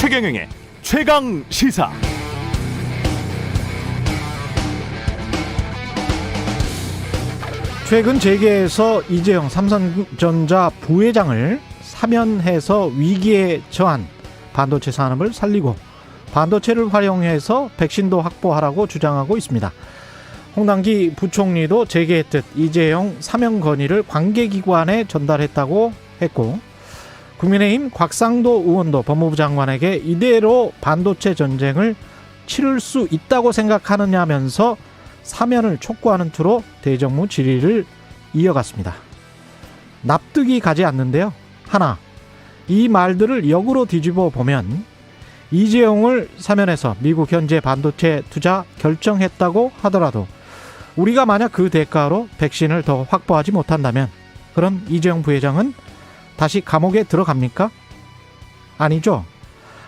최경영의 최강 시사. 최근 재계에서 이재용 삼성전자 부회장을 사면해서 위기에 처한 반도체 산업을 살리고 반도체를 활용해서 백신도 확보하라고 주장하고 있습니다. 홍남기 부총리도 재계했듯 이재용 사면 건의를 관계기관에 전달했다고 했고, 국민의힘 곽상도 의원도 법무부 장관에게 이대로 반도체 전쟁을 치를 수 있다고 생각하느냐면서 사면을 촉구하는 투로 대정부 질의를 이어갔습니다. 납득이 가지 않는데요. 하나, 이 말들을 역으로 뒤집어 보면 이재용을 사면해서 미국 현재 반도체 투자 결정했다고 하더라도 우리가 만약 그 대가로 백신을 더 확보하지 못한다면 그럼 이재용 부회장은 다시 감옥에 들어갑니까? 아니죠.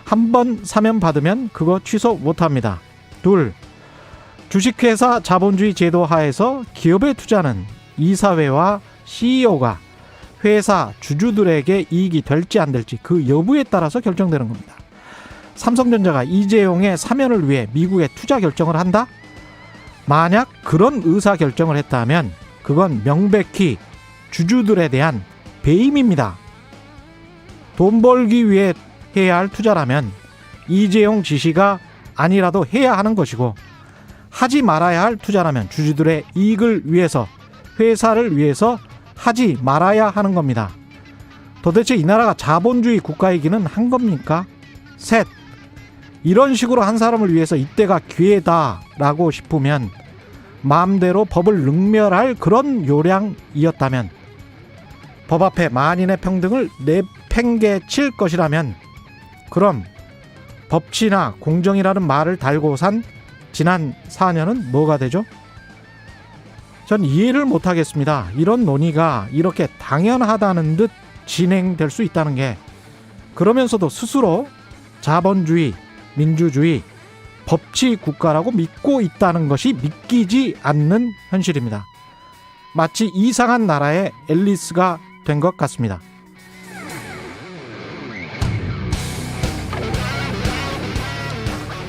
한 번 사면받으면 그거 취소 못합니다. 둘, 주식회사 자본주의 제도 하에서 기업에 투자는 이사회와 CEO가 회사 주주들에게 이익이 될지 안 될지 그 여부에 따라서 결정되는 겁니다. 삼성전자가 이재용의 사면을 위해 미국에 투자 결정을 한다? 만약 그런 의사결정을 했다면 그건 명백히 주주들에 대한 배임입니다. 돈 벌기 위해 해야 할 투자라면 이재용 지시가 아니라도 해야 하는 것이고, 하지 말아야 할 투자라면 주주들의 이익을 위해서, 회사를 위해서 하지 말아야 하는 겁니다. 도대체 이 나라가 자본주의 국가이기는 한 겁니까? 셋, 이런 식으로 한 사람을 위해서 이때가 기회다라고 싶으면, 마음대로 법을 능멸할 그런 요량이었다면, 법 앞에 만인의 평등을 내팽개칠 것이라면 그럼 법치나 공정이라는 말을 달고 산 지난 4년은 뭐가 되죠? 전 이해를 못하겠습니다. 이런 논의가 이렇게 당연하다는 듯 진행될 수 있다는 게, 그러면서도 스스로 자본주의, 민주주의, 법치 국가라고 믿고 있다는 것이 믿기지 않는 현실입니다. 마치 이상한 나라의 앨리스가 된 것 같습니다.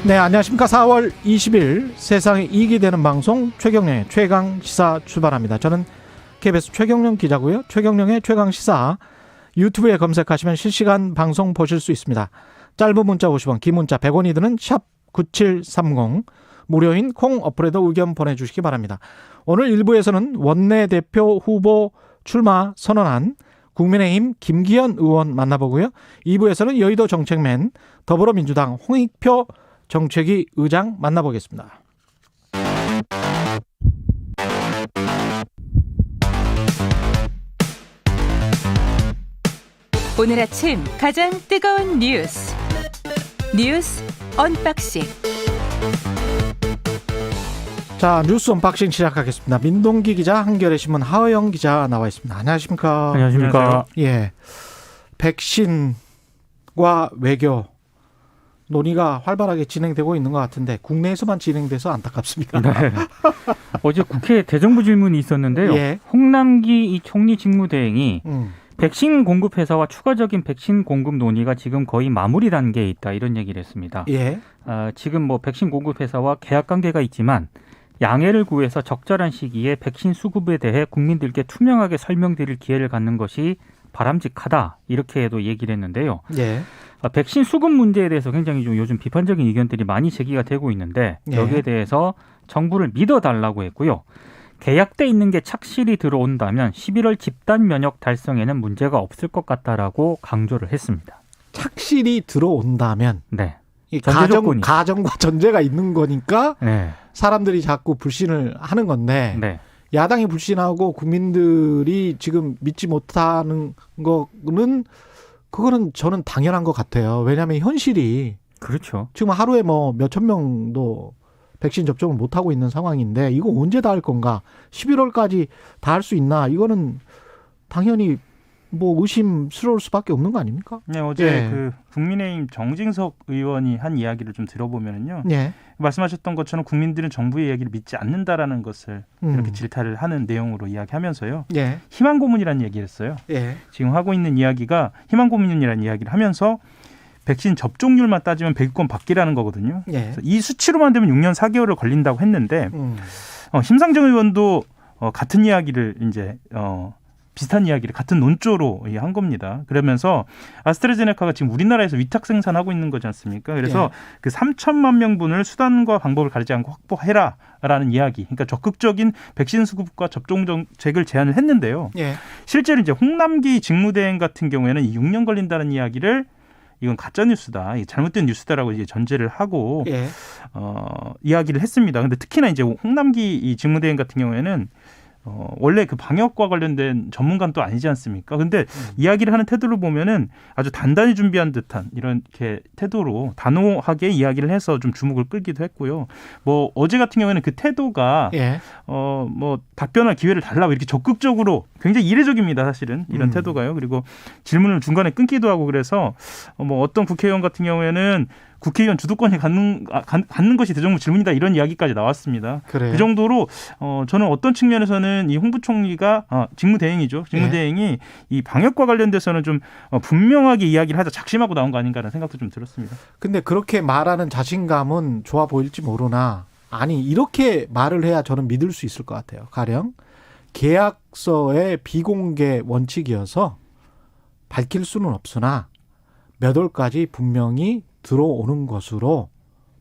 네, 안녕하십니까. 4월 20일 세상에 이익이 되는 방송 최경영의 최강시사 출발합니다. 저는 KBS 최경영 기자고요. 최경영의 최강시사 유튜브에 검색하시면 실시간 방송 보실 수 있습니다. 짧은 문자 50원, 긴 문자 100원이 드는 샵 9730, 무료인 콩 어플에도 의견 보내주시기 바랍니다. 오늘 1부에서는 원내대표 후보 출마 선언한 국민의힘 김기현 의원 만나보고요. 2부에서는 여의도 정책맨 더불어민주당 홍익표 정책위 의장 만나보겠습니다. 오늘 아침 가장 뜨거운 뉴스 언박싱. 자, 뉴스 언박싱 시작하겠습니다. 민동기 기자, 한겨레신문 하호영 기자 나와 있습니다. 안녕하십니까? 안녕하십니까? 예, 백신과 외교 논의가 활발하게 진행되고 있는 것 같은데 국내에서만 진행돼서 안타깝습니다. 네. 어제 국회 대정부 질문이 있었는데요. 예. 홍남기 이 총리 직무대행이 백신 공급 회사와 추가적인 백신 공급 논의가 지금 거의 마무리 단계에 있다, 이런 얘기를 했습니다. 예. 지금 뭐 백신 공급 회사와 계약 관계가 있지만 양해를 구해서 적절한 시기에 백신 수급에 대해 국민들께 투명하게 설명드릴 기회를 갖는 것이 바람직하다, 이렇게도 얘기를 했는데요. 예. 백신 수급 문제에 대해서 굉장히 좀 요즘 비판적인 의견들이 많이 제기가 되고 있는데, 여기에 대해서 정부를 믿어달라고 했고요. 계약돼 있는 게 착실히 들어온다면 11월 집단 면역 달성에는 문제가 없을 것 같다라고 강조를 했습니다. 착실히 들어온다면, 네. 이 전제 조건이. 가정과 전제가 있는 거니까 네. 사람들이 자꾸 불신을 하는 건데, 네. 야당이 불신하고 국민들이 지금 믿지 못하는 거는, 그거는 저는 당연한 것 같아요. 왜냐하면 현실이 그렇죠. 지금 하루에 뭐 몇천 명도 백신 접종을 못하고 있는 상황인데, 이거 언제 다 할 건가? 11월까지 다 할 수 있나? 이거는 당연히 뭐 의심스러울 수밖에 없는 거 아닙니까? 네, 어제 그 국민의힘 정진석 의원이 한 이야기를 좀 들어보면요. 예. 말씀하셨던 것처럼 국민들은 정부의 이야기를 믿지 않는다라는 것을 이렇게 질타를 하는 내용으로 이야기하면서요. 예. 희망 고문이라는 얘기를 했어요. 예. 지금 하고 있는 이야기가 희망 고문이라는 이야기를 하면서 백신 접종률만 따지면 100건 받기라는 거거든요. 예. 그래서 이 수치로만 되면 6년 4개월을 걸린다고 했는데 심상정 의원도 같은 이야기를 이제 비슷한 이야기를 같은 논조로 한 겁니다. 그러면서 아스트라제네카가 지금 우리나라에서 위탁 생산하고 있는 거지 않습니까? 그래서 그 3천만 명분을 수단과 방법을 가리지 않고 확보해라라는 이야기. 그러니까 적극적인 백신 수급과 접종 정책을 제안을 했는데요. 예. 실제로 이제 홍남기 직무대행 같은 경우에는 6년 걸린다는 이야기를 이건 가짜 뉴스다, 잘못된 뉴스다라고 이제 전제를 하고 예. 이야기를 했습니다. 근데 특히나 이제 홍남기 이 직무대행 같은 경우에는 원래 그 방역과 관련된 전문가는 또 아니지 않습니까? 근데 이야기를 하는 태도를 보면은 아주 단단히 준비한 듯한 이렇게 태도로 단호하게 이야기를 해서 좀 주목을 끌기도 했고요. 뭐 어제 같은 경우에는 그 태도가 예. 뭐 답변할 기회를 달라고 이렇게 적극적으로 굉장히 이례적입니다. 사실은 이런 태도가요. 그리고 질문을 중간에 끊기도 하고 그래서 뭐 어떤 국회의원 같은 경우에는 국회의원 주도권이 갖는 것이 대정부 질문이다 이런 이야기까지 나왔습니다. 그래요? 그 정도로 저는 어떤 측면에서는 이 홍 부총리가 직무대행이죠. 직무대행이 이 방역과 관련돼서는 좀 분명하게 이야기를 하자 작심하고 나온 거 아닌가라는 생각도 좀 들었습니다. 근데 그렇게 말하는 자신감은 좋아 보일지 모르나 아니 이렇게 말을 해야 저는 믿을 수 있을 것 같아요. 가령 계약서의 비공개 원칙이어서 밝힐 수는 없으나 몇 월까지 분명히 들어오는 것으로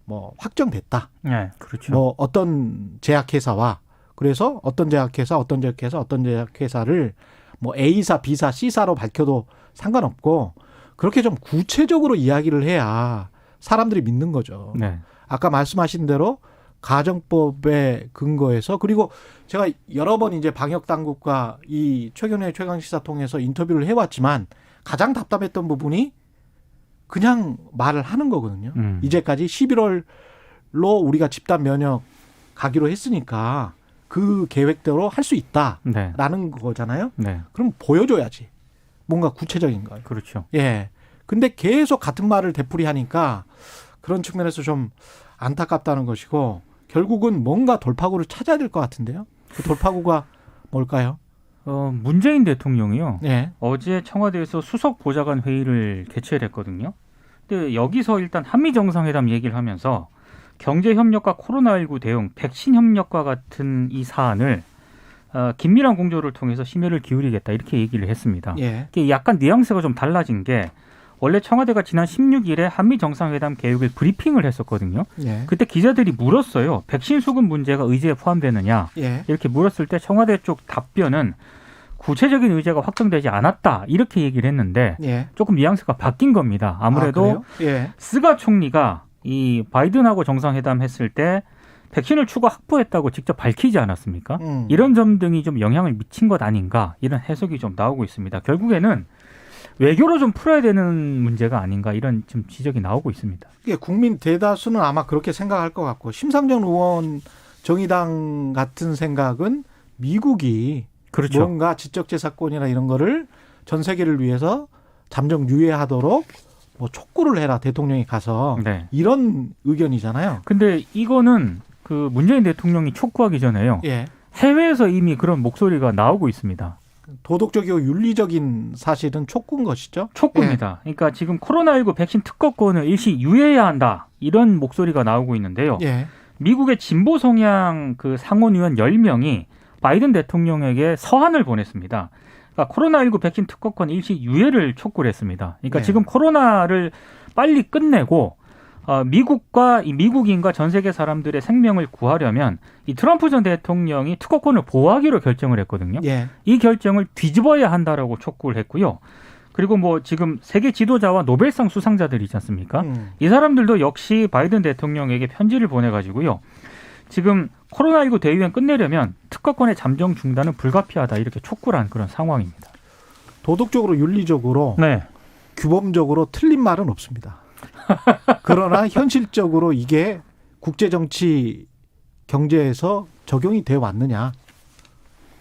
뭐 확정됐다. 네, 그렇죠. 뭐 어떤 제약회사와 그래서 어떤 제약회사를 뭐 A사, B사, C사로 밝혀도 상관없고 그렇게 좀 구체적으로 이야기를 해야 사람들이 믿는 거죠. 네. 아까 말씀하신 대로 가정법에 근거해서 그리고 제가 여러 번 이제 방역 당국과 이 최경영의 최강시사 통해서 인터뷰를 해왔지만 가장 답답했던 부분이 그냥 말을 하는 거거든요. 이제까지 11월로 우리가 집단 면역 가기로 했으니까 그 계획대로 할 수 있다라는 거잖아요. 네. 그럼 보여줘야지. 뭔가 구체적인 걸. 그렇죠. 예. 근데 계속 같은 말을 되풀이하니까 그런 측면에서 좀 안타깝다는 것이고 결국은 뭔가 돌파구를 찾아야 될 것 같은데요. 그 돌파구가 뭘까요? 문재인 대통령이요. 예. 어제 청와대에서 수석 보좌관 회의를 개최를 했거든요. 근데 여기서 일단 한미 정상회담 얘기를 하면서 경제 협력과 코로나19 대응, 백신 협력과 같은 이 사안을 긴밀한 공조를 통해서 심혈을 기울이겠다 이렇게 얘기를 했습니다. 예. 이게 약간 뉘앙스가 좀 달라진 게 원래 청와대가 지난 16일에 한미 정상회담 계획을 브리핑을 했었거든요. 예. 그때 기자들이 물었어요. 백신 수급 문제가 의제에 포함되느냐 예. 이렇게 물었을 때 청와대 쪽 답변은 구체적인 의제가 확정되지 않았다 이렇게 얘기를 했는데 예. 조금 뉘앙스가 바뀐 겁니다. 아무래도 예. 스가 총리가 이 바이든하고 정상회담 했을 때 백신을 추가 확보했다고 직접 밝히지 않았습니까? 이런 점 등이 좀 영향을 미친 것 아닌가 이런 해석이 좀 나오고 있습니다. 결국에는 외교로 좀 풀어야 되는 문제가 아닌가 이런 좀 지적이 나오고 있습니다. 이게 국민 대다수는 아마 그렇게 생각할 것 같고 심상정 의원 정의당 같은 생각은 미국이 그렇죠. 뭔가 지적재산권이나 이런 거를 전 세계를 위해서 잠정 유예하도록 뭐 촉구를 해라 대통령이 가서 네. 이런 의견이잖아요. 근데 이거는 그 문재인 대통령이 촉구하기 전에요. 예. 해외에서 이미 그런 목소리가 나오고 있습니다. 도덕적이고 윤리적인 사실은 촉구인 것이죠. 촉구입니다. 그러니까 지금 코로나19 백신 특허권을 일시 유예해야 한다. 이런 목소리가 나오고 있는데요. 예. 미국의 진보 성향 그 상원의원 10명이 바이든 대통령에게 서한을 보냈습니다. 그러니까 코로나19 백신 특허권 일시 유예를 촉구를 했습니다. 그러니까 네. 지금 코로나를 빨리 끝내고 미국과 이 미국인과 전 세계 사람들의 생명을 구하려면 이 트럼프 전 대통령이 특허권을 보호하기로 결정을 했거든요. 예. 이 결정을 뒤집어야 한다라고 촉구를 했고요. 그리고 뭐 지금 세계 지도자와 노벨상 수상자들 있지 않습니까? 이 사람들도 역시 바이든 대통령에게 편지를 보내가지고요. 지금 코로나19 대유행 끝내려면 특허권의 잠정 중단은 불가피하다 이렇게 촉구를 한 그런 상황입니다. 도덕적으로 윤리적으로 네. 규범적으로 틀린 말은 없습니다. 그러나 현실적으로 이게 국제정치 경제에서 적용이 되어 왔느냐.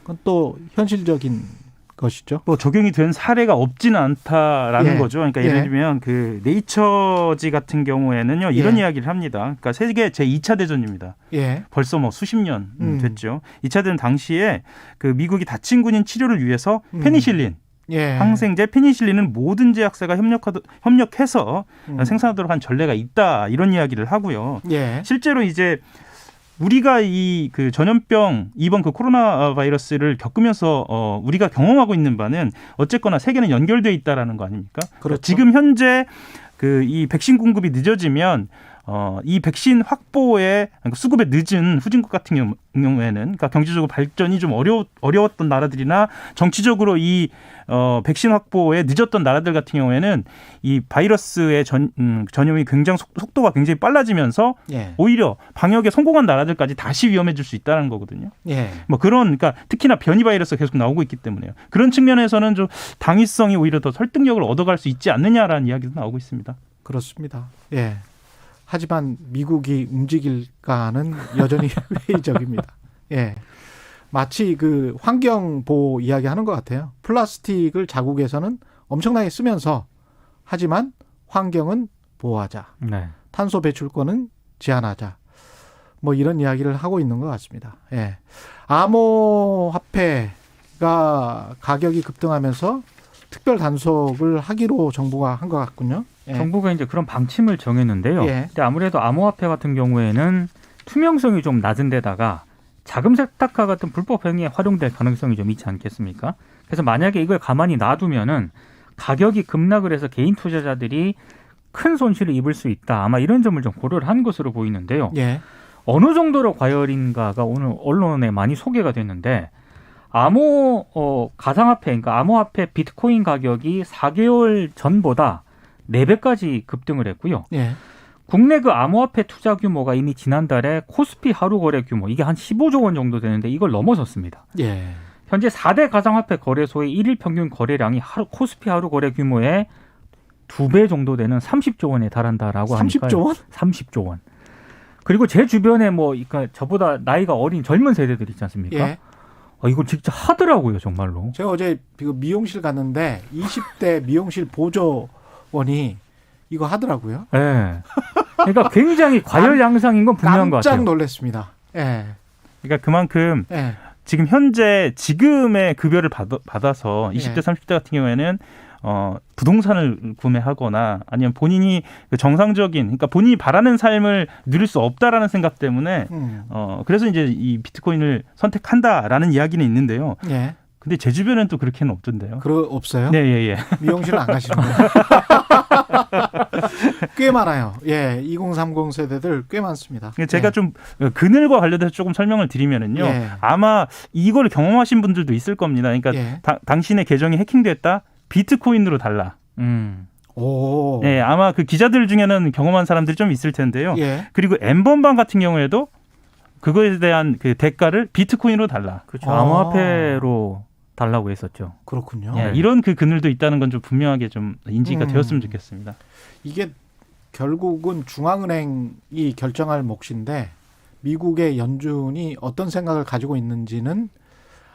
그건 또 현실적인 것이죠. 뭐 적용이 된 사례가 없지는 않다라는 예. 거죠. 그러니까 예를 들면 그 네이처지 같은 경우에는요 이런 이야기를 합니다. 그러니까 세계 제2차 대전입니다. 예. 벌써 뭐 수십 년 됐죠. 2차 대전 당시에 그 미국이 다친 군인 치료를 위해서 페니실린 예. 항생제, 페니실린은 모든 제약사가 협력해서 생산하도록 한 전례가 있다 이런 이야기를 하고요. 예. 실제로 이제 우리가 이 그 전염병 이번 그 코로나 바이러스를 겪으면서 우리가 경험하고 있는 바는 어쨌거나 세계는 연결돼 있다라는 거 아닙니까? 그렇죠. 지금 현재 그 이 백신 공급이 늦어지면 이 백신 확보에 수급에 늦은 후진국 같은 경우에는 그러니까 경제적으로 발전이 좀 어려웠던 나라들이나 정치적으로 이 백신 확보에 늦었던 나라들 같은 경우에는 이 바이러스의 전염이 굉장히 속도가 굉장히 빨라지면서 예. 오히려 방역에 성공한 나라들까지 다시 위험해질 수 있다는 거거든요. 예. 뭐 그러니까 특히나 변이 바이러스가 계속 나오고 있기 때문에요. 그런 측면에서는 좀 당위성이 오히려 더 설득력을 얻어갈 수 있지 않느냐라는 이야기도 나오고 있습니다. 그렇습니다. 예. 하지만 미국이 움직일까는 여전히 회의적입니다. 예. 마치 그 환경 보호 이야기하는 것 같아요. 플라스틱을 자국에서는 엄청나게 쓰면서 하지만 환경은 보호하자. 네. 탄소 배출권은 제한하자. 뭐 이런 이야기를 하고 있는 것 같습니다. 예. 암호화폐가 가격이 급등하면서 특별 단속을 하기로 정부가 한 것 같군요. 예. 정부가 이제 그런 방침을 정했는데요. 예. 근데 아무래도 암호화폐 같은 경우에는 투명성이 좀 낮은 데다가 자금 세탁과 같은 불법 행위에 활용될 가능성이 좀 있지 않겠습니까? 그래서 만약에 이걸 가만히 놔두면은 가격이 급락을 해서 개인 투자자들이 큰 손실을 입을 수 있다. 아마 이런 점을 좀 고려를 한 것으로 보이는데요. 예. 어느 정도로 과열인가가 오늘 언론에 많이 소개가 됐는데 가상화폐, 그러니까 암호화폐 비트코인 가격이 4개월 전보다 4배까지 급등을 했고요. 예. 국내 그 암호화폐 투자 규모가 이미 지난달에 코스피 하루 거래 규모 이게 한 15조 원 정도 되는데 이걸 넘어섰습니다. 예. 현재 4대 가상화폐 거래소의 일일 평균 거래량이 코스피 하루 거래 규모의 2배 정도 되는 30조 원에 달한다라고 하니까 30조 원? 30조 원. 그리고 제 주변에 그러니까 저보다 나이가 어린 젊은 세대들 있지 않습니까? 예. 이걸 진짜 하더라고요, 정말로. 제가 어제 그 미용실 갔는데 20대 미용실 보조원이 이거 하더라고요. 예. 그러니까 굉장히 과열 양상인 건 분명한 것 같아요. 깜짝 놀랐습니다. 예. 그러니까 그만큼 예. 지금 현재 지금의 급여를 받아서 20대, 30대 같은 경우에는 부동산을 구매하거나 아니면 본인이 그 정상적인, 그러니까 본인이 바라는 삶을 누릴 수 없다라는 생각 때문에 그래서 이제 이 비트코인을 선택한다라는 이야기는 있는데요. 예. 근데 제 주변엔 또 그렇게는 없던데요. 없어요? 네, 예. 미용실 안 가시는구나. 꽤 많아요. 예, 2030 세대들 꽤 많습니다. 제가 예. 좀 그늘과 관련해서 조금 설명을 드리면은요. 예. 아마 이걸 경험하신 분들도 있을 겁니다. 그러니까 예. 당신의 계정이 해킹됐다? 비트코인으로 달라. 오. 예, 아마 그 기자들 중에는 경험한 사람들이 좀 있을 텐데요. 예. 그리고 N번방 같은 경우에도 그거에 대한 그 대가를 비트코인으로 달라. 그렇죠. 암호화폐로 달라고 했었죠. 그렇군요. 예, 이런 그 그늘도 있다는 건 좀 분명하게 좀 인지가 되었으면 좋겠습니다. 이게 결국은 중앙은행이 결정할 몫인데 미국의 연준이 어떤 생각을 가지고 있는지는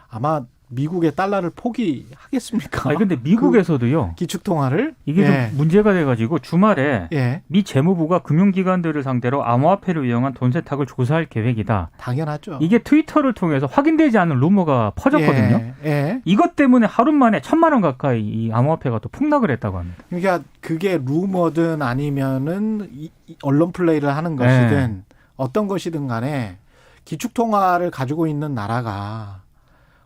아마 미국의 달러를 포기하겠습니까? 근데 미국에서도요. 기축통화를 이게 좀 문제가 돼가지고 주말에 예. 미 재무부가 금융기관들을 상대로 암호화폐를 이용한 돈 세탁을 조사할 계획이다. 당연하죠. 이게 트위터를 통해서 확인되지 않은 루머가 퍼졌거든요. 예. 이것 때문에 하루 만에 1,000만 원 가까이 이 암호화폐가 또 폭락을 했다고 합니다. 그러니까 그게 루머든 아니면은 언론 플레이를 하는 것이든 어떤 것이든 간에 기축통화를 가지고 있는 나라가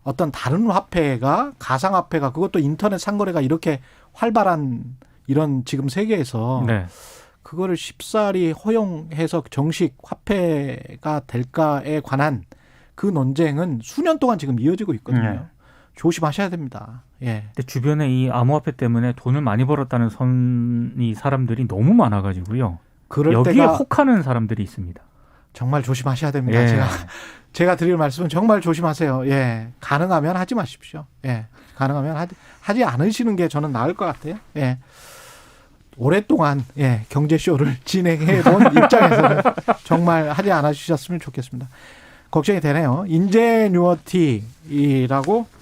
어떤 다른 화폐가 가상화폐가 그것도 인터넷 상거래가 이렇게 활발한 이런 지금 세계에서 그거를 쉽사리 허용해서 정식 화폐가 될까에 관한 그 논쟁은 수년 동안 지금 이어지고 있거든요. 조심하셔야 됩니다. 예. 근데 주변에 이 암호화폐 때문에 돈을 많이 벌었다는 사람들이 너무 많아가지고요. 그럴 여기에 때가 혹하는 사람들이 있습니다. 정말 조심하셔야 됩니다. 예. 제가 드릴 말씀은 정말 조심하세요. 예. 가능하면 하지 마십시오. 예. 가능하면 하지 않으시는 게 저는 나을 것 같아요. 예. 오랫동안 경제쇼를 진행해 본 입장에서는 정말 하지 않으셨으면 좋겠습니다. 걱정이 되네요. 인제뉴어티라고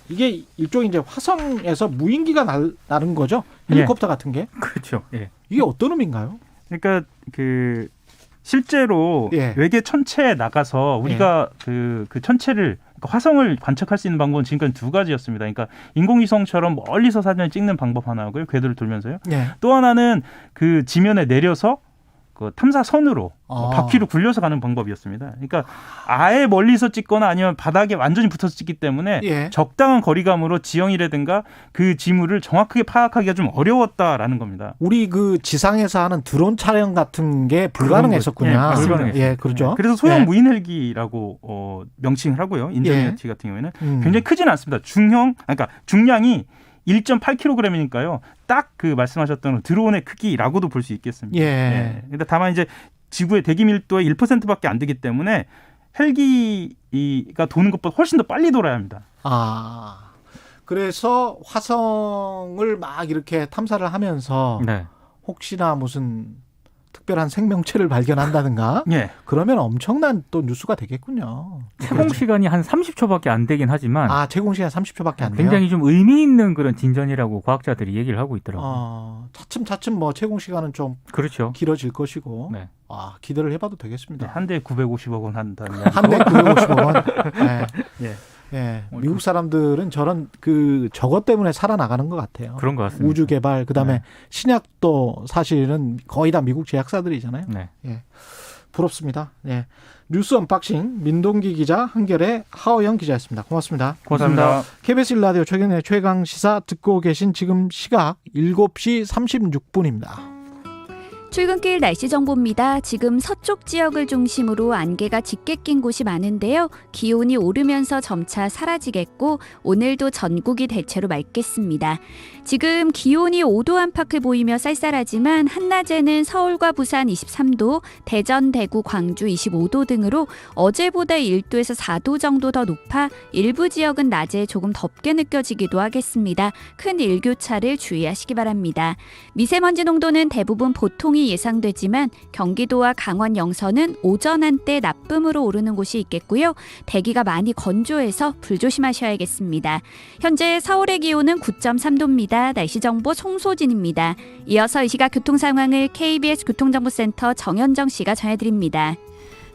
이게 일종의 이제 화성에서 무인기가 나른 거죠? 헬리콥터 같은 게? 그렇죠. 예. 이게 어떤 의미인가요? 그러니까 그 실제로 예. 외계 천체에 나가서 우리가 그 천체를 화성을 관측할 수 있는 방법은 지금까지 두 가지였습니다. 그러니까 인공위성처럼 멀리서 사진을 찍는 방법 하나고요. 궤도를 돌면서요. 예. 또 하나는 그 지면에 내려서 그 탐사선으로 바퀴로 굴려서 가는 방법이었습니다. 그러니까 아예 멀리서 찍거나 아니면 바닥에 완전히 붙어서 찍기 때문에 예. 적당한 거리감으로 지형이라든가 그 지물을 정확하게 파악하기가 좀 어려웠다라는 겁니다. 우리 그 지상에서 하는 드론 촬영 같은 게 불가능했었군요. 예, 맞습니다. 예, 그렇죠. 그래서 소형 예. 무인 헬기라고 명칭을 하고요. 인저니티 같은 경우에는 굉장히 크지는 않습니다. 그러니까 중량이 1.8kg이니까요. 딱 그 말씀하셨던 드론의 크기라고도 볼 수 있겠습니다. 예. 근데 다만 이제 지구의 대기 밀도의 1%밖에 안 되기 때문에 헬기가 도는 것보다 훨씬 더 빨리 돌아야 합니다. 아. 그래서 화성을 막 이렇게 탐사를 하면서 네. 혹시나 무슨 특별한 생명체를 발견한다든가 예. 그러면 엄청난 또 뉴스가 되겠군요. 채공 시간이 한 30초밖에 안 되긴 하지만 제공 시간 30초밖에 안 돼요. 굉장히 좀 의미 있는 그런 진전이라고 과학자들이 얘기를 하고 있더라고요. 차츰 뭐 채공 시간은 좀 그렇죠. 길어질 것이고. 네. 기대를 해봐도 되겠습니다. 한 대에 950억 원 한다는 한 대 950억 원. 네. 예. 예. 미국 사람들은 저런 저것 때문에 살아나가는 것 같아요. 그런 것 같습니다. 우주 개발, 그다음에 신약도 사실은 거의 다 미국 제약사들이잖아요. 네. 예. 부럽습니다. 예. 뉴스 언박싱 민동기 기자, 한결의 하호영 기자였습니다. 고맙습니다. 고맙습니다. KBS 1라디오 최경영의 최강 시사 듣고 계신 지금 시각 7시 36분입니다. 출근길 날씨 정보입니다. 지금 서쪽 지역을 중심으로 안개가 짙게 낀 곳이 많은데요. 기온이 오르면서 점차 사라지겠고 오늘도 전국이 대체로 맑겠습니다. 지금 기온이 5도 안팎을 보이며 쌀쌀하지만 한낮에는 서울과 부산 23도, 대전, 대구, 광주 25도 등으로 어제보다 1도에서 4도 정도 더 높아 일부 지역은 낮에 조금 덥게 느껴지기도 하겠습니다. 큰 일교차를 주의하시기 바랍니다. 미세먼지 농도는 대부분 보통이 예상되지만 경기도와 강원 영서는 오전 한때 나쁨으로 오르는 곳이 있겠고요. 대기가 많이 건조해서 불조심하셔야겠습니다. 현재 서울의 기온은 9.3도입니다. 날씨 정보 송소진입니다. 이어서 이 시각 교통 상황을 KBS 교통정보센터 정현정 씨가 전해드립니다.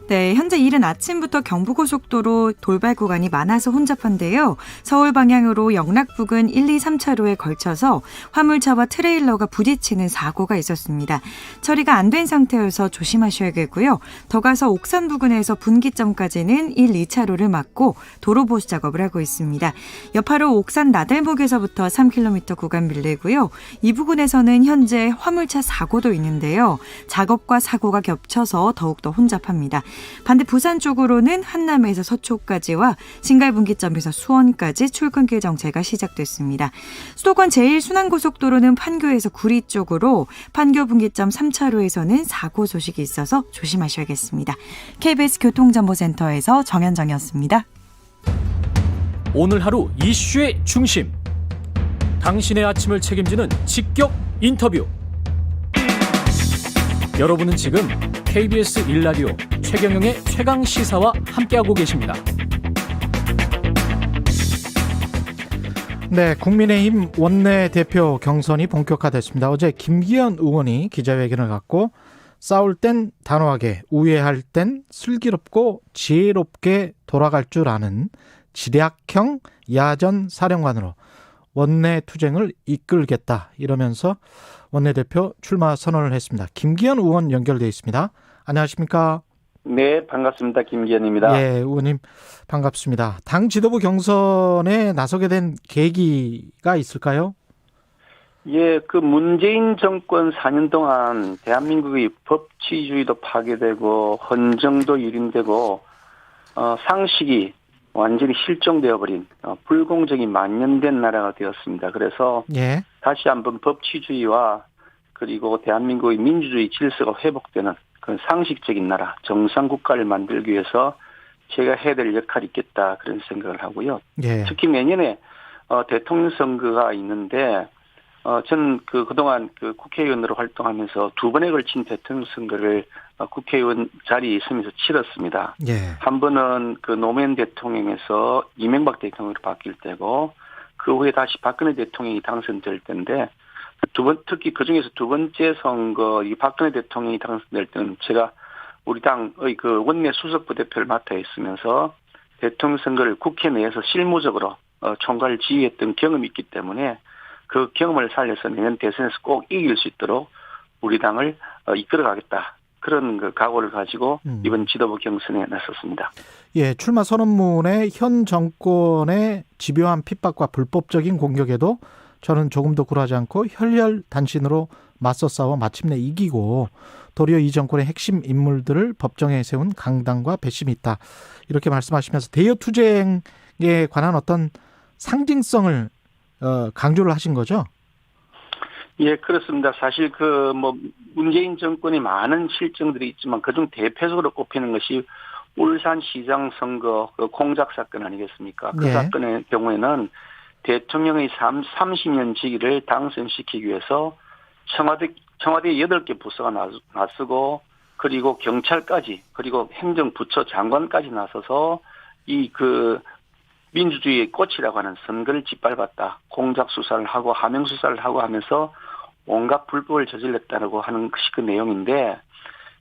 네, 현재 이른 아침부터 경부고속도로 돌발 구간이 많아서 혼잡한데요. 서울 방향으로 영락 부근 1, 2, 3차로에 걸쳐서 화물차와 트레일러가 부딪히는 사고가 있었습니다. 처리가 안 된 상태여서 조심하셔야겠고요. 더 가서 옥산 부근에서 분기점까지는 1, 2차로를 막고 도로 보수 작업을 하고 있습니다. 여파로 옥산 나들목에서부터 3km 구간 밀리고요. 이 부근에서는 현재 화물차 사고도 있는데요. 작업과 사고가 겹쳐서 더욱더 혼잡합니다. 반대 부산 쪽으로는 한남에서 서초까지와 신갈분기점에서 수원까지 출근길 정체가 시작됐습니다. 수도권 제1순환고속도로는 판교에서 구리 쪽으로 판교 분기점 3차로에서는 사고 소식이 있어서 조심하셔야겠습니다. KBS 교통정보센터에서 정현정이었습니다. 오늘 하루 이슈의 중심. 당신의 아침을 책임지는 직격 인터뷰. 여러분은 지금 KBS 1라디오 최경영의 최강 시사와 함께하고 계십니다. 네, 국민의힘 원내대표 경선이 본격화됐습니다. 어제 김기현 의원이 기자회견을 갖고 싸울 땐 단호하게, 우회할 땐 슬기롭고 지혜롭게 돌아갈 줄 아는 지략형 야전 사령관으로 원내 투쟁을 이끌겠다 이러면서 원내대표 출마 선언을 했습니다. 김기현 의원 연결돼 있습니다. 안녕하십니까? 네, 반갑습니다. 김기현입니다. 예, 의원님 반갑습니다. 당 지도부 경선에 나서게 된 계기가 있을까요? 예, 그 문재인 정권 4년 동안 대한민국의 법치주의도 파괴되고 헌정도 유린되고 상식이 완전히 실종되어 버린 불공정이 만연된 나라가 되었습니다. 그래서 예. 다시 한번 법치주의와 그리고 대한민국의 민주주의 질서가 회복되는 그런 상식적인 나라, 정상국가를 만들기 위해서 제가 해야 될 역할이 있겠다 그런 생각을 하고요. 예. 특히 내년에 대통령 선거가 있는데 저는 그동안 국회의원으로 활동하면서 두 번에 걸친 대통령 선거를 국회의원 자리에 있으면서 치렀습니다. 예. 한 번은 노무현 대통령에서 이명박 대통령으로 바뀔 때고 그 후에 다시 박근혜 대통령이 당선될 때인데 특히 그중에서 두 번째 선거 이 박근혜 대통령이 당선될 때는 제가 우리 당의 그 원내 수석 부대표를 맡아 있으면서 대통령 선거를 국회 내에서 실무적으로 총괄 지휘했던 경험이 있기 때문에 그 경험을 살려서 내년 대선에서 꼭 이길 수 있도록 우리 당을 이끌어가겠다. 그런 그 각오를 가지고 이번 지도부 경선에 나섰습니다. 예, 출마 선언문에 현 정권의 집요한 핍박과 불법적인 공격에도 저는 조금도 굴하지 않고 혈혈단신으로 맞서 싸워 마침내 이기고 도리어 이 정권의 핵심 인물들을 법정에 세운 강당과 배심이 있다. 이렇게 말씀하시면서 대여 투쟁에 관한 어떤 상징성을 강조를 하신 거죠? 예, 그렇습니다. 사실 문재인 정권이 많은 실정들이 있지만 그중 대표적으로 꼽히는 것이 울산시장 선거 그 공작 사건 아니겠습니까? 그 네. 사건의 경우에는 대통령의 30년 직위를 당선시키기 위해서 청와대 8개 부서가 나서고 그리고 경찰까지 그리고 행정부처 장관까지 나서서 민주주의의 꽃이라고 하는 선거를 짓밟았다. 공작 수사를 하고 하명 수사를 하고 하면서 온갖 불법을 저질렀다고 하는 것이 그 내용인데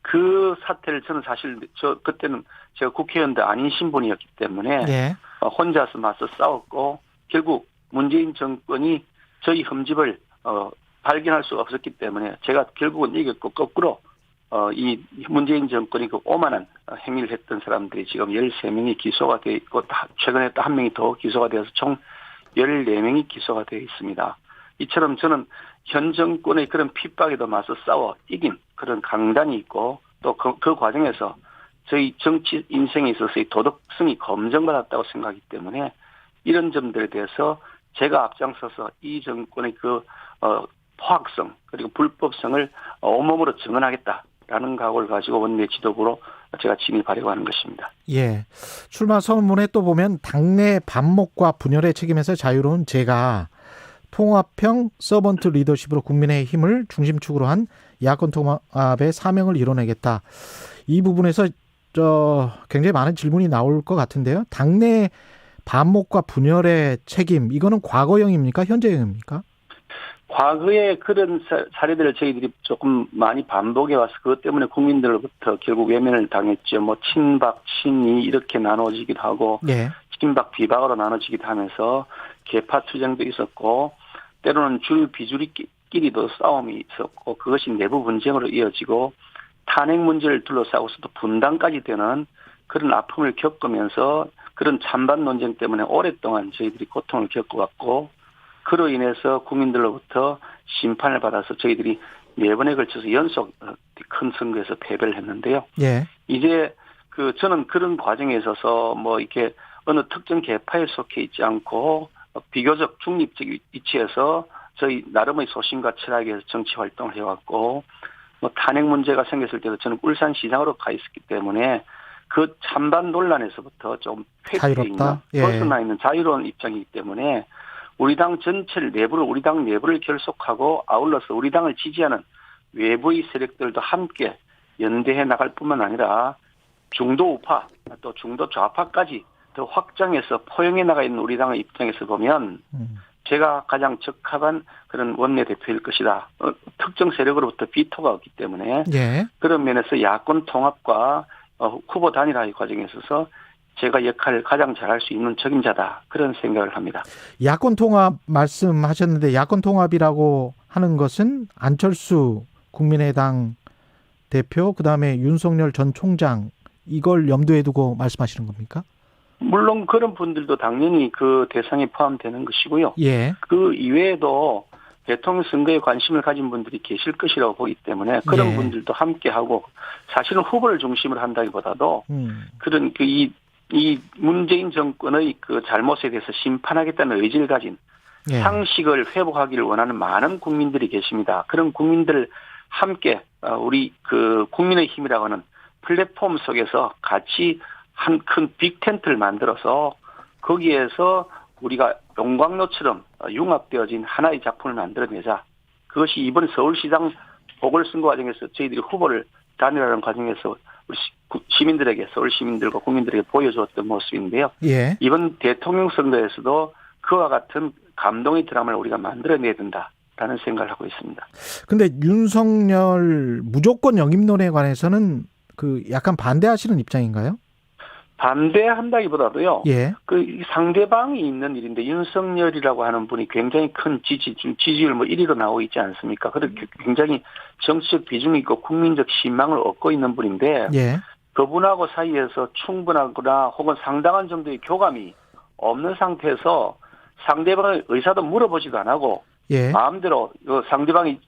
그 사태를 저는 사실 그때는 제가 국회의원도 아닌 신분이었기 때문에 예. 혼자서 맞서 싸웠고 결국 문재인 정권이 저희 흠집을 발견할 수가 없었기 때문에 제가 결국은 이겼고 거꾸로 이 문재인 정권이 그 오만한 행위를 했던 사람들이 지금 13명이 기소가 되어 있고 최근에 또 한 명이 더 기소가 되어서 총 14명이 기소가 되어 있습니다. 이처럼 저는 현 정권의 그런 핍박에도 맞서 싸워 이긴 그런 강단이 있고 또 그 과정에서 저희 정치 인생에 있어서의 도덕성이 검증받았다고 생각하기 때문에 이런 점들에 대해서 제가 앞장서서 이 정권의 포악성 그리고 불법성을 온몸으로 증언하겠다라는 각오를 가지고 원내 지도부로 제가 진입하려고 하는 것입니다. 예. 출마 선언문에 또 보면 당내 반목과 분열의 책임에서 자유로운 제가 통합형 서번트 리더십으로 국민의 힘을 중심축으로 한 야권 통합의 사명을 이뤄내겠다. 이 부분에서 굉장히 많은 질문이 나올 것 같은데요. 당내 반목과 분열의 책임, 이거는 과거형입니까? 현재형입니까? 과거에 그런 사례들을 저희들이 조금 많이 반복해 와서 그것 때문에 국민들로부터 결국 외면을 당했죠. 친박, 친이 이렇게 나눠지기도 하고 예. 친박, 비박으로 나눠지기도 하면서 계파 투쟁도 있었고 때로는 줄 비줄이끼리도 싸움이 있었고 그것이 내부 분쟁으로 이어지고 탄핵 문제를 둘러싸고서도 분당까지 되는 그런 아픔을 겪으면서 그런 찬반 논쟁 때문에 오랫동안 저희들이 고통을 겪어왔고 그로 인해서 국민들로부터 심판을 받아서 저희들이 4번에 걸쳐서 연속 큰 선거에서 패배를 했는데요. 예. 이제 저는 그런 과정에 있어서 이렇게 어느 특정 계파에 속해 있지 않고 비교적 중립적 위치에서 저희 나름의 소신과 철학에서 정치 활동을 해왔고 탄핵 문제가 생겼을 때도 저는 울산시장으로 가 있었기 때문에 그 찬반 논란에서부터 좀 회피해 있는 벗어나 있는 자유로운 입장이기 때문에 우리 당 전체를 우리 당 내부를 결속하고 아울러서 우리 당을 지지하는 외부의 세력들도 함께 연대해 나갈 뿐만 아니라 중도 우파 또 중도 좌파까지 더 확장해서 포용해 나가 있는 우리 당의 입장에서 보면 제가 가장 적합한 그런 원내대표일 것이다. 특정 세력으로부터 비토가 없기 때문에 예. 그런 면에서 야권 통합과 후보 단일화의 과정에 있어서 제가 역할을 가장 잘할 수 있는 적임자다. 그런 생각을 합니다. 야권 통합 말씀하셨는데 야권 통합이라고 하는 것은 안철수 국민의당 대표 그다음에 윤석열 전 총장 이걸 염두에 두고 말씀하시는 겁니까? 물론 그런 분들도 당연히 그 대상에 포함되는 것이고요. 예. 그 이외에도 대통령 선거에 관심을 가진 분들이 계실 것이라고 보기 때문에 그런 분들도 함께하고 사실은 후보를 중심으로 한다기보다도 그런 이 문재인 정권의 그 잘못에 대해서 심판하겠다는 의지를 가진 상식을 회복하기를 원하는 많은 국민들이 계십니다. 그런 국민들을 함께 우리 국민의힘이라고 하는 플랫폼 속에서 같이 한 큰 빅텐트를 만들어서 거기에서 우리가 용광로처럼 융합되어진 하나의 작품을 만들어내자. 그것이 이번 서울시장 보궐선거 과정에서 저희들이 후보를 단일화하는 과정에서 우리 시민들에게 서울 시민들과 국민들에게 보여주었던 모습인데요. 예. 이번 대통령 선거에서도 그와 같은 감동의 드라마를 우리가 만들어내야 된다라는 생각을 하고 있습니다. 근데 윤석열 무조건 영입론에 관해서는 그 약간 반대하시는 입장인가요? 반대한다기보다도요. 예. 그 상대방이 있는 일인데 윤석열이라고 하는 분이 굉장히 큰 지지율 뭐 1위로 나오고 있지 않습니까? 그렇게 굉장히 정치적 비중이 있고 국민적 신망을 얻고 있는 분인데 예. 그분하고 사이에서 충분하거나 혹은 상당한 정도의 교감이 없는 상태에서 상대방의 의사도 물어보지도 안 하고 예. 마음대로 상대방이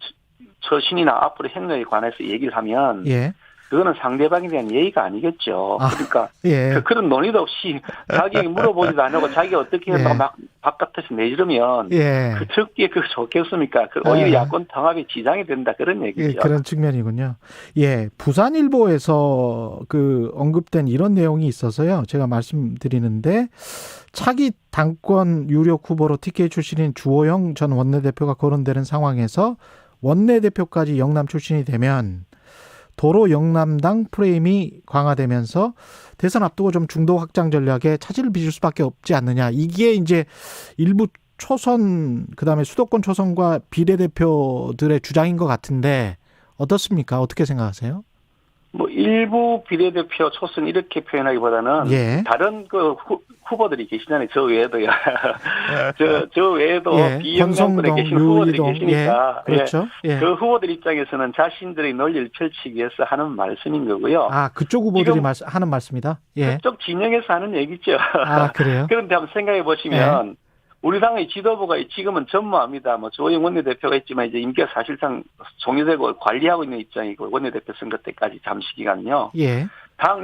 처신이나 앞으로 행동에 관해서 얘기를 하면 예. 그거는 상대방에 대한 예의가 아니겠죠. 그러니까 예. 그런 논의도 없이 자기에게 물어보지도 안 하고 자기가 어떻게 해서 예. 막 바깥에서 내지르면 예. 그 듣기에 그거 좋겠습니까? 그 오히려 야권 통합에 지장이 된다 그런 얘기죠. 예, 그런 측면이군요. 예, 부산일보에서 그 언급된 이런 내용이 있어서요. 제가 말씀드리는데 차기 당권 유력 후보로 TK 출신인 주호영 전 원내대표가 거론되는 상황에서 원내대표까지 영남 출신이 되면 도로 영남당 프레임이 강화되면서 대선 앞두고 좀 중도 확장 전략에 차질을 빚을 수밖에 없지 않느냐. 이게 이제 일부 초선 그다음에 수도권 초선과 비례대표들의 주장인 것 같은데 어떻습니까? 어떻게 생각하세요? 뭐 일부 비례대표 초선 이렇게 표현하기보다는 예. 다른 그 후보들이 계시잖아요. 저 외에도요. 저 외에도 예. 비영남권에 계신 후보들이 계시니까. 예. 그렇죠. 예. 그 후보들 입장에서는 자신들의 논리를 펼치기 위해서 하는 말씀인 거고요. 아, 그쪽 후보들이 하는 말씀이다? 예. 그쪽 진영에서 하는 얘기죠. 아, 그래요? 그런데 한번 생각해 보시면 예. 우리 당의 지도부가 지금은 전무합니다. 뭐 조영 원내대표가 있지만 이제 임기가 사실상 종료되고 관리하고 있는 입장이고 원내대표 선거 때까지 잠시 기간요. 예.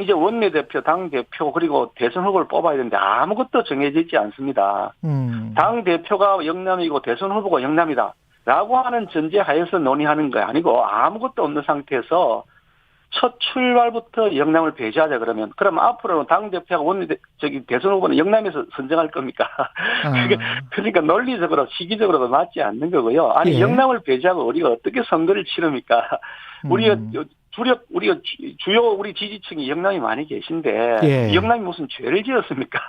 이제 원내대표, 당대표 그리고 대선 후보를 뽑아야 되는데 아무것도 정해지지 않습니다. 당대표가 영남이고 대선 후보가 영남이다. 라고 하는 전제하에서 논의하는 거 아니고 아무것도 없는 상태에서 첫 출발부터 영남을 배제하자 그러면 앞으로는 당대표가 대선 후보는 영남에서 선정할 겁니까? 그러니까 논리적으로 시기적으로도 맞지 않는 거고요. 아니 예. 영남을 배제하고 우리가 어떻게 선거를 치릅니까? 우리가 주요 우리 지지층이 영남이 많이 계신데 예. 영남이 무슨 죄를 지었습니까?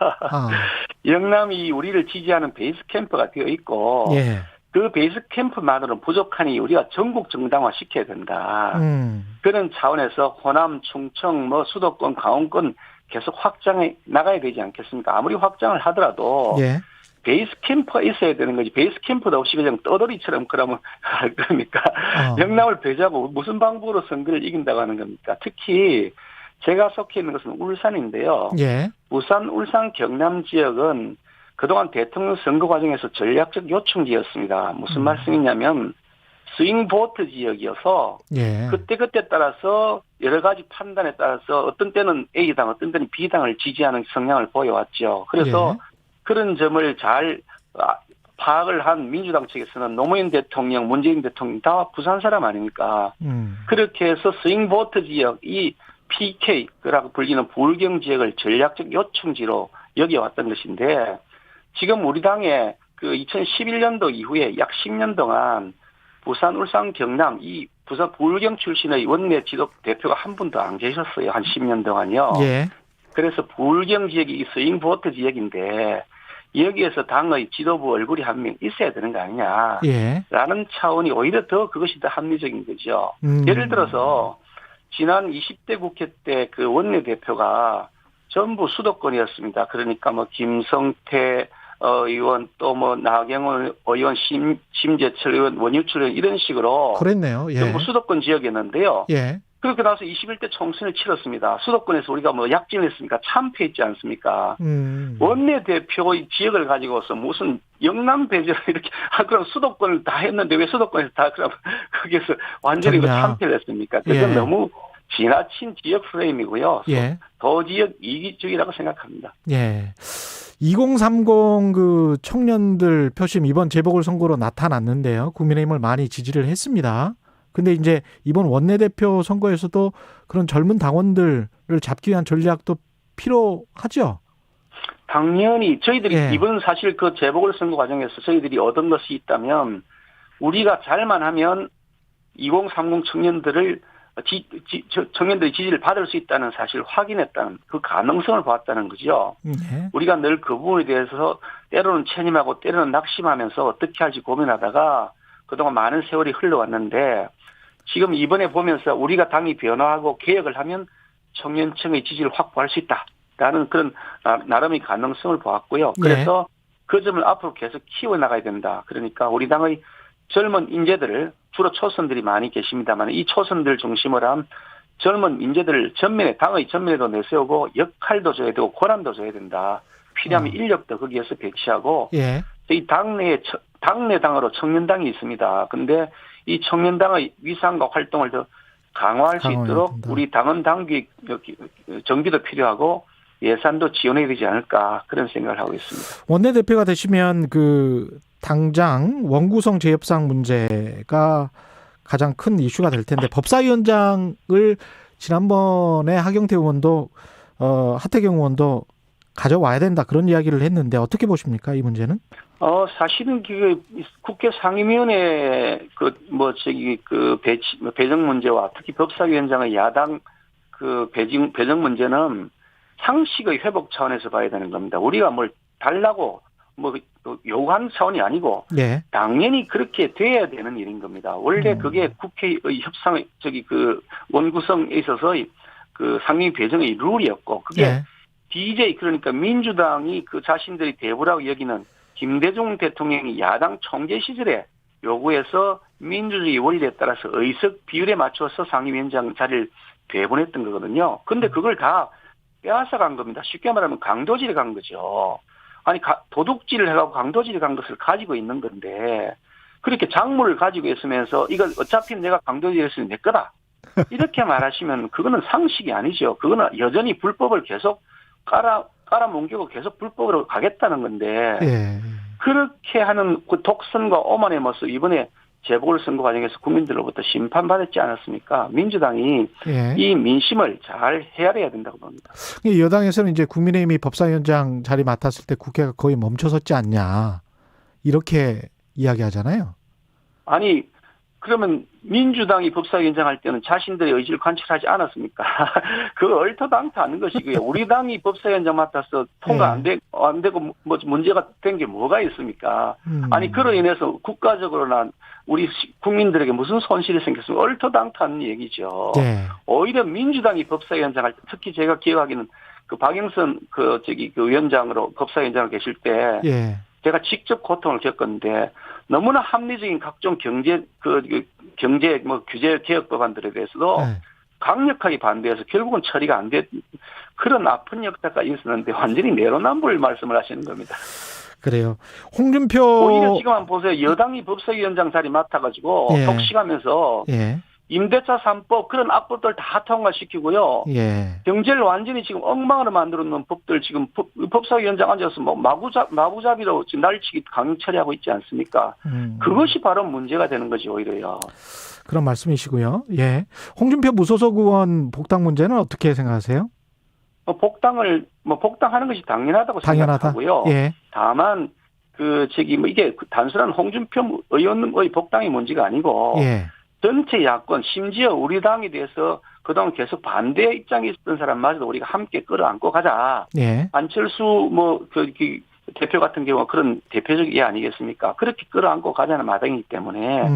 영남이 우리를 지지하는 베이스 캠프가 되어 있고 예. 그 베이스 캠프만으로는 부족하니 우리가 전국 정당화 시켜야 된다. 그런 차원에서 호남, 충청, 수도권, 강원권 계속 확장해 나가야 되지 않겠습니까? 아무리 확장을 하더라도 예. 베이스 캠프가 있어야 되는 거지. 베이스 캠프도 없이 그냥 떠돌이처럼 그러면 그럽니까? 영남을 배제하고 무슨 방법으로 선거를 이긴다고 하는 겁니까? 특히 제가 속해 있는 것은 울산인데요. 예. 부산, 울산, 경남 지역은 그동안 대통령 선거 과정에서 전략적 요충지였습니다. 무슨 말씀이냐면 스윙 보트 지역이어서 예. 그때 따라서 여러 가지 판단에 따라서 어떤 때는 A당, 어떤 때는 B당을 지지하는 성향을 보여왔죠. 그래서 예. 그런 점을 잘 파악을 한 민주당 측에서는 노무현 대통령, 문재인 대통령 다 부산 사람 아닙니까? 그렇게 해서 스윙 보트 지역, 이 PK라고 불리는 부울경 지역을 전략적 요충지로 여겨왔던 것인데 지금 우리 당의 그 2011년도 이후에 약 10년 동안 부산, 울산, 경남 이 부산 부울경 출신의 원내 지도 대표가 한 분도 안 계셨어요. 한 10년 동안요. 예. 그래서 부울경 지역이 스윙 보트 지역인데 여기에서 당의 지도부 얼굴이 한 명 있어야 되는 거 아니냐. 예. 라는 차원이 오히려 더 그것이 더 합리적인 거죠. 예를 들어서 지난 20대 국회 때 그 원내대표가 전부 수도권이었습니다. 그러니까 김성태 의원 또 나경원 의원 심재철 의원 원유철 의원 이런 식으로 그랬네요. 예. 전부 수도권 지역이었는데요. 예. 그렇게 나서 21대 총선을 치렀습니다. 수도권에서 우리가 약진했으니까 참패했지 않습니까? 원내대표의 지역을 가지고서 무슨 영남 배제를 이렇게 그럼 수도권을 다 했는데 왜 수도권에서 다 그럼 거기에서 완전히 참패를 했습니까? 그건 예. 너무 지나친 지역 프레임이고요. 예. 도지역 이기적이라고 생각합니다. 예. 2030 그 청년들 표심 이번 재보궐선거로 나타났는데요. 국민의힘을 많이 지지를 했습니다. 근데 이제 이번 원내대표 선거에서도 그런 젊은 당원들을 잡기 위한 전략도 필요하죠. 당연히 저희들이 예. 이번 사실 그 재보궐선거 과정에서 저희들이 얻은 것이 있다면 우리가 잘만 하면 2030 청년들을 청년들의 지지를 받을 수 있다는 사실을 확인했다는 그 가능성을 보았다는 거죠. 예. 우리가 늘 그 부분에 대해서 때로는 체념하고 때로는 낙심하면서 어떻게 할지 고민하다가 그동안 많은 세월이 흘러왔는데 지금 이번에 보면서 우리가 당이 변화하고 개혁을 하면 청년층의 지지를 확보할 수 있다라는 그런 나름의 가능성을 보았고요. 그래서 그 점을 앞으로 계속 키워나가야 된다. 그러니까 우리 당의 젊은 인재들을 주로 초선들이 많이 계십니다만 이 초선들 중심으로 한 젊은 인재들을 당의 전면에도 내세우고 역할도 줘야 되고 권한도 줘야 된다. 필요하면 인력도 거기에서 배치하고 이 당내 당으로 청년당이 있습니다. 근데 이 청년당의 위상과 활동을 더 강화할 수 있도록 된다. 우리 당은 당기 정비도 필요하고 예산도 지원해야 되지 않을까 그런 생각을 하고 있습니다. 원내대표가 되시면 그 당장 원구성 재협상 문제가 가장 큰 이슈가 될 텐데 법사위원장을 지난번에 하경태 의원도 하태경 의원도 가져와야 된다 그런 이야기를 했는데 어떻게 보십니까 이 문제는? 사실은 국회 상임위원회 배정 문제와 특히 법사위원장의 야당 배정 문제는 상식의 회복 차원에서 봐야 되는 겁니다. 우리가 뭘 달라고 요구하는 차원이 아니고 당연히 그렇게 돼야 되는 일인 겁니다. 원래 그게 국회의 협상의 원구성에 있어서의 그 상임위 배정의 룰이었고 그게 DJ 그러니까 민주당이 그 자신들이 대부라고 여기는 김대중 대통령이 야당 총재 시절에 요구해서 민주주의 원리에 따라서 의석 비율에 맞춰서 상임위원장 자리를 배분했던 거거든요. 근데 그걸 다 빼앗아간 겁니다. 쉽게 말하면 강도질에 간 거죠. 아니 도둑질을 해가고 강도질에 간 것을 가지고 있는 건데 그렇게 작물을 가지고 있으면서 이걸 어차피 내가 강도질했으니 내 거다. 이렇게 말하시면 그거는 상식이 아니죠. 그거는 여전히 불법을 계속 깔아뭉개고 계속 불법으로 가겠다는 건데 그렇게 하는 그 독선과 오만의 모습 이번에 재보궐선거 과정에서 국민들로부터 심판받았지 않았습니까? 민주당이 이 민심을 잘 헤아려야 된다고 봅니다. 여당에서는 이제 국민의힘이 법사위원장 자리 맡았을 때 국회가 거의 멈춰섰지 않냐 이렇게 이야기하잖아요. 아니 그러면 민주당이 법사위원장 할 때는 자신들의 의지를 관철하지 않았습니까? 그거 얼토당토하는 것이고요. 우리 당이 법사위원장 맡아서 통과 안 되고 뭐 문제가 된 게 뭐가 있습니까? 아니 그로 인해서 국가적으로나 우리 국민들에게 무슨 손실이 생겼으면 얼토당토하는 얘기죠. 오히려 민주당이 법사위원장 할 때 특히 제가 기억하기는 그 박영선 그 위원장으로 법사위원장으로 계실 때 제가 직접 고통을 겪었는데 너무나 합리적인 각종 경제 규제 개혁 법안들에 대해서도 강력하게 반대해서 결국은 처리가 안 된 그런 아픈 역사가 있었는데 완전히 내로남불 말씀을 하시는 겁니다. 그래요. 홍준표 오히려 지금 한번 보세요. 여당이 법사위원장 자리 맡아가지고 독식하면서 임대차 3법 그런 악법들 다 통과시키고요. 경제를 완전히 지금 엉망으로 만들어 놓은 법들 지금 법사위원장 앉아서 뭐 마구잡이로 지금 날치기 강행 처리하고 있지 않습니까? 그것이 바로 문제가 되는 거지 오히려요. 그런 말씀이시고요. 홍준표 무소속 의원 복당 문제는 어떻게 생각하세요? 복당하는 것이 당연하다고 생각하고요. 다만 이게 단순한 홍준표 의원의 복당이 문제가 아니고 전체 야권 심지어 우리 당에 대해서 그동안 계속 반대 입장에 있었던 사람마저도 우리가 함께 끌어안고 가자. 안철수 대표 같은 경우가 그런 대표적 예 아니겠습니까? 그렇게 끌어안고 가자는 마당이기 때문에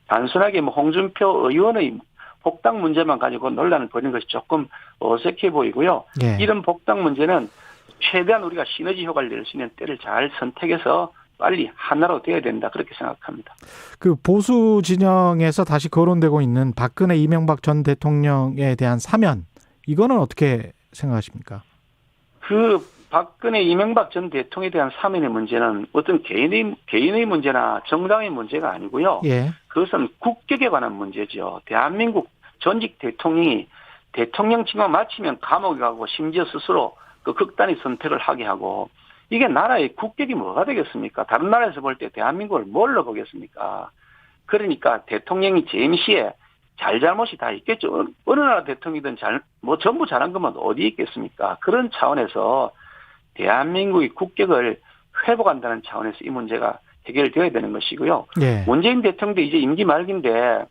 단순하게 홍준표 의원의 복당 문제만 가지고 논란을 벌이는 것이 조금 어색해 보이고요. 이런 복당 문제는 최대한 우리가 시너지 효과를 낼 수 있는 때를 잘 선택해서 빨리 하나로 돼야 된다 그렇게 생각합니다. 그 보수 진영에서 다시 거론되고 있는 박근혜 이명박 전 대통령에 대한 사면 이거는 어떻게 생각하십니까? 그 박근혜 이명박 전 대통령에 대한 사면의 문제는 어떤 개인의 문제나 정당의 문제가 아니고요. 그것은 국격에 관한 문제죠. 대한민국 전직 대통령이 대통령 직만 마치면 감옥에 가고 심지어 스스로 그 극단의 선택을 하게 하고 이게 나라의 국격이 뭐가 되겠습니까? 다른 나라에서 볼 때 대한민국을 뭘로 보겠습니까? 그러니까 대통령이 재임시에 잘잘못이 다 있겠죠. 어느 나라 대통령이든 전부 잘한 것만 어디 있겠습니까? 그런 차원에서 대한민국의 국격을 회복한다는 차원에서 이 문제가 해결되어야 되는 것이고요. 문재인 대통령도 이제 임기 말기인데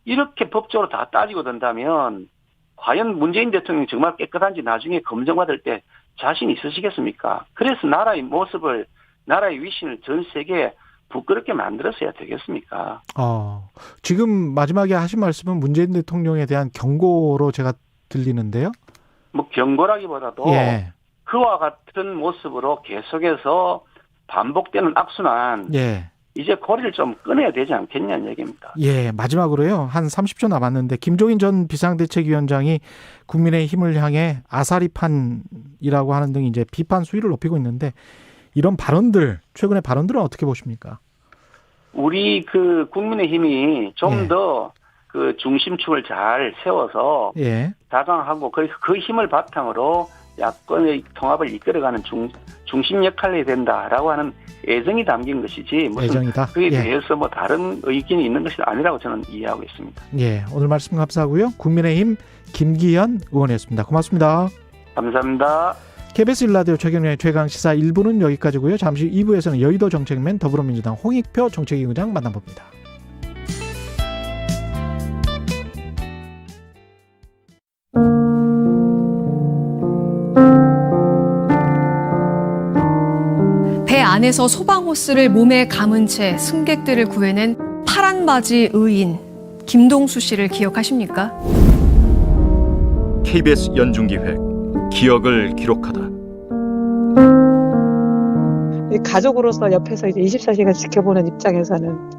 이렇게 법적으로 다 따지고 든다면 과연 문재인 대통령이 정말 깨끗한지 나중에 검증받을 때 자신 있으시겠습니까? 그래서 나라의 모습을, 나라의 위신을 전 세계에 부끄럽게 만들었어야 되겠습니까? 지금 마지막에 하신 말씀은 문재인 대통령에 대한 경고로 제가 들리는데요. 뭐 경고라기보다도 예. 그와 같은 모습으로 계속해서 반복되는 악순환 예. 이제 고리를 좀 끊어야 되지 않겠냐는 얘기입니다. 예, 마지막으로요. 한 30초 남았는데 김종인 전 비상대책위원장이 국민의힘을 향해 아사리판이라고 하는 등 이제 비판 수위를 높이고 있는데 이런 발언들, 최근의 발언들은 어떻게 보십니까? 우리 그 국민의힘이 예. 좀 더 그 중심축을 잘 세워서 예. 다강하고 그 힘을 바탕으로 야권의 통합을 이끌어가는 중심 역할을 해야 된다라고 하는 애정이 담긴 것이지 무슨 애정이다. 그에 예. 대해서 뭐 다른 의견이 있는 것이 아니라고 저는 이해하고 있습니다. 예, 오늘 말씀 감사하고요. 국민의힘 김기현 의원이었습니다. 고맙습니다. 감사합니다. KBS 1라디오 최경영의 최강시사 1부는 여기까지고요. 잠시 후 2부에서는 여의도 정책맨 더불어민주당 홍익표 정책위 의장 만나봅니다. 배 안에서 소방호스를 몸에 감은 채 승객들을 구해낸 파란 바지 의인 김동수 씨를 기억하십니까? KBS 연중기획 기억을 기록하다. 가족으로서 옆에서 이제 24시간 지켜보는 입장에서는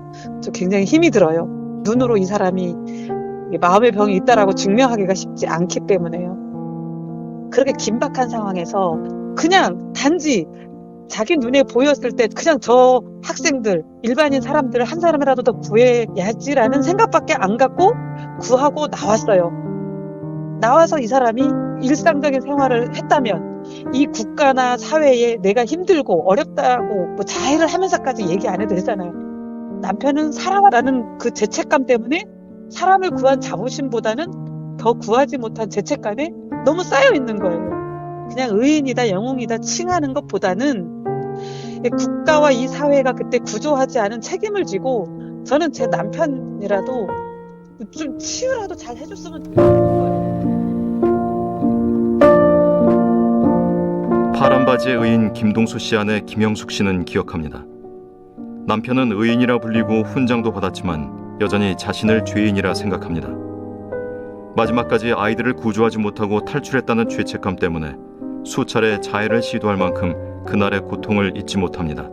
좀 굉장히 힘이 들어요. 눈으로 이 사람이 마음의 병이 있다라고 증명하기가 쉽지 않기 때문에요. 그렇게 긴박한 상황에서 그냥 단지 자기 눈에 보였을 때 그냥 저 학생들, 일반인 사람들을 한 사람이라도 더 구해야지라는 생각밖에 안 갖고 구하고 나왔어요. 나와서 이 사람이 일상적인 생활을 했다면 이 국가나 사회에 내가 힘들고 어렵다고 뭐 자해를 하면서까지 얘기 안 해도 되잖아요. 남편은 사랑하라는 그 죄책감 때문에 사람을 구한 자부심보다는 더 구하지 못한 죄책감에 너무 쌓여 있는 거예요. 그냥 의인이다 영웅이다 칭하는 것보다는 국가와 이 사회가 그때 구조하지 않은 책임을 지고 저는 제 남편이라도 좀 치유라도 잘 해줬으면 좋겠는 거예요. 파란 바지의 의인 김동수 씨 아내 김영숙 씨는 기억합니다. 남편은 의인이라 불리고 훈장도 받았지만 여전히 자신을 죄인이라 생각합니다. 마지막까지 아이들을 구조하지 못하고 탈출했다는 죄책감 때문에 수차례 자해를 시도할 만큼 그날의 고통을 잊지 못합니다.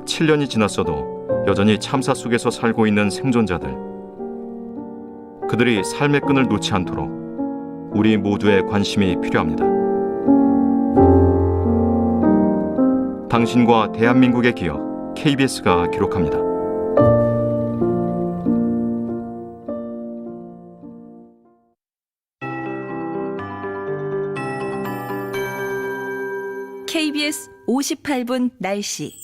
7년이 지났어도 여전히 참사 속에서 살고 있는 생존자들. 그들이 삶의 끈을 놓지 않도록 우리 모두의 관심이 필요합니다. 당신과 대한민국의 기억, KBS가 기록합니다. KBS 58분 날씨.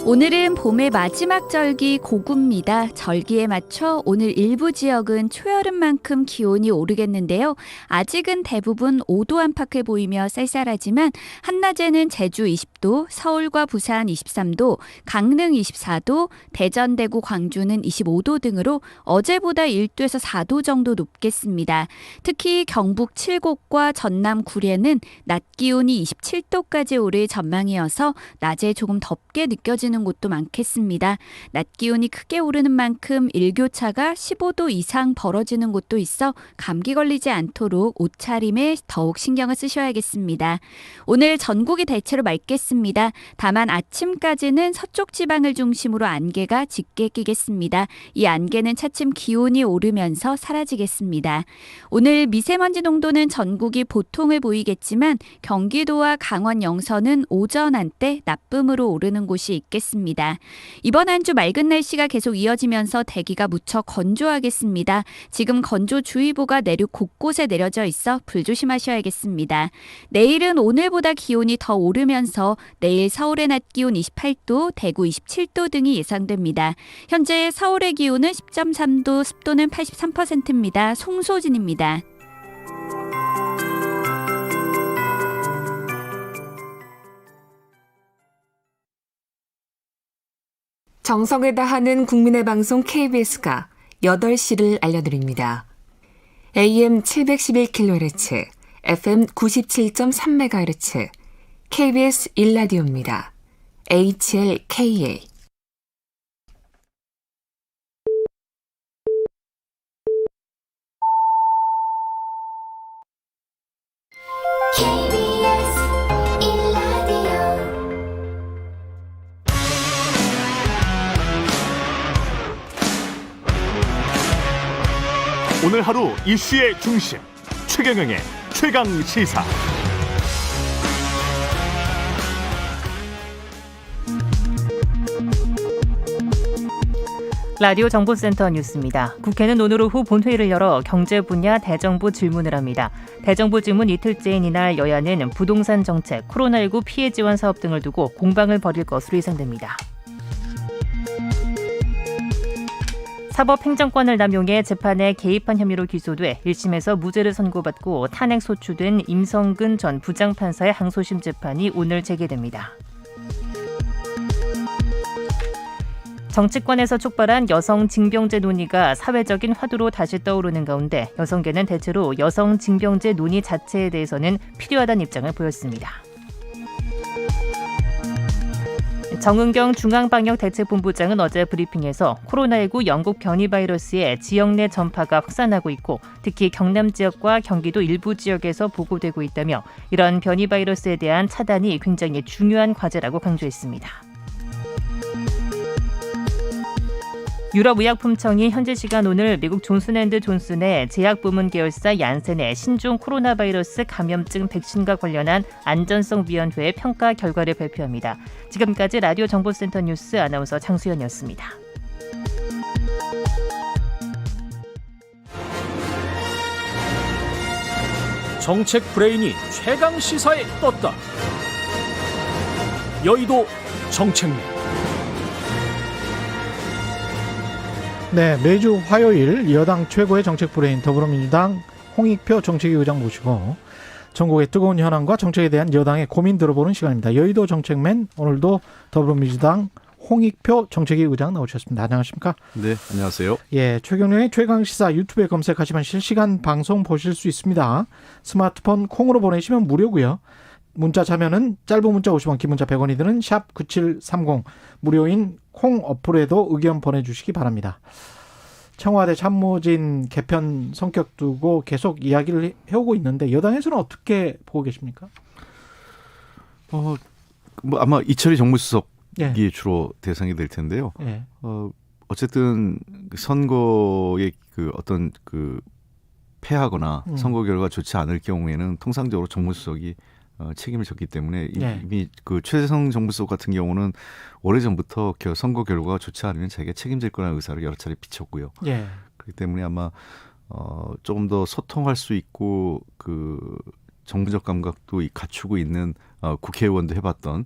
오늘은 봄의 마지막 절기 고구입니다. 절기에 맞춰 오늘 일부 지역은 초여름만큼 기온이 오르겠는데요. 아직은 대부분 5도 안팎을 보이며 쌀쌀하지만 한낮에는 제주 20도, 서울과 부산 23도, 강릉 24도, 대전, 대구, 광주는 25도 등으로 어제보다 1도에서 4도 정도 높겠습니다. 특히 경북 칠곡과 전남 구례는 낮 기온이 27도까지 오를 전망이어서 낮에 조금 덥게 느껴지는 곳도 많겠습니다. 낮 기온이 크게 오르는 만큼 일교차가 15도 이상 벌어지는 곳도 있어 감기 걸리지 않도록 옷차림에 더욱 신경을 쓰셔야겠습니다. 오늘 전국이 대체로 맑겠습니다. 다만 아침까지는 서쪽 지방을 중심으로 안개가 짙게 끼겠습니다. 이 안개는 차츰 기온이 오르면서 사라지겠습니다. 오늘 미세먼지 농도는 전국이 보통을 보이겠지만 경기도와 강원 영서는 오전 한때 나쁨으로 오르는 곳이 있겠습니다. 이번 한 주 맑은 날씨가 계속 이어지면서 대기가 무척 건조하겠습니다. 지금 건조주의보가 내륙 곳곳에 내려져 있어 불조심하셔야겠습니다. 내일은 오늘보다 기온이 더 오르면서 내일 서울의 낮 기온 28도, 대구 27도 등이 예상됩니다. 현재 서울의 기온은 10.3도, 습도는 83%입니다. 송소진입니다. 정성을 다하는 국민의 방송 KBS가 8시를 알려드립니다. AM 711kHz, FM 97.3MHz, KBS 1라디오입니다. HLKA 오늘 하루 이슈의 중심 최경영의 최강 시사. 라디오 정보센터 뉴스입니다. 국회는 오늘 오후 본회의를 열어 경제 분야 대정부 질문을 합니다. 대정부 질문 이틀째인 이날 여야는 부동산 정책, 코로나19 피해 지원 사업 등을 두고 공방을 벌일 것으로 예상됩니다. 사법행정권을 남용해 재판에 개입한 혐의로 기소돼 1심에서 무죄를 선고받고 탄핵 소추된 임성근 전 부장판사의 항소심 재판이 오늘 재개됩니다. 정치권에서 촉발한 여성 징병제 논의가 사회적인 화두로 다시 떠오르는 가운데 여성계는 대체로 여성 징병제 논의 자체에 대해서는 필요하다는 입장을 보였습니다. 정은경 중앙방역대책본부장은 어제 브리핑에서 코로나19 영국 변이 바이러스의 지역 내 전파가 확산하고 있고 특히 경남 지역과 경기도 일부 지역에서 보고되고 있다며 이런 변이 바이러스에 대한 차단이 굉장히 중요한 과제라고 강조했습니다. 유럽의약품청이 현지 시간 오늘 미국 존슨앤드존슨의 제약부문 계열사 얀센의 신종 코로나 바이러스 감염증 백신과 관련한 안전성위원회의 평가 결과를 발표합니다. 지금까지 라디오 정보센터 뉴스 아나운서 장수연이었습니다. 정책 브레인이 최강 시사에 떴다. 여의도 정책맨. 네, 매주 화요일 여당 최고의 정책 브레인 더불어민주당 홍익표 정책위 의장 모시고 전국의 뜨거운 현안과 정책에 대한 여당의 고민 들어보는 시간입니다. 여의도 정책맨, 오늘도 더불어민주당 홍익표 정책위 의장 나오셨습니다. 안녕하십니까? 네, 안녕하세요. 예, 최경영의 최강시사 유튜브에 검색하시면 실시간 방송 보실 수 있습니다. 스마트폰 콩으로 보내시면 무료고요. 문자 참여는 짧은 문자 50원, 긴 문자 100원이 드는 샵 9730 무료인 콩 어플에도 의견 보내주시기 바랍니다. 청와대 참모진 개편 성격 두고 계속 이야기를 해오고 있는데 여당에서는 어떻게 보고 계십니까? 뭐 아마 이철희 정무수석이 예. 주로 대상이 될 텐데요. 예. 어쨌든 선거의 그 어떤 그 패하거나 선거 결과가 좋지 않을 경우에는 통상적으로 정무수석이 책임을 졌기 때문에 이미 그 최재성 정부수석 같은 경우는 오래전부터 선거 결과가 좋지 않으면 자기가 책임질 거라는 의사를 여러 차례 비췄고요. 예. 그렇기 때문에 아마 조금 더 소통할 수 있고 그 정부적 감각도 갖추고 있는 국회의원도 해봤던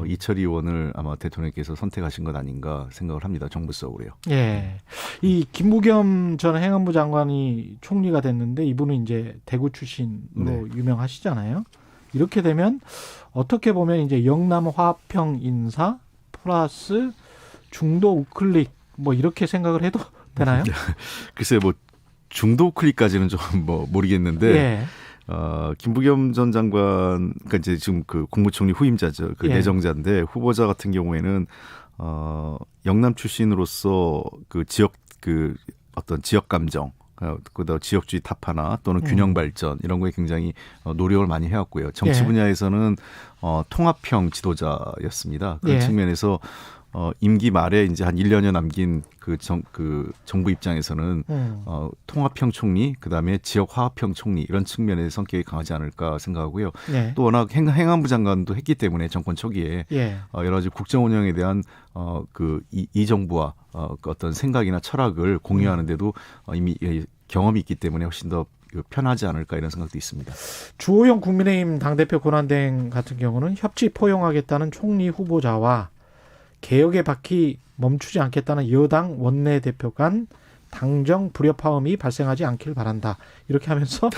이철희 의원을 아마 대통령께서 선택하신 것 아닌가 생각을 합니다. 정부수석으로요. 예. 이 김부겸 전 행안부 장관이 총리가 됐는데 이분은 이제 대구 출신으로 유명하시잖아요. 이렇게 되면 어떻게 보면 이제 영남 화평 인사 플러스 중도 우클릭 뭐 이렇게 생각을 해도 되나요? 글쎄요, 뭐 중도 우클릭까지는 좀 뭐 모르겠는데 예. 김부겸 전 장관 그러니까 이제 지금 그 국무총리 후임자죠, 그 내정자인데 후보자 같은 경우에는 영남 출신으로서 그 지역 그 어떤 지역 감정 그다음 지역주의 타파나 또는 균형 발전 이런 거에 굉장히 노력을 많이 해왔고요. 정치 분야에서는 통합형 지도자였습니다. 그런 측면에서 임기 말에 이제 한 1년여 남긴 그 정부 입장에서는 통합형 총리, 그다음에 지역 화합형 총리 이런 측면의 성격이 강하지 않을까 생각하고요. 또 워낙 행안부 장관도 했기 때문에 정권 초기에 여러 가지 국정 운영에 대한 이 정부와 그 어떤 생각이나 철학을 공유하는데도 이미 경험이 있기 때문에 훨씬 더 편하지 않을까 이런 생각도 있습니다. 주호영 국민의힘 당대표 권한대행 같은 경우는 협치 포용하겠다는 총리 후보자와 개혁의 바퀴 멈추지 않겠다는 여당 원내대표 간 당정 불협화음이 발생하지 않길 바란다. 이렇게 하면서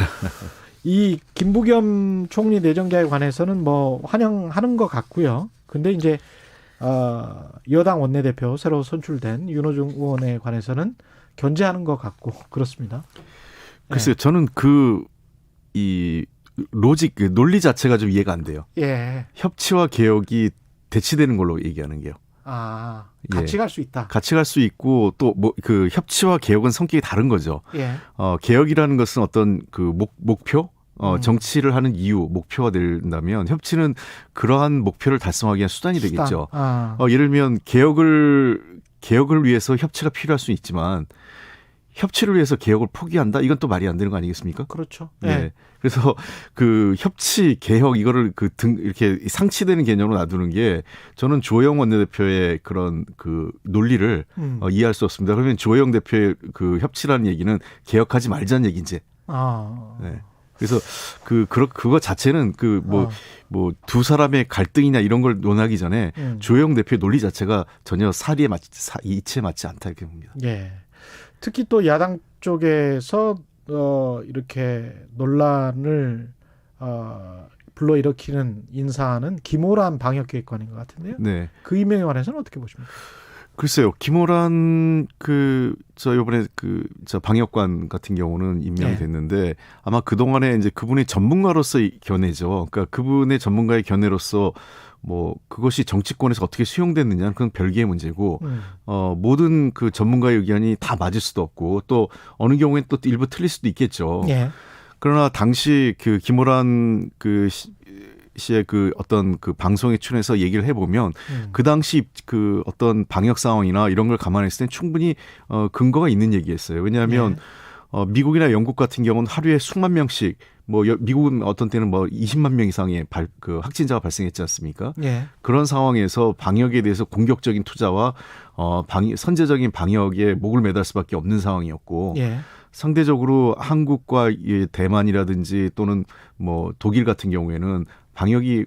이 김부겸 총리 내정자에 관해서는 뭐 환영하는 것 같고요. 근데 이제 여당 원내대표 새로 선출된 윤호중 의원에 관해서는 견제하는 것 같고 그렇습니다. 글쎄요, 저는 이 로직, 논리 자체가 좀 이해가 안 돼요. 예. 협치와 개혁이 대치되는 걸로 얘기하는 게요. 같이 갈 수 있다. 같이 갈 수 있고 또 뭐 그 협치와 개혁은 성격이 다른 거죠. 예. 개혁이라는 것은 어떤 그 목표, 정치를 하는 이유, 목표가 된다면 협치는 그러한 목표를 달성하기 위한 수단이 되겠죠. 예를 들면 개혁을 위해서 협치가 필요할 수 있지만 협치를 위해서 개혁을 포기한다? 이건 또 말이 안 되는 거 아니겠습니까? 그렇죠. 네. 그래서 그 협치, 개혁 이거를 이렇게 상치되는 개념으로 놔두는 게 저는 주호영 원내대표의 그런 그 논리를 이해할 수 없습니다. 그러면 주호영 대표의 그 협치라는 얘기는 개혁하지 말자는 얘기인지. 네. 그래서 그거 자체는 뭐 두 사람의 갈등이냐 이런 걸 논하기 전에 주호영 대표의 논리 자체가 전혀 이치에 맞지 않다 이렇게 봅니다. 예. 특히 또 야당 쪽에서 이렇게 논란을 불러일으키는 인사는 김호란 방역기획관인 것 같은데요. 네. 그 임명에 관해서는 어떻게 보십니까? 글쎄요, 김호란 이번에 방역관 같은 경우는 임명이 됐는데 아마 그 동안에 이제 그분의 전문가로서의 견해죠. 그러니까 그분의 전문가의 견해로서 뭐 그것이 정치권에서 어떻게 수용됐느냐는 그건 별개의 문제고 모든 그 전문가의 의견이 다 맞을 수도 없고 또 어느 경우엔 또 일부 틀릴 수도 있겠죠. 그러나 당시 그 김호란 씨의 그 어떤 그 방송에 출연해서 얘기를 해보면 그 당시 그 어떤 방역 상황이나 이런 걸 감안했을 때 충분히 근거가 있는 얘기였어요. 왜냐하면 미국이나 영국 같은 경우는 하루에 수만 명씩 미국은 어떤 때는 20만 명 이상의 그 확진자가 발생했지 않습니까? 그런 상황에서 방역에 대해서 공격적인 투자와 선제적인 방역에 목을 매달 수밖에 없는 상황이었고 상대적으로 한국과 대만이라든지 또는 뭐 독일 같은 경우에는 방역이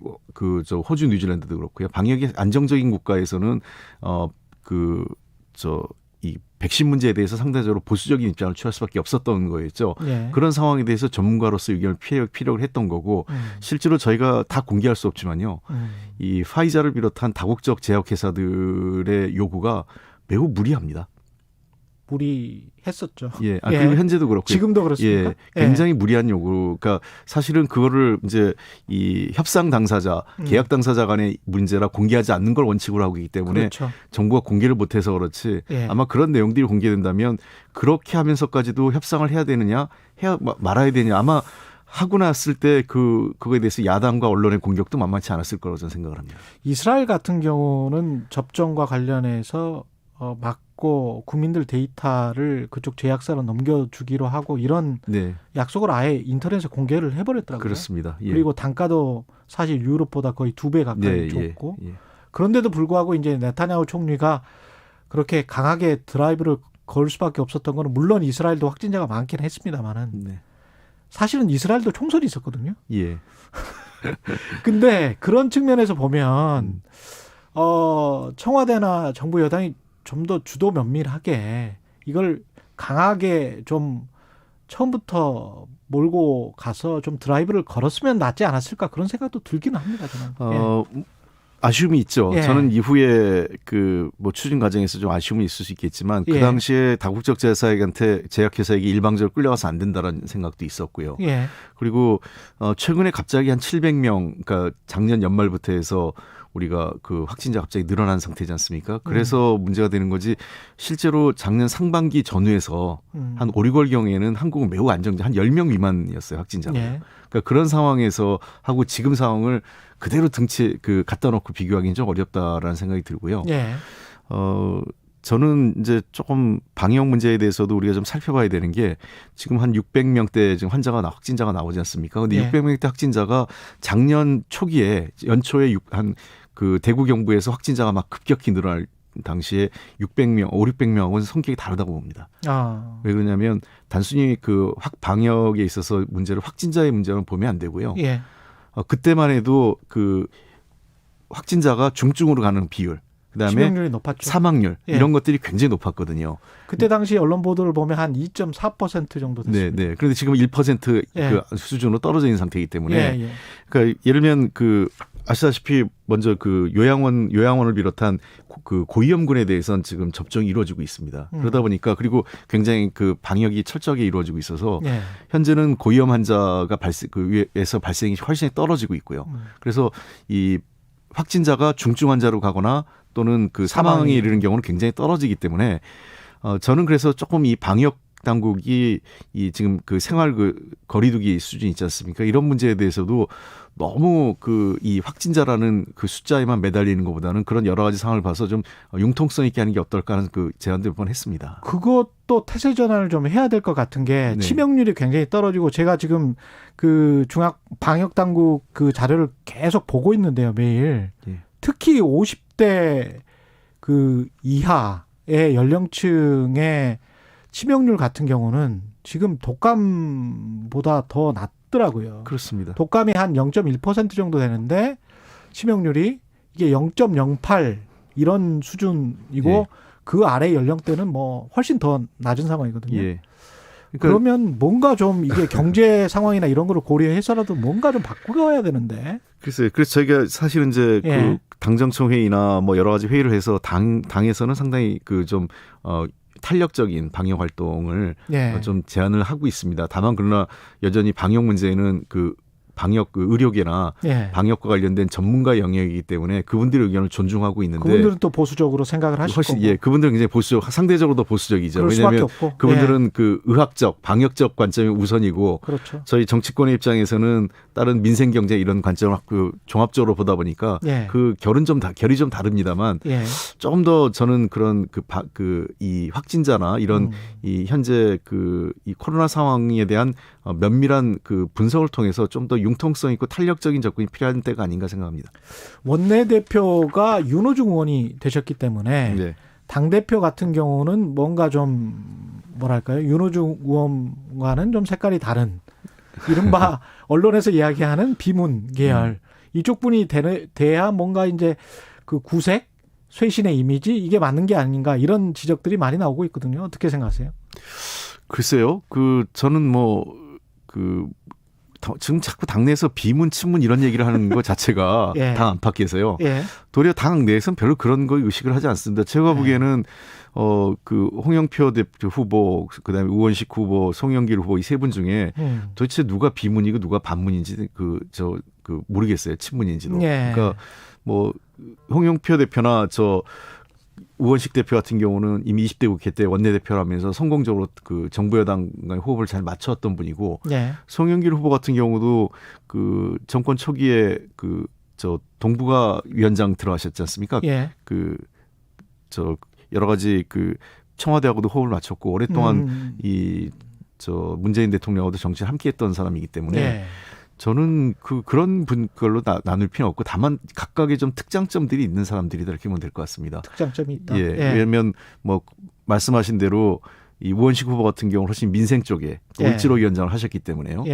호주, 뉴질랜드도 그렇고요. 방역이 안정적인 국가에서는 이 백신 문제에 대해서 상대적으로 보수적인 입장을 취할 수밖에 없었던 거였죠. 그런 상황에 대해서 전문가로서 의견을 피력을 했던 거고 실제로 저희가 다 공개할 수 없지만요. 이 파이자를 비롯한 다국적 제약회사들의 요구가 매우 무리합니다. 무리했었죠. 그리고 현재도 그렇고요. 지금도 그렇습니까? 굉장히 무리한 요구. 그러니까 사실은 그거를 이제 이 협상 당사자, 계약 당사자 간의 문제라 공개하지 않는 걸 원칙으로 하고 있기 때문에 정부가 공개를 못해서 그렇지 아마 그런 내용들이 공개된다면 그렇게 하면서까지도 협상을 해야 되느냐, 해야 말아야 되냐 아마 하고 났을 때 그거에 대해서 야당과 언론의 공격도 만만치 않았을 거라고 저는 생각을 합니다. 이스라엘 같은 경우는 접종과 관련해서 막고 국민들 데이터를 그쪽 제약사로 넘겨주기로 하고 이런 약속을 아예 인터넷에 공개를 해버렸더라고요. 그렇습니다. 그리고 단가도 사실 유럽보다 거의 2배 가까이 줬고 그런데도 불구하고 이제 네타냐후 총리가 그렇게 강하게 드라이브를 걸 수밖에 없었던 거는 물론 이스라엘도 확진자가 많긴 했습니다만은 사실은 이스라엘도 총선이 있었거든요. 근데 그런 측면에서 보면 청와대나 정부 여당이 좀 더 주도 면밀하게 이걸 강하게 좀 처음부터 몰고 가서 좀 드라이브를 걸었으면 낫지 않았을까 그런 생각도 들기는 합니다. 저는. 아쉬움이 있죠. 저는 이후에 추진 과정에서 좀 아쉬움이 있을 수 있겠지만 그 당시에 다국적 제약회사에게 일방적으로 끌려가서 안 된다라는 생각도 있었고요. 그리고 최근에 갑자기 한 700명, 그러니까 작년 연말부터 해서 우리가 그 확진자 갑자기 늘어난 상태지 않습니까? 그래서 문제가 되는 거지 실제로 작년 상반기 전후에서 한 5, 6월경에는 한국은 매우 안정적 한 10명 미만이었어요. 확진자가. 그러니까 그런 상황에서 하고 지금 상황을 그대로 갖다 놓고 비교하기는 좀 어렵다라는 생각이 들고요. 저는 이제 조금 방역 문제에 대해서도 우리가 좀 살펴봐야 되는 게 지금 한 600명대 지금 확진자가 나오지 않습니까? 근데 600명대 확진자가 작년 초기에 연초에 대구 경부에서 확진자가 막 급격히 늘어날 당시에 600명, 600명하고는 성격이 다르다고 봅니다. 왜 그러냐면 단순히 방역에 있어서 확진자의 문제만 보면 안 되고요. 그때만 해도 확진자가 중증으로 가는 비율, 그다음에 치명률이 높았죠. 사망률 이런 것들이 굉장히 높았거든요. 그때 당시 언론 보도를 보면 한 2.4% 정도 됐습니다. 그런데 지금 1% 수준으로 떨어져 있는 상태이기 때문에 그러니까 예를 들면 아시다시피 먼저 요양원을 비롯한 고위험군에 대해서는 지금 접종이 이루어지고 있습니다. 그러다 보니까 그리고 굉장히 방역이 철저하게 이루어지고 있어서 현재는 고위험 환자가 에서 발생이 훨씬 떨어지고 있고요. 그래서 이 확진자가 중증 환자로 가거나 또는 사망에 이르는 경우는 굉장히 떨어지기 때문에 저는 그래서 조금 이 방역 당국이 지금 생활 거리두기 수준이 있지 않습니까? 이런 문제에 대해서도 너무 이 확진자라는 그 숫자에만 매달리는 것보다는 그런 여러 가지 상황을 봐서 좀 융통성 있게 하는 게 어떨까 하는 그 제안도 몇 번 했습니다. 그것도 태세 전환을 좀 해야 될 것 같은 게 치명률이 굉장히 떨어지고 제가 지금 그 중앙 방역 당국 그 자료를 계속 보고 있는데요, 매일. 특히 50대 그 이하의 연령층의 치명률 같은 경우는 지금 독감보다 더 낮더라고요. 그렇습니다. 독감이 한 0.1% 정도 되는데 치명률이 이게 0.08 이런 수준이고 그 아래 연령대는 뭐 훨씬 더 낮은 상황이거든요. 그러면 뭔가 좀 이게 경제 상황이나 이런 거를 고려해서라도 뭔가 좀 바꾸어야 되는데. 글쎄요. 그래서 저희가 사실은 이제 그 당정청 회의나 뭐 여러 가지 회의를 해서 당에서는 상당히 그 좀 탄력적인 방역 활동을 좀 제안을 하고 있습니다. 다만 그러나 여전히 방역 문제는 그 방역 그 의료계나 방역과 관련된 전문가 영역이기 때문에 그분들의 의견을 존중하고 있는데 그분들은 또 보수적으로 생각을 하실 훨씬, 거고. 그분들은 굉장히 보수적, 상대적으로 더 보수적이죠. 그럴 왜냐하면 수밖에 없고. 그분들은 그 의학적, 방역적 관점이 우선이고 그렇죠. 저희 정치권의 입장에서는 다른 민생 경제 이런 관점을 그 종합적으로 보다 보니까 그 결이 좀 다릅니다만 조금 더 저는 그런 이 확진자나 이런 이 현재 이 코로나 상황에 대한 면밀한 그 분석을 통해서 좀 더 융통성 있고 탄력적인 접근이 필요한 때가 아닌가 생각합니다. 원내대표가 윤호중 의원이 되셨기 때문에 당대표 같은 경우는 뭔가 좀 뭐랄까요? 윤호중 의원과는 좀 색깔이 다른 이른바 언론에서 이야기하는 비문 계열 이쪽 분이 돼야 뭔가 이제 그 구색 쇄신의 이미지 이게 맞는 게 아닌가 이런 지적들이 많이 나오고 있거든요. 어떻게 생각하세요? 글쎄요. 저는 지금 자꾸 당내에서 비문, 친문 이런 얘기를 하는 것 자체가 당 안팎에서요. 도리어 당 내에서는 별로 그런 거 의식을 하지 않습니다. 제가 보기에는 홍영표 대표 후보, 그다음에 우원식 후보, 송영길 후보 이 세 분 중에 도대체 누가 비문이고 누가 반문인지 모르겠어요. 친문인지도. 그러니까 홍영표 대표나 우원식 대표 같은 경우는 이미 20대 국회 때 원내대표라면서 성공적으로 그 정부 여당과의 호흡을 잘 맞췄던 분이고 송영길 후보 같은 경우도 그 정권 초기에 동북아 위원장 들어가셨지 않습니까? 여러 가지 청와대하고도 호흡을 맞췄고 오랫동안 문재인 대통령하고도 정치를 함께했던 사람이기 때문에 저는 그런 걸로 나눌 필요는 없고 다만 각각의 좀 특장점들이 있는 사람들이다 이렇게 보면 될 것 같습니다. 특장점이 있다. 왜냐하면 말씀하신 대로 이 우원식 후보 같은 경우는 훨씬 민생 쪽에 올지로 위원장을 하셨기 때문에요.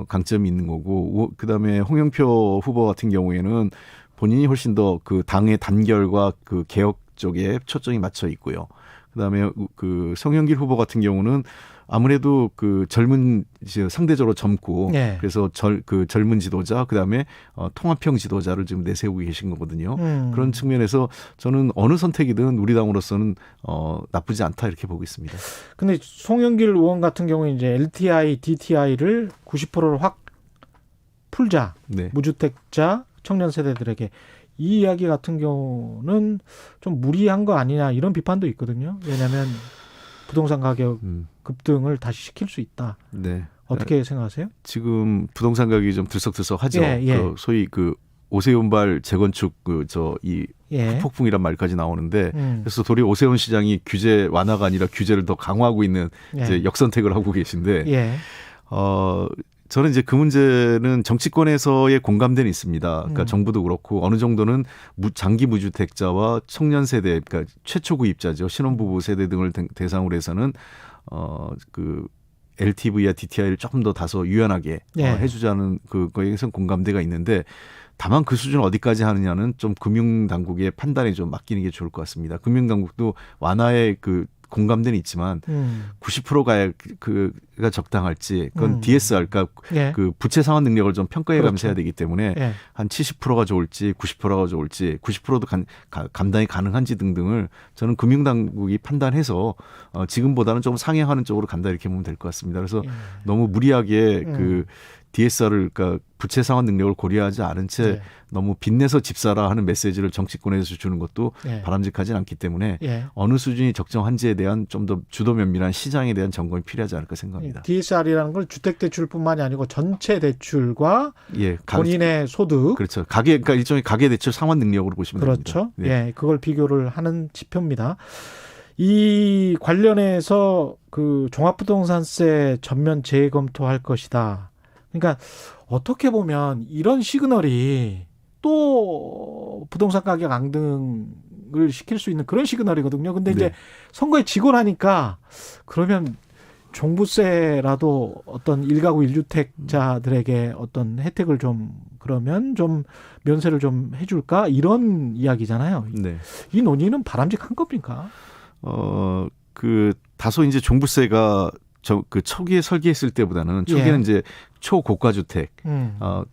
강점이 있는 거고 그다음에 홍영표 후보 같은 경우에는 본인이 훨씬 더 그 당의 단결과 그 개혁 쪽에 초점이 맞춰 있고요. 그다음에 송영길 후보 같은 경우는 아무래도 상대적으로 젊고 그래서 젊은 지도자 그다음에 통합형 지도자를 지금 내세우고 계신 거거든요. 그런 측면에서 저는 어느 선택이든 우리 당으로서는 나쁘지 않다 이렇게 보고 있습니다. 근데 송영길 의원 같은 경우는 이제 LTI, DTI를 90%를 확 풀자. 무주택자 청년 세대들에게 이 이야기 같은 경우는 좀 무리한 거 아니냐 이런 비판도 있거든요. 왜냐하면 부동산 가격 급등을 다시 시킬 수 있다. 어떻게 생각하세요? 지금 부동산 가격이 좀 들썩들썩하죠. 소위 오세훈발 재건축 폭풍이란 말까지 나오는데 그래서 도리어 오세훈 시장이 규제 완화가 아니라 규제를 더 강화하고 있는 이제 역선택을 하고 계신데 저는 이제 그 문제는 정치권에서의 공감대는 있습니다. 그러니까 정부도 그렇고 어느 정도는 장기 무주택자와 청년 세대, 그러니까 최초 구입자죠. 신혼부부 세대 등을 대상으로 해서는 LTV와 DTI를 조금 더 다소 유연하게 해주자는 거에서 공감대가 있는데 다만 그 수준 어디까지 하느냐는 좀 금융당국의 판단에 좀 맡기는 게 좋을 것 같습니다. 금융당국도 완화의 공감대는 있지만 90%가 적당할지 그건 DSR 그러니까 그 부채 상환 능력을 좀 평가해가면서 해야 되기 때문에 한 70%가 좋을지 90%가 좋을지 90%도 감당이 가능한지 등등을 저는 금융당국이 판단해서 지금보다는 좀 상향하는 쪽으로 간다 이렇게 보면 될 것 같습니다. 그래서 너무 무리하게 DSR을 그러니까 부채 상환 능력을 고려하지 않은 채 네. 너무 빚내서 집 사라 하는 메시지를 정치권에서 주는 것도 네. 바람직하진 않기 때문에 예. 어느 수준이 적정한지에 대한 좀 더 주도 면밀한 시장에 대한 점검이 필요하지 않을까 생각합니다. DSR이라는 걸 주택대출뿐만이 아니고 전체 대출과 예, 본인의 소득. 그렇죠. 그러니까 일종의 가계대출 상환 능력으로 보시면 됩니다. 그렇죠. 네. 예, 그걸 비교를 하는 지표입니다. 이 관련해서 그 종합부동산세 전면 재검토할 것이다. 그러니까 어떻게 보면 이런 시그널이 또 부동산 가격 앙등을 시킬 수 있는 그런 시그널이거든요. 근데 이제 네. 선거에 지고 나니까 그러면 종부세라도 어떤 1가구 1주택자들에게 어떤 혜택을 좀 그러면 좀 면세를 좀 해줄까 이런 이야기잖아요. 네. 이 논의는 바람직한 겁니까? 그 다소 이제 종부세가 그 초기에 설계했을 때보다는 초기에는 예. 이제 초고가 주택,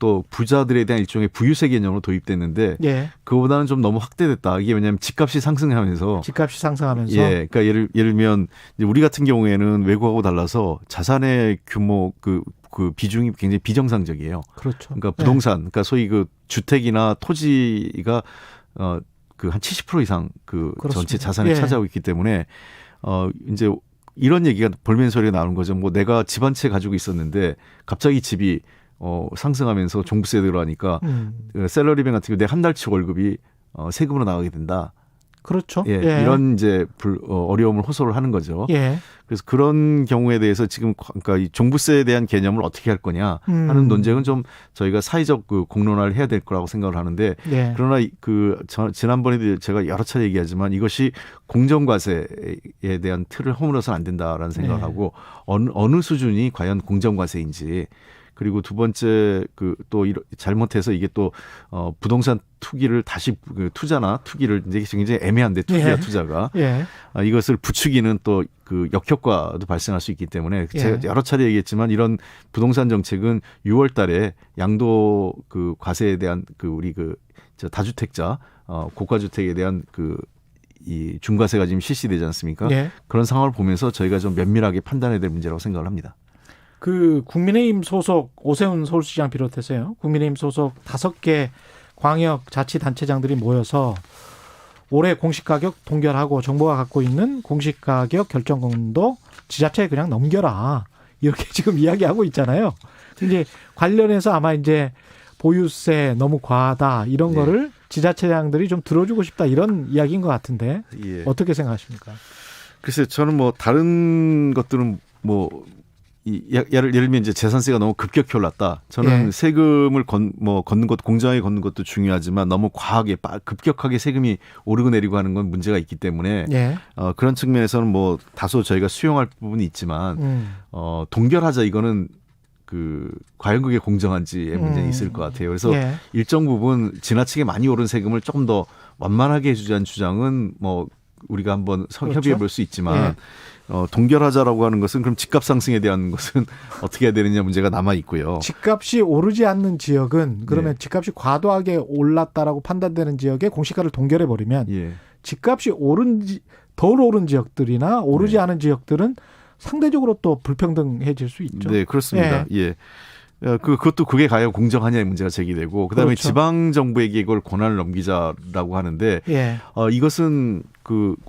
또 부자들에 대한 일종의 부유세 개념으로 도입됐는데 예. 그거보다는 좀 너무 확대됐다. 이게 왜냐하면 집값이 상승하면서 예, 그러니까 예를 들면 이제 우리 같은 경우에는 외국하고 달라서 자산의 규모 그 비중이 굉장히 비정상적이에요. 그렇죠. 그러니까 부동산, 그러니까 소위 그 주택이나 토지가 그 한 70% 이상 그 그렇습니다. 전체 자산을 예. 차지하고 있기 때문에 이제 이런 얘기가 볼멘 소리가 나오는 거죠. 뭐 내가 집 한 채 가지고 있었는데 갑자기 집이 상승하면서 종부세 들어가니까 샐러리맨 같은 경우 내 한 달치 월급이 세금으로 나가게 된다. 그렇죠. 예, 예. 이런 이제 어려움을 호소를 하는 거죠. 예. 그래서 그런 경우에 대해서 지금 그러니까 이 종부세에 대한 개념을 어떻게 할 거냐 하는 논쟁은 좀 저희가 사회적 그 공론화를 해야 될 거라고 생각을 하는데 예. 그러나 지난번에도 제가 여러 차례 얘기하지만 이것이 공정과세에 대한 틀을 허물어서는 안 된다라는 생각을 네. 하고 어느 수준이 과연 공정과세인지 그리고 두 번째 또 잘못해서 이게 또 부동산 투기를 다시 투자나 투기를 이제 굉장히 애매한데 투기와 예. 투자가 예. 이것을 부추기는 또 그 역효과도 발생할 수 있기 때문에 예. 제가 여러 차례 얘기했지만 이런 부동산 정책은 6월달에 양도 그 과세에 대한 우리 저 다주택자 고가주택에 대한 이 중과세가 지금 실시되지 않습니까? 예. 그런 상황을 보면서 저희가 좀 면밀하게 판단해야 될 문제라고 생각을 합니다. 그 국민의힘 소속 오세훈 서울시장 비롯해서요. 국민의힘 소속 5개 광역 자치단체장들이 모여서 올해 공시가격 동결하고 정부가 갖고 있는 공시가격 결정권도 지자체에 그냥 넘겨라. 이렇게 지금 이야기하고 있잖아요. 이제 관련해서 아마 이제 보유세 너무 과하다 이런 거를 지자체장들이 좀 들어주고 싶다 이런 이야기인 것 같은데 예. 어떻게 생각하십니까? 글쎄요, 저는 뭐 다른 것들은 뭐 예를 들면 이제 재산세가 너무 급격히 올랐다. 저는 예. 세금을 걷는 것, 공정하게 걷는 것도 중요하지만 너무 과하게 급격하게 세금이 오르고 내리고 하는 건 문제가 있기 때문에 예. 그런 측면에서는 뭐 다소 저희가 수용할 부분이 있지만 동결하자 이거는 과연 그게 공정한지의 문제는 있을 것 같아요. 그래서 예. 일정 부분 지나치게 많이 오른 세금을 조금 더 완만하게 해주자는 주장은 뭐 우리가 한번 그렇죠. 협의해 볼 수 있지만 예. 동결하자라고 하는 것은 그럼 집값 상승에 대한 것은 어떻게 해야 되느냐 문제가 남아 있고요. 집값이 오르지 않는 지역은 그러면 네. 집값이 과도하게 올랐다라고 판단되는 지역에 공시가를 동결해 버리면 예. 집값이 덜 오른 지역들이나 오르지 않은 지역들은 상대적으로 또 불평등해질 수 있죠. 네, 그렇습니다. 예. 그게 과연 공정하냐의 문제가 제기되고 그다음에 그렇죠. 지방 정부에게 이걸 권한을 넘기자라고 하는데 예. 이것은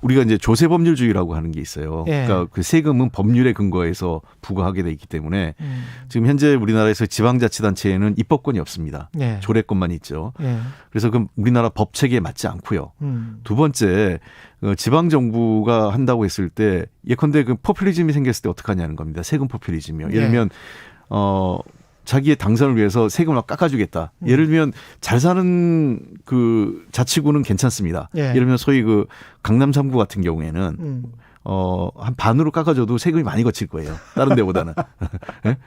우리가 이제 조세 법률주의라고 하는 게 있어요. 예. 그러니까 그 세금은 법률에 근거해서 부과하게 돼 있기 때문에 지금 현재 우리나라에서 지방자치단체에는 입법권이 없습니다. 예. 조례권만 있죠. 예. 그래서 그 우리나라 법 체계에 맞지 않고요. 두 번째 지방 정부가 한다고 했을 때 예컨대 포퓰리즘이 생겼을 때 어떻게 하냐는 겁니다. 세금 포퓰리즘이요. 예를 들면 자기의 당선을 위해서 세금을 깎아주겠다. 예를 들면 잘 사는 자치구는 괜찮습니다. 예. 예를 들면 소위 강남 3구 같은 경우에는 한 반으로 깎아줘도 세금이 많이 거칠 거예요. 다른 데보다는. 예?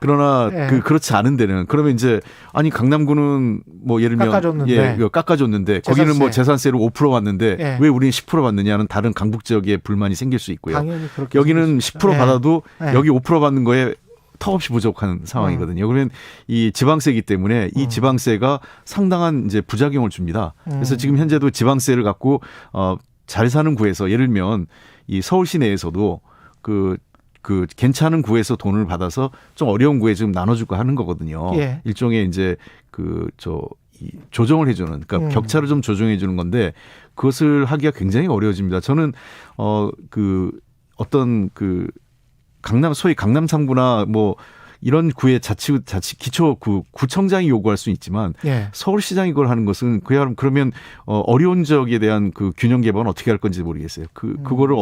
그러나 예. 그렇지 않은 데는 그러면 이제 강남구는 뭐 예를 들면 깎아줬는데 거기는 뭐 재산세를 5% 받는데 예. 왜 우리는 10% 받느냐는 다른 강북 지역에 불만이 생길 수 있고요. 당연히 그렇게 여기는 10% 예. 받아도 예. 여기 5% 받는 거에 턱없이 부족한 상황이거든요. 그러면 이 지방세이기 때문에 이 지방세가 상당한 이제 부작용을 줍니다. 그래서 지금 현재도 지방세를 갖고 잘 사는 구에서 예를 들면 이 서울 시내에서도 그 괜찮은 구에서 돈을 받아서 좀 어려운 구에 좀 나눠주고 하는 거거든요. 예. 일종의 이제 이 조정을 해주는, 그러니까 격차를 좀 조정해주는 건데 그것을 하기가 굉장히 어려워집니다. 저는 어떤 소위 강남 3구나 뭐 이런 구의 기초 구청장이 요구할 수 있지만 예. 서울시장이 그걸 하는 것은 그러면 어려운 지역에 대한 그 균형 개방은 어떻게 할 건지 모르겠어요. 그거를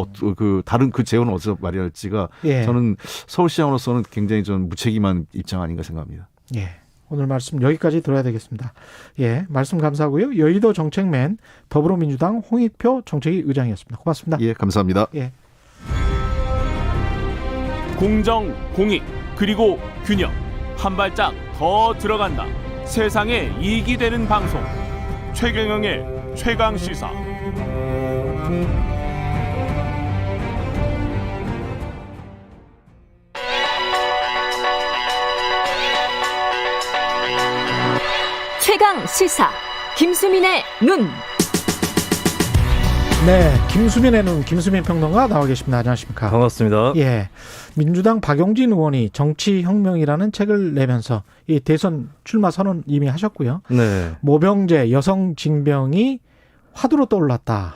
다른 그 재원을 어디서 마련할지가 예. 저는 서울시장으로서는 굉장히 좀 무책임한 입장 아닌가 생각합니다. 예. 오늘 말씀 여기까지 들어야 되겠습니다. 예, 말씀 감사하고요. 여의도 정책맨 더불어민주당 홍익표 정책위 의장이었습니다. 고맙습니다. 예, 감사합니다. 예. 공정, 공익, 그리고 균형. 한 발짝 더 들어간다. 세상에 이익이 되는 방송. 최경영의 최강시사. 최강 시사 김수민의 눈. 네, 김수민의 눈 김수민 평론가 나와 계십니다. 안녕하십니까? 반갑습니다. 예, 민주당 박용진 의원이 정치혁명이라는 책을 내면서 이 대선 출마 선언 이미 하셨고요. 네. 모병제, 여성 징병이 화두로 떠올랐다.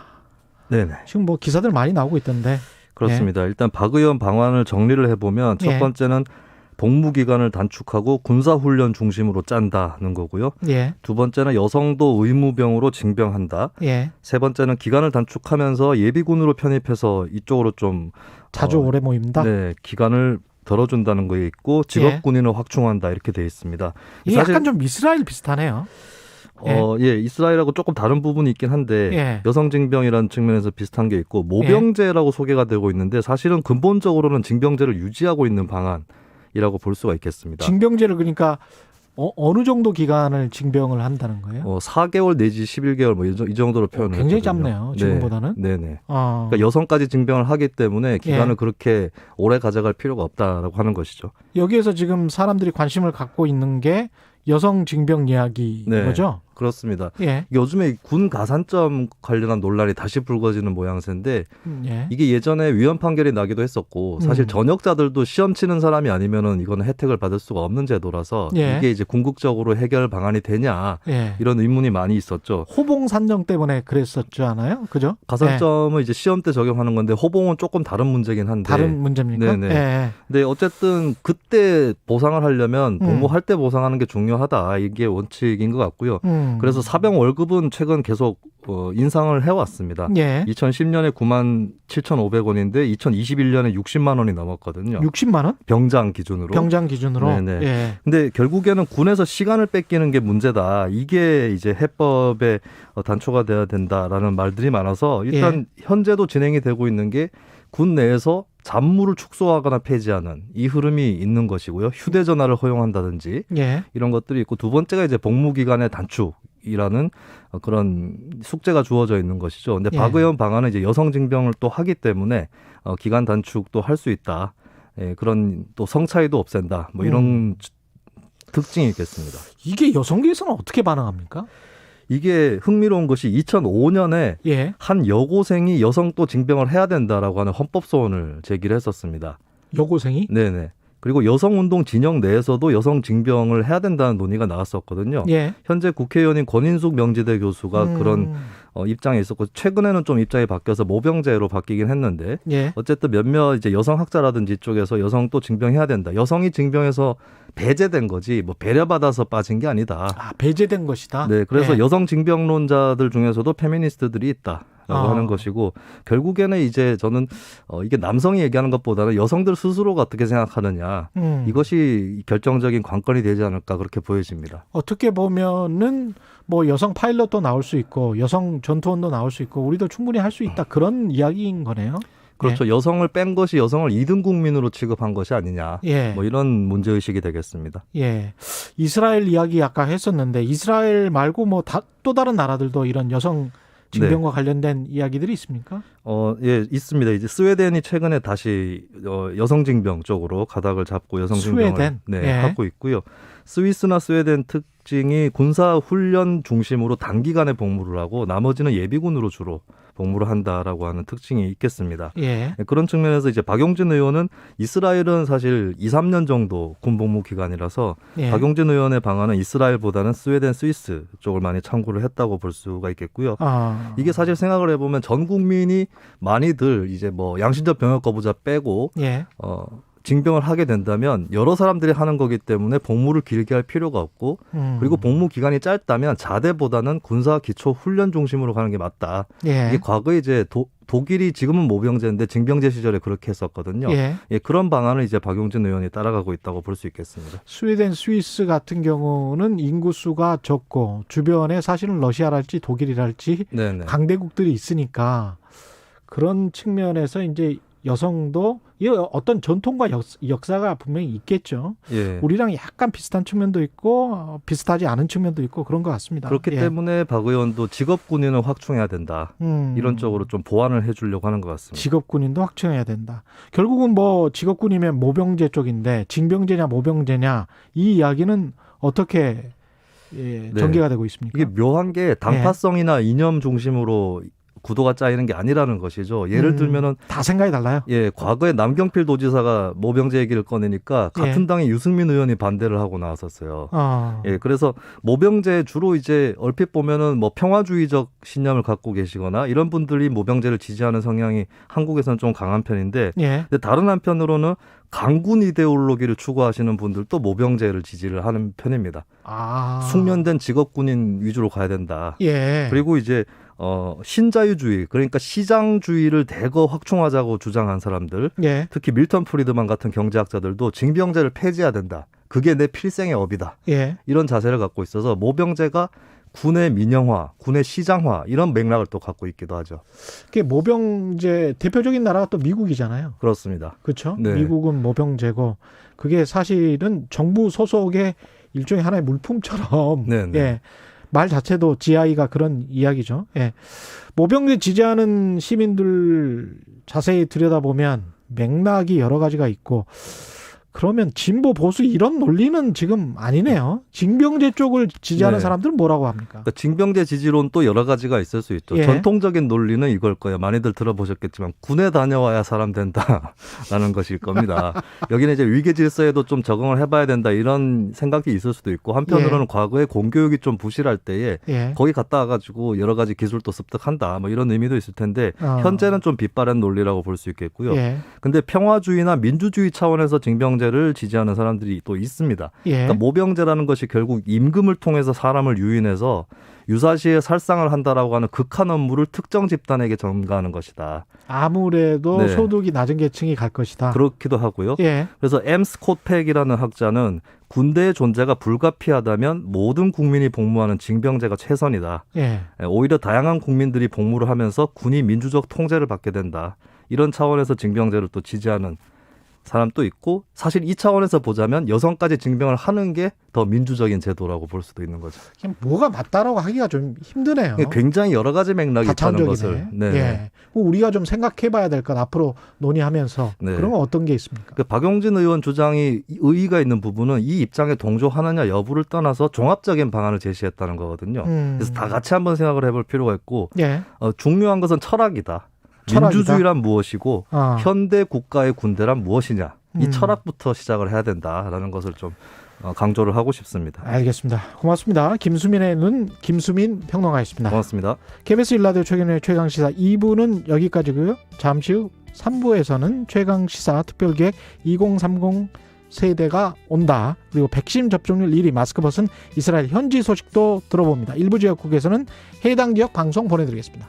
네네. 지금 뭐 기사들 많이 나오고 있던데. 그렇습니다. 일단 박 의원 방안을 정리를 해보면 첫 번째는 복무 기간을 단축하고 군사훈련 중심으로 짠다는 거고요. 예. 두 번째는 여성도 의무병으로 징병한다. 예. 세 번째는 기간을 단축하면서 예비군으로 편입해서 이쪽으로 좀 자주 오래 모입니다. 네, 기간을 덜어준다는 거에 있고 직업군인을 확충한다 이렇게 돼 있습니다. 이게 약간 좀 이스라엘 비슷하네요. 이스라엘하고 조금 다른 부분이 있긴 한데 여성 징병이라는 측면에서 비슷한 게 있고 모병제라고 소개가 되고 있는데 사실은 근본적으로는 징병제를 유지하고 있는 방안이라고 볼 수가 있겠습니다. 징병제를 그러니까 어느 정도 기간을 징병을 한다는 거예요? 4개월 내지 11개월 뭐 이 정도로 표현을 굉장히 했거든요. 짧네요. 지금보다는. 네네. 그러니까 여성까지 징병을 하기 때문에 기간을 그렇게 오래 가져갈 필요가 없다라고 하는 것이죠. 여기에서 지금 사람들이 관심을 갖고 있는 게 여성 징병 이야기인 거죠? 그렇습니다. 예. 요즘에 군 가산점 관련한 논란이 다시 불거지는 모양새인데 이게 예전에 위헌 판결이 나기도 했었고 사실 전역자들도 시험 치는 사람이 아니면은 이거는 혜택을 받을 수가 없는 제도라서 이게 이제 궁극적으로 해결 방안이 되냐 이런 의문이 많이 있었죠. 호봉 산정 때문에 그랬었지 않아요? 그죠? 가산점은 이제 시험 때 적용하는 건데 호봉은 조금 다른 문제긴 한데 다른 문제입니까? 네네. 근데 어쨌든 그때 보상을 하려면 복무할 때 보상하는 게 중요하다. 이게 원칙인 것 같고요. 그래서 사병 월급은 최근 계속 인상을 해왔습니다. 2010년에 97,500원인데 2021년에 60만 원이 넘었거든요. 60만 원? 병장 기준으로. 병장 기준으로. 네네. 근데 결국에는 군에서 시간을 뺏기는 게 문제다. 이게 이제 해법에 단초가 돼야 된다라는 말들이 많아서 일단 현재도 진행이 되고 있는 게 군 내에서 잡무를 축소하거나 폐지하는 이 흐름이 있는 것이고요. 휴대전화를 허용한다든지 이런 것들이 있고 두 번째가 이제 복무기간의 단축이라는 그런 숙제가 주어져 있는 것이죠. 근데 박 의원 방안은 이제 여성 징병을 또 하기 때문에 기간 단축도 할 수 있다. 그런 또 성차이도 없앤다. 뭐 이런 특징이 있겠습니다. 이게 여성계에서는 어떻게 반응합니까? 이게 흥미로운 것이 2005년에 한 여고생이 여성 또 징병을 해야 된다라고 하는 헌법소원을 제기를 했었습니다. 여고생이? 네네. 그리고 여성운동 진영 내에서도 여성 징병을 해야 된다는 논의가 나왔었거든요. 현재 국회의원인 권인숙 명지대 교수가 그런 입장에 있었고 최근에는 좀 입장이 바뀌어서 모병제로 바뀌긴 했는데 어쨌든 몇몇 이제 여성 학자라든지 이쪽에서 여성 또 징병해야 된다. 여성이 징병해서 배제된 거지 뭐 배려받아서 빠진 게 아니다. 아, 배제된 것이다. 네, 그래서 여성 징병론자들 중에서도 페미니스트들이 있다. 라고 하는 것이고 결국에는 이제 저는 이게 남성이 얘기하는 것보다는 여성들 스스로가 어떻게 생각하느냐 이것이 결정적인 관건이 되지 않을까 그렇게 보여집니다. 어떻게 보면은 뭐 여성 파일럿도 나올 수 있고 여성 전투원도 나올 수 있고 우리도 충분히 할 수 있다 그런 이야기인 거네요. 그렇죠. 여성을 뺀 것이 여성을 2등 국민으로 취급한 것이 아니냐. 뭐 이런 문제의식이 되겠습니다. 이스라엘 이야기 아까 했었는데 이스라엘 말고 뭐 또 다른 나라들도 이런 여성 징병과 관련된 이야기들이 있습니까? 있습니다. 이제 스웨덴이 최근에 다시 여성 징병 쪽으로 가닥을 잡고 여성 징병을 하고 있고요. 스위스나 스웨덴 특징이 군사 훈련 중심으로 단기간에 복무를 하고 나머지는 예비군으로 주로 복무를 한다라고 하는 특징이 있겠습니다. 예. 그런 측면에서 이제 박용진 의원은 이스라엘은 사실 2, 3년 정도 군 복무 기간이라서 예. 박용진 의원의 방안은 이스라엘보다는 스웨덴, 스위스 쪽을 많이 참고를 했다고 볼 수가 있겠고요. 이게 사실 생각을 해보면 전 국민이 많이들 이제 뭐 양심적 병역 거부자 빼고 예. 징병을 하게 된다면 여러 사람들이 하는 거기 때문에 복무를 길게 할 필요가 없고 그리고 복무 기간이 짧다면 자대보다는 군사 기초 훈련 중심으로 가는 게 맞다. 예. 이게 과거에 이제 독일이 지금은 모병제인데 징병제 시절에 그렇게 했었거든요. 예. 그런 방안을 이제 박용진 의원이 따라가고 있다고 볼 수 있겠습니다. 스웨덴, 스위스 같은 경우는 인구수가 적고 주변에 사실은 러시아랄지 독일이랄지 네네. 강대국들이 있으니까 그런 측면에서 이제 여성도 이 어떤 전통과 역사가 분명히 있겠죠. 예. 우리랑 약간 비슷한 측면도 있고 비슷하지 않은 측면도 있고 그런 것 같습니다. 그렇기 예. 때문에 박 의원도 직업군인을 확충해야 된다. 이런 쪽으로 좀 보완을 해주려고 하는 것 같습니다. 직업군인도 확충해야 된다. 결국은 뭐 직업군이면 모병제 쪽인데 징병제냐 모병제냐 이 이야기는 어떻게 전개가 되고 있습니까? 이게 묘한 게 당파성이나 이념 중심으로 구도가 짜이는 게 아니라는 것이죠. 예를 들면은 다 생각이 달라요. 예, 과거에 남경필 도지사가 모병제 얘기를 꺼내니까 같은 당의 유승민 의원이 반대를 하고 나왔었어요. 예, 그래서 모병제 주로 이제 얼핏 보면은 뭐 평화주의적 신념을 갖고 계시거나 이런 분들이 모병제를 지지하는 성향이 한국에서는 좀 강한 편인데, 근데 다른 한편으로는 강군 이데올로기를 추구하시는 분들도 모병제를 지지를 하는 편입니다. 숙련된 직업군인 위주로 가야 된다. 예. 그리고 이제 신자유주의, 그러니까 시장주의를 대거 확충하자고 주장한 사람들, 특히 밀턴 프리드만 같은 경제학자들도 징병제를 폐지해야 된다. 그게 내 필생의 업이다. 이런 자세를 갖고 있어서 모병제가 군의 민영화, 군의 시장화 이런 맥락을 또 갖고 있기도 하죠. 그게 모병제 대표적인 나라가 또 미국이잖아요. 그렇습니다. 그렇죠. 네. 미국은 모병제고 그게 사실은 정부 소속의 일종의 하나의 물품처럼 예. 말 자체도 GI가 그런 이야기죠. 예. 모병제 지지하는 시민들 자세히 들여다보면 맥락이 여러 가지가 있고 그러면 진보 보수 이런 논리는 지금 아니네요. 징병제 쪽을 지지하는 사람들은 뭐라고 합니까? 그러니까 징병제 지지론 또 여러 가지가 있을 수 있죠. 전통적인 논리는 이걸 거예요. 많이들 들어보셨겠지만 군에 다녀와야 사람 된다라는 것일 겁니다. 여기는 이제 위계 질서에도 좀 적응을 해봐야 된다 이런 생각이 있을 수도 있고 한편으로는 과거에 공교육이 좀 부실할 때에 거기 갔다 와가지고 여러 가지 기술도 습득한다 뭐 이런 의미도 있을 텐데 현재는 좀 빛바랜 논리라고 볼 수 있겠고요. 근데 평화주의나 민주주의 차원에서 징병제 를 지지하는 사람들이 또 있습니다. 그러니까 모병제라는 것이 결국 임금을 통해서 사람을 유인해서 유사시에 살상을 한다라고 하는 극한 업무를 특정 집단에게 전가하는 것이다. 아무래도 소득이 낮은 계층이 갈 것이다. 그렇기도 하고요. 그래서 M. 스콧 팩이라는 학자는 군대의 존재가 불가피하다면 모든 국민이 복무하는 징병제가 최선이다. 오히려 다양한 국민들이 복무를 하면서 군이 민주적 통제를 받게 된다. 이런 차원에서 징병제를 또 지지하는 사람도 있고 사실 이 차원에서 보자면 여성까지 징병을 하는 게 더 민주적인 제도라고 볼 수도 있는 거죠. 뭐가 맞다라고 하기가 좀 힘드네요. 굉장히 여러 가지 맥락이 있다는 것을. 네. 우리가 좀 생각해봐야 될 것 앞으로 논의하면서 그런 건 어떤 게 있습니까? 박용진 의원 주장이 의의가 있는 부분은 이 입장에 동조하느냐 여부를 떠나서 종합적인 방안을 제시했다는 거거든요. 그래서 다 같이 한번 생각을 해볼 필요가 있고 중요한 것은 철학이다. 민주주의란 무엇이고 현대 국가의 군대란 무엇이냐. 이 철학부터 시작을 해야 된다라는 것을 좀 강조를 하고 싶습니다. 알겠습니다. 고맙습니다. 김수민의 눈 김수민 평론가였습니다. 고맙습니다. KBS 1라디오 최경영의 최강시사 2부는 여기까지고요. 잠시 후 3부에서는 최강시사 특별기획 2030 세대가 온다. 그리고 백신 접종률 1위 마스크 벗은 이스라엘 현지 소식도 들어봅니다. 일부 지역국에서는 해당 지역 방송 보내드리겠습니다.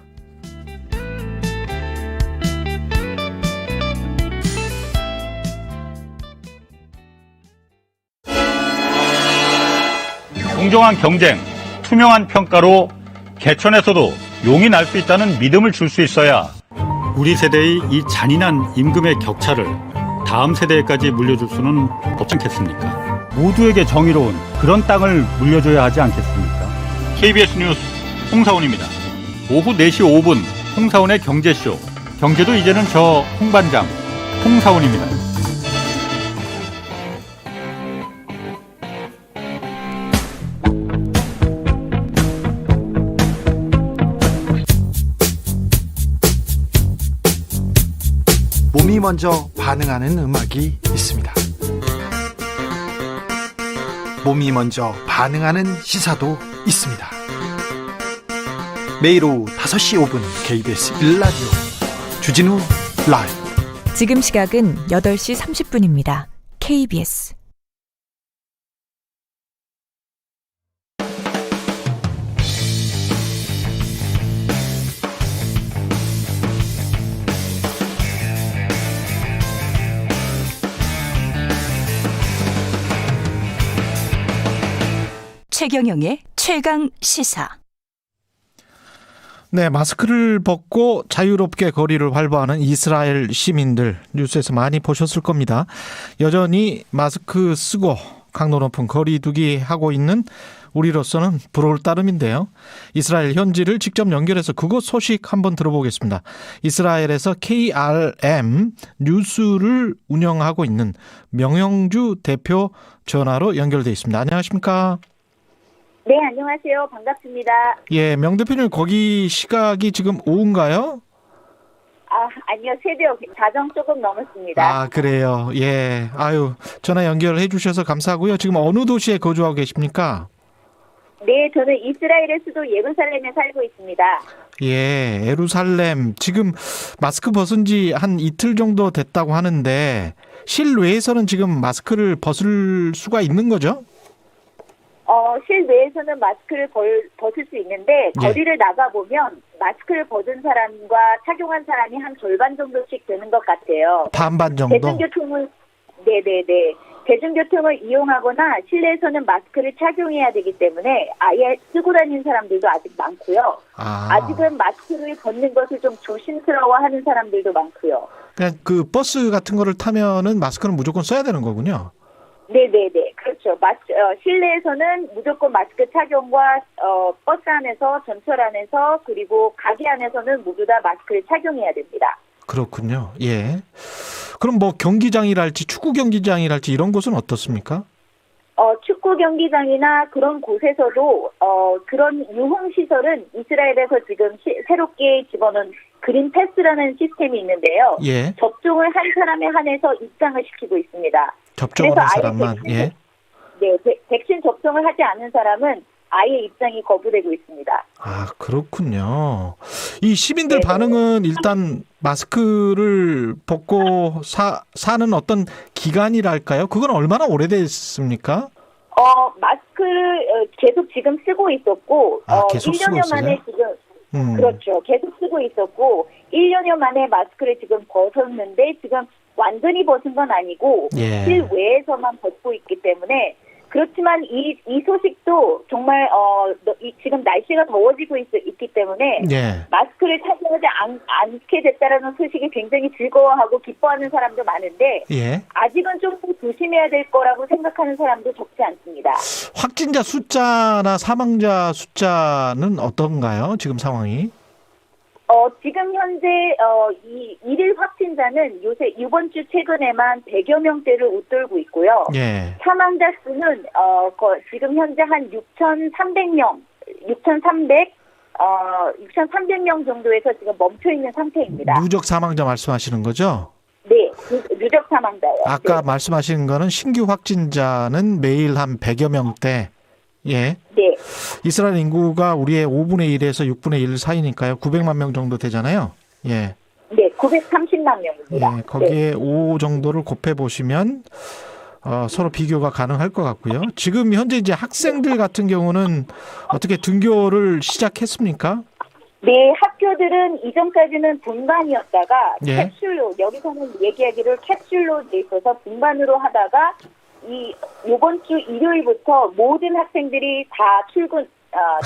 공정한 경쟁, 투명한 평가로 개천에서도 용이 날 수 있다는 믿음을 줄 수 있어야 우리 세대의 이 잔인한 임금의 격차를 다음 세대까지 물려줄 수는 없지 않겠습니까? 모두에게 정의로운 그런 땅을 물려줘야 하지 않겠습니까? KBS 뉴스 홍사훈입니다. 오후 4시 5분 홍사훈의 경제쇼. 경제도 이제는 저 홍반장 홍사훈입니다. 몸이 먼저 반응하는 음악이 있습니다. 몸이 먼저 반응하는 시사도 있습니다. 매일 오후 5시 5분 KBS 1라디오 주진우 라이브. 지금 시각은 8시 30분입니다. KBS 최경영의 최강 시사. 네, 마스크를 벗고 자유롭게 거리를 활보하는 이스라엘 시민들 뉴스에서 많이 보셨을 겁니다. 여전히 마스크 쓰고 강도 높은 거리 두기 하고 있는 우리로서는 부러울 따름인데요. 이스라엘 현지를 직접 연결해서 그곳 소식 한번 들어보겠습니다. 이스라엘에서 KRM 뉴스를 운영하고 있는 명영주 대표 전화로 연결돼 있습니다. 안녕하십니까? 네, 안녕하세요. 반갑습니다. 예, 명 대표님 거기 시각이 지금 오후인가요? 아니요. 새벽 자정 조금 넘었습니다. 아, 그래요. 예. 아유, 전화 연결해 주셔서 감사하고요. 지금 어느 도시에 거주하고 계십니까? 네, 저는 이스라엘의 수도 예루살렘에 살고 있습니다. 예, 예루살렘. 지금 마스크 벗은 지 한 이틀 정도 됐다고 하는데 실외에서는 지금 마스크를 벗을 수가 있는 거죠? 실내에서는 마스크를 벗을 수 있는데 거리를 나가보면 마스크를 벗은 사람과 착용한 사람이 한 절반 정도씩 되는 것 같아요. 반반 정도? 대중교통을 이용하거나 실내에서는 마스크를 착용해야 되기 때문에 아예 쓰고 다니는 사람들도 아직 많고요. 아직은 마스크를 벗는 것을 좀 조심스러워하는 사람들도 많고요. 그냥 그 버스 같은 거를 타면은 마스크는 무조건 써야 되는 거군요. 네네네. 그렇죠. 실내에서는 무조건 마스크 착용과, 버스 안에서, 전철 안에서, 그리고 가게 안에서는 모두 다 마스크를 착용해야 됩니다. 그렇군요. 예. 그럼 뭐 경기장이랄지 축구 경기장이랄지 이런 곳은 어떻습니까? 축구 경기장이나 그런 곳에서도, 그런 유흥시설은 이스라엘에서 지금 새롭게 집어넣은 그린 패스라는 시스템이 있는데요. 예. 접종을 한 사람에 한해서 입장을 시키고 있습니다. 접종을 한 사람만. 예. 네, 백신 접종을 하지 않은 사람은 아예 입장이 거부되고 있습니다. 아, 그렇군요. 이 시민들 반응은 일단 마스크를 벗고 사는 어떤 기간이랄까요? 그건 얼마나 오래됐습니까? 마스크를 계속 지금 쓰고 있었고, 계속 1년여 만에 지금, 그렇죠. 계속 쓰고 있었고, 1년여 만에 마스크를 지금 벗었는데, 지금 완전히 벗은 건 아니고, 실외에서만 벗고 있기 때문에, 그렇지만 이 소식도 정말 지금 날씨가 더워지고 있기 때문에 마스크를 착용하지 않게 됐다라는 소식이 굉장히 즐거워하고 기뻐하는 사람도 많은데 아직은 좀 조심해야 될 거라고 생각하는 사람도 적지 않습니다. 확진자 숫자나 사망자 숫자는 어떤가요? 지금 상황이? 지금 현재 이 일일 확진자는 요새 이번 주 최근에만 100여 명대를 웃돌고 있고요. 사망자 수는 지금 현재 한 6,300명 정도에서 지금 멈춰 있는 상태입니다. 누적 사망자 말씀하시는 거죠? 네, 누적 사망자요. 아까 말씀하신 거는 신규 확진자는 매일 한 100여 명대. 예. 네. 이스라엘 인구가 우리의 5분의 1에서 6분의 1 사이니까요. 900만 명 정도 되잖아요. 예. 네, 930만 명입니다. 예, 거기에 5 정도를 곱해 보시면 서로 비교가 가능할 것 같고요. 지금 현재 이제 학생들 같은 경우는 어떻게 등교를 시작했습니까? 네, 학교들은 이전까지는 분반이었다가 캡슐로, 여기서는 얘기하기를 캡슐로 돼 있어서 분반으로 하다가 이번 주 일요일부터 모든 학생들이 다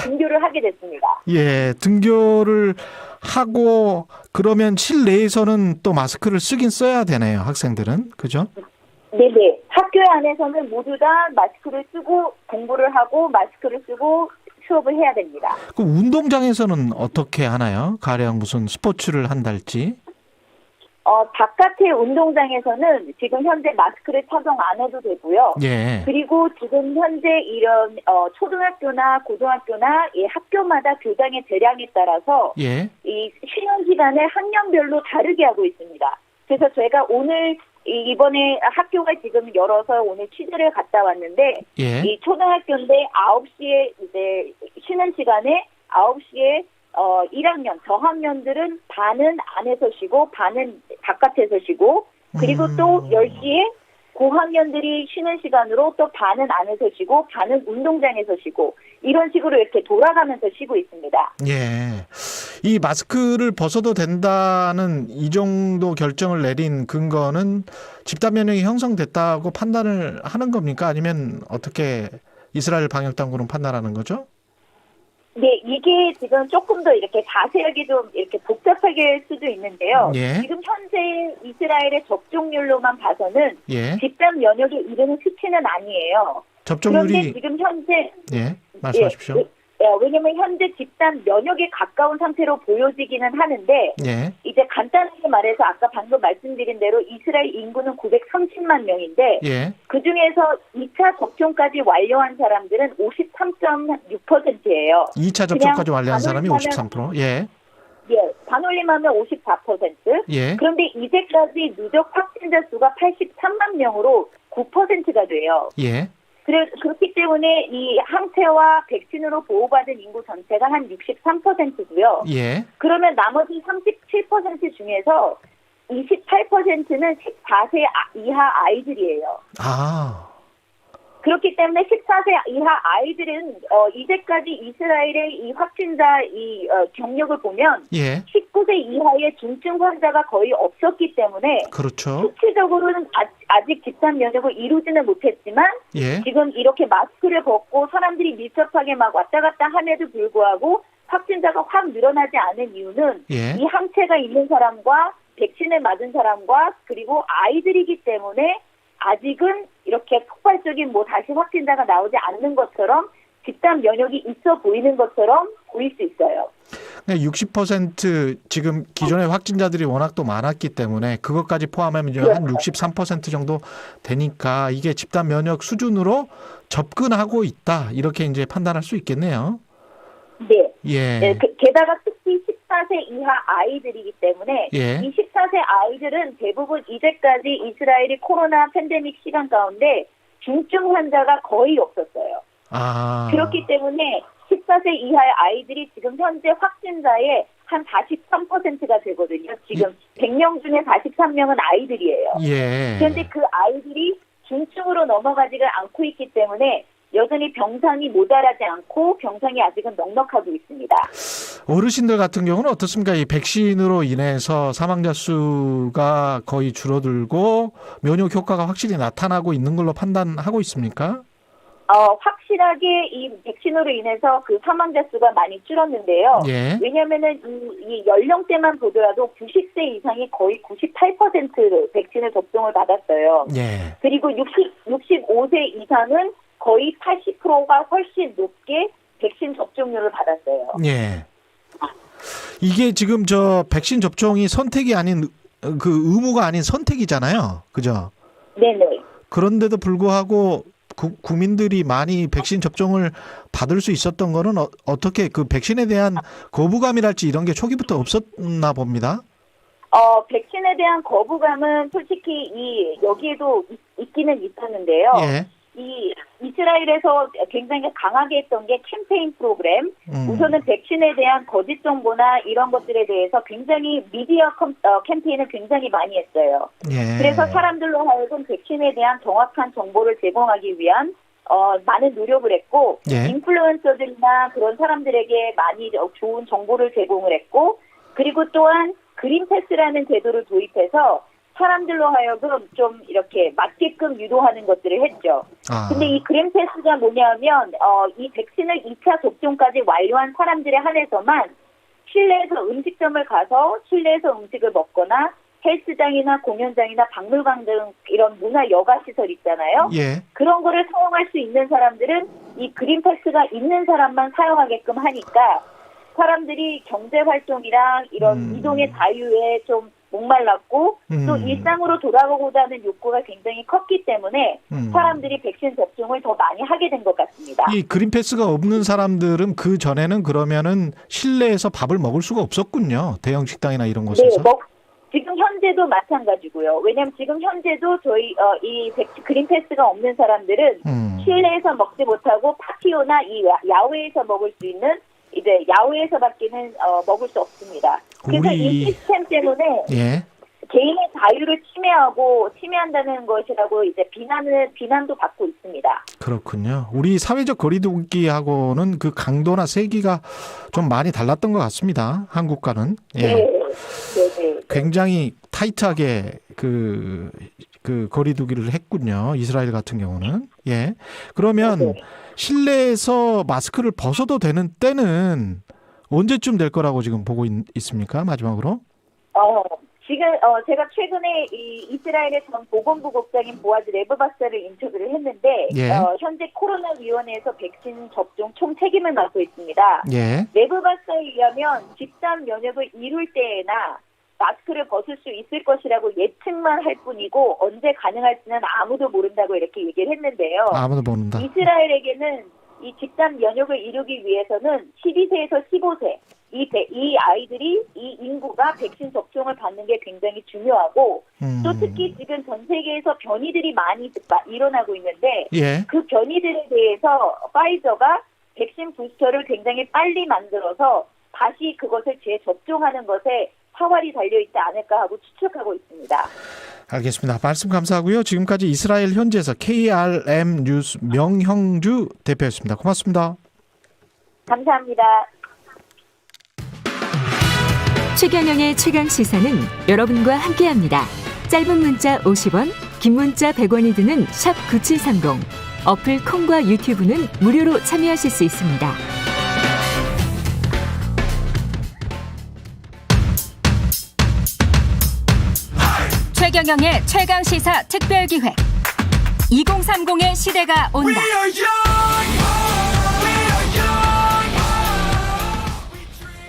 등교를 하게 됐습니다. 예, 등교를 하고 그러면 실내에서는 또 마스크를 쓰긴 써야 되네요, 학생들은. 그죠? 네네. 학교 안에서는 모두 다 마스크를 쓰고 공부를 하고 마스크를 쓰고 수업을 해야 됩니다. 그 운동장에서는 어떻게 하나요? 가령 무슨 스포츠를 한달지? 바깥의 운동장에서는 지금 현재 마스크를 착용 안 해도 되고요. 그리고 지금 현재 이런 초등학교나 고등학교나 학교마다 교장의 재량에 따라서 이 쉬는 시간을 학년별로 다르게 하고 있습니다. 그래서 제가 오늘 이번에 학교가 지금 열어서 오늘 취재를 갔다 왔는데 예. 이 초등학교인데 9시에 이제 쉬는 시간에 9시에 1학년 저학년들은 반은 안에서 쉬고 반은 바깥에서 쉬고 그리고 또 10시에 고학년들이 쉬는 시간으로 또 반은 안에서 쉬고 반은 운동장에서 쉬고 이런 식으로 이렇게 돌아가면서 쉬고 있습니다. 예. 이 마스크를 벗어도 된다는 이 정도 결정을 내린 근거는 집단 면역이 형성됐다고 판단을 하는 겁니까? 아니면 어떻게 이스라엘 방역 당국은 판단하는 거죠? 네, 이게 지금 조금 더 이렇게 자세하게 좀 이렇게 복잡하게 할 수도 있는데요. 예. 지금 현재 이스라엘의 접종률로만 봐서는 예. 집단 면역에 이르는 수치는 아니에요. 접종률이 그런데 지금 현재 예, 말씀하십시오. 왜냐면 현재 집단 면역에 가까운 상태로 보여지기는 하는데 예. 이제 간단하게 말해서 아까 방금 말씀드린 대로 이스라엘 인구는 930만 명인데 예. 그중에서 2차 접종까지 완료한 사람들은 53.6%예요. 2차 접종까지 완료한 사람이 53%. 예. 예, 반올림하면 54%. 예. 그런데 이제까지 누적 확진자 수가 83만 명으로 9%가 돼요. 예. 그렇기 때문에 이 항체와 백신으로 보호받은 인구 전체가 한 63%고요. 예. 그러면 나머지 37% 중에서 28%는 14세 이하 아이들이에요. 아. 그렇기 때문에 14세 이하 아이들은 이제까지 이스라엘의 이 확진자 경력을 보면 예. 19세 이하의 중증 환자가 거의 없었기 때문에 그렇죠. 수치적으로는 아직 집단 면역을 이루지는 못했지만 예. 지금 이렇게 마스크를 벗고 사람들이 밀접하게 막 왔다 갔다 함에도 불구하고 확진자가 확 늘어나지 않은 이유는 예. 이 항체가 있는 사람과 백신을 맞은 사람과 그리고 아이들이기 때문에 아직은 이렇게 폭발적인 다시 확진자가 나오지 않는 것처럼 집단 면역이 있어 보이는 것처럼 보일 수 있어요. 60% 지금 기존의 확진자들이 워낙 또 많았기 때문에 그것까지 포함하면 이제 한 63% 정도 되니까 이게 집단 면역 수준으로 접근하고 있다 이렇게 이제 판단할 수 있겠네요. 네. 예. 네, 게다가 특히 14세 이하 아이들이기 때문에 예. 이 14세 아이들은 대부분 이제까지 이스라엘이 코로나 팬데믹 시간 가운데 중증 환자가 거의 없었어요. 아. 그렇기 때문에 14세 이하의 아이들이 지금 현재 확진자의 한 43%가 되거든요. 지금 100명 중에 43명은 아이들이에요. 예. 그런데 그 아이들이 중증으로 넘어가지가 않고 있기 때문에 여전히 병상이 모자라지 않고 병상이 아직은 넉넉하고 있습니다. 어르신들 같은 경우는 어떻습니까? 이 백신으로 인해서 사망자 수가 거의 줄어들고 면역 효과가 확실히 나타나고 있는 걸로 판단하고 있습니까? 확실하게 이 백신으로 인해서 그 사망자 수가 많이 줄었는데요. 예. 왜냐하면은 이 연령대만 보더라도 90세 이상이 거의 98% 백신을 접종을 받았어요. 예. 그리고 65세 이상은 거의 80%가 훨씬 높게 백신 접종률을 받았어요. 예. 이게 지금 백신 접종이 선택이 아닌 그 의무가 아닌 선택이잖아요. 그죠? 네네. 그런데도 불구하고 국민들이 많이 백신 접종을 받을 수 있었던 거는 어떻게 그 백신에 대한 거부감이랄지 이런 게 초기부터 없었나 봅니다. 백신에 대한 거부감은 솔직히 여기에도 있기는 있었는데요. 예. 이 이스라엘에서 굉장히 강하게 했던 게 캠페인 프로그램. 우선은 백신에 대한 거짓 정보나 이런 것들에 대해서 굉장히 미디어 캠페인을 굉장히 많이 했어요. 예. 그래서 사람들로 하여금 백신에 대한 정확한 정보를 제공하기 위한 많은 노력을 했고 예. 인플루언서들이나 그런 사람들에게 많이 좋은 정보를 제공을 했고 그리고 또한 그린패스라는 제도를 도입해서 사람들로 하여금 좀 이렇게 맞게끔 유도하는 것들을 했죠. 근데 이 그린패스가 뭐냐면 이 백신을 2차 접종까지 완료한 사람들에 한해서만 실내에서 음식점을 가서 실내에서 음식을 먹거나 헬스장이나 공연장이나 박물관 등 이런 문화 여가 시설 있잖아요. 예. 그런 거를 사용할 수 있는 사람들은 이 그린패스가 있는 사람만 사용하게끔 하니까 사람들이 경제활동이랑 이런 이동의 자유에 좀 목말랐고 또 일상으로 돌아가고자 하는 욕구가 굉장히 컸기 때문에 사람들이 백신 접종을 더 많이 하게 된 것 같습니다. 이 그린패스가 없는 사람들은 그 전에는 그러면은 실내에서 밥을 먹을 수가 없었군요. 대형 식당이나 이런 곳에서. 지금 현재도 마찬가지고요. 왜냐하면 지금 현재도 저희 이 그린패스가 없는 사람들은 실내에서 먹지 못하고 파티오나 이 야외에서 먹을 수 있는 이제 야외에서밖에는 먹을 수 없습니다. 그래서 이 시스템 때문에 개인의 자유를 침해한다는 것이라고 이제 비난도 받고 있습니다. 그렇군요. 우리 사회적 거리두기하고는 그 강도나 세기가 좀 많이 달랐던 것 같습니다. 한국과는. 네. 굉장히 타이트하게 그 거리두기를 했군요. 이스라엘 같은 경우는. 예. 그러면 실내에서 마스크를 벗어도 되는 때는 언제쯤 될 거라고 지금 보고 있습니까? 마지막으로. 지금 제가 최근에 이 이스라엘의 전 보건부 국장인 보아즈 레브바사를 인터뷰를 했는데 현재 코로나 위원회에서 백신 접종 총 책임을 맡고 있습니다. 레브바사에 의하면 집단 면역을 이룰 때나 마스크를 벗을 수 있을 것이라고 예측만 할 뿐이고 언제 가능할지는 아무도 모른다고 이렇게 얘기를 했는데요. 아무도 모른다. 이스라엘에게는 이 집단 면역을 이루기 위해서는 12세에서 15세 이 아이들이 이 인구가 백신 접종을 받는 게 굉장히 중요하고 또 특히 지금 전 세계에서 변이들이 많이 일어나고 있는데 그 변이들에 대해서 파이저가 백신 부스터를 굉장히 빨리 만들어서 다시 그것을 재접종하는 것에 사활이 달려있지 않을까 하고 추측하고 있습니다. 알겠습니다. 말씀 감사하고요. 지금까지 이스라엘 현지에서 KRM 뉴스 명형주 대표였습니다. 고맙습니다. 감사합니다. 최경영의 최강시사는 여러분과 함께합니다. 짧은 문자 50원, 긴 문자 100원이 드는 샵 9730. 어플 콩과 유튜브는 무료로 참여하실 수 있습니다. 최경영의 최강시사 특별기획 2030의 시대가 온다.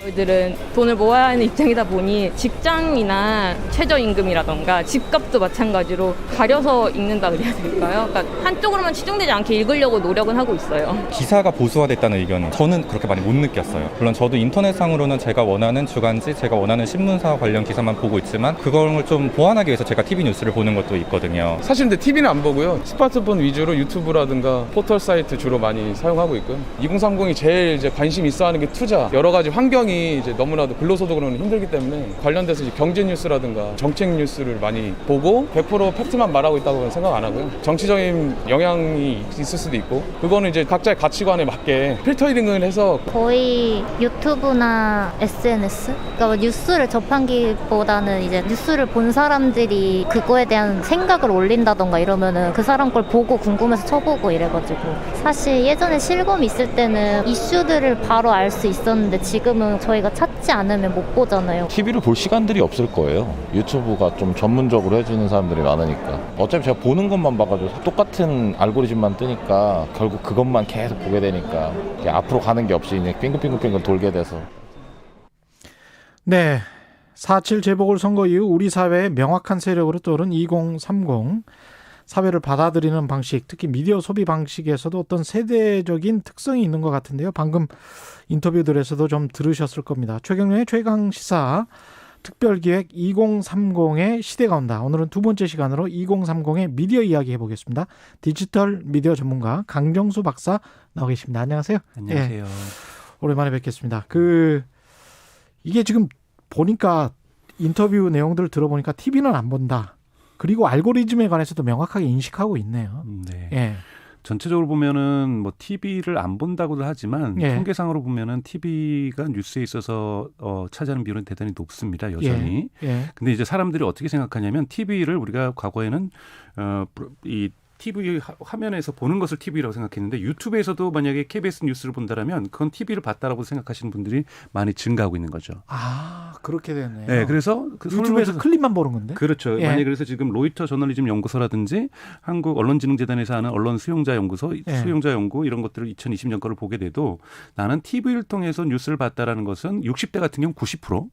저희들은 돈을 모아야 하는 입장이다 보니 직장이나 최저임금이라던가 집값도 마찬가지로 가려서 읽는다 그래야 될까요? 그러니까 한쪽으로만 치중되지 않게 읽으려고 노력은 하고 있어요. 기사가 보수화됐다는 의견은 저는 그렇게 많이 못 느꼈어요. 물론 저도 인터넷상으로는 제가 원하는 주간지, 제가 원하는 신문사 관련 기사만 보고 있지만 그걸 좀 보완하기 위해서 제가 TV 뉴스를 보는 것도 있거든요. 사실 근데 TV는 안 보고요. 스마트폰 위주로 유튜브라든가 포털 사이트 주로 많이 사용하고 있고요. 2030이 제일 이제 관심 있어하는 게 투자. 여러 가지 환경이 이제 너무나도 근로소득으로는 힘들기 때문에 관련돼서 이제 경제 뉴스라든가 정책 뉴스를 많이 보고 100% 팩트만 말하고 있다고는 생각 안 하고요. 정치적인 영향이 있을 수도 있고 그거는 이제 각자의 가치관에 맞게 필터링을 해서 거의 유튜브나 SNS? 그러니까 뉴스를 접하기보다는 이제 뉴스를 본 사람들이 그거에 대한 생각을 올린다던가 이러면은 그 사람 걸 보고 궁금해서 쳐보고 이래가지고 사실 예전에 실검 있을 때는 이슈들을 바로 알 수 있었는데 지금은 저희가 찾지 않으면 못 보잖아요. TV를 볼 시간들이 없을 거예요. 유튜브가 좀 전문적으로 해주는 사람들이 많으니까. 어차피 제가 보는 것만 봐가지고 똑같은 알고리즘만 뜨니까 결국 그것만 계속 보게 되니까 앞으로 가는 게 없이 이제 빙글빙글 돌게 돼서. 네. 4.7 재보궐선거 이후 우리 사회의 명확한 세력으로 떠오른 2030. 사회를 받아들이는 방식, 특히 미디어 소비 방식에서도 어떤 세대적인 특성이 있는 것 같은데요. 방금 인터뷰들에서도 좀 들으셨을 겁니다. 최경영의 최강시사 특별기획 2030의 시대가 온다. 오늘은 두 번째 시간으로 2030의 미디어 이야기 해보겠습니다. 디지털 미디어 전문가 강정수 박사 나와 계십니다. 안녕하세요. 안녕하세요. 오랜만에 뵙겠습니다. 이게 지금 보니까 인터뷰 내용들을 들어보니까 TV는 안 본다. 그리고 알고리즘에 관해서도 명확하게 인식하고 있네요. 네. 예. 전체적으로 보면은 뭐 TV를 안 본다고도 하지만 통계상으로 보면은 TV가 뉴스에 있어서 차지하는 비율은 대단히 높습니다. 여전히. 근데 이제 사람들이 어떻게 생각하냐면 TV를 우리가 과거에는 이 TV 화면에서 보는 것을 TV라고 생각했는데 유튜브에서도 만약에 KBS 뉴스를 본다라면 그건 TV를 봤다라고 생각하시는 분들이 많이 증가하고 있는 거죠. 아, 그렇게 되네요. 네, 그래서 유튜브에서 클립만 보는 건데. 그렇죠. 만약에 그래서 지금 로이터 저널리즘 연구소라든지 한국 언론진흥재단에서 하는 언론 수용자 연구소, 수용자 연구 이런 것들을 2020년 거를 보게 돼도 나는 TV를 통해서 뉴스를 봤다라는 것은 60대 같은 경우 90%,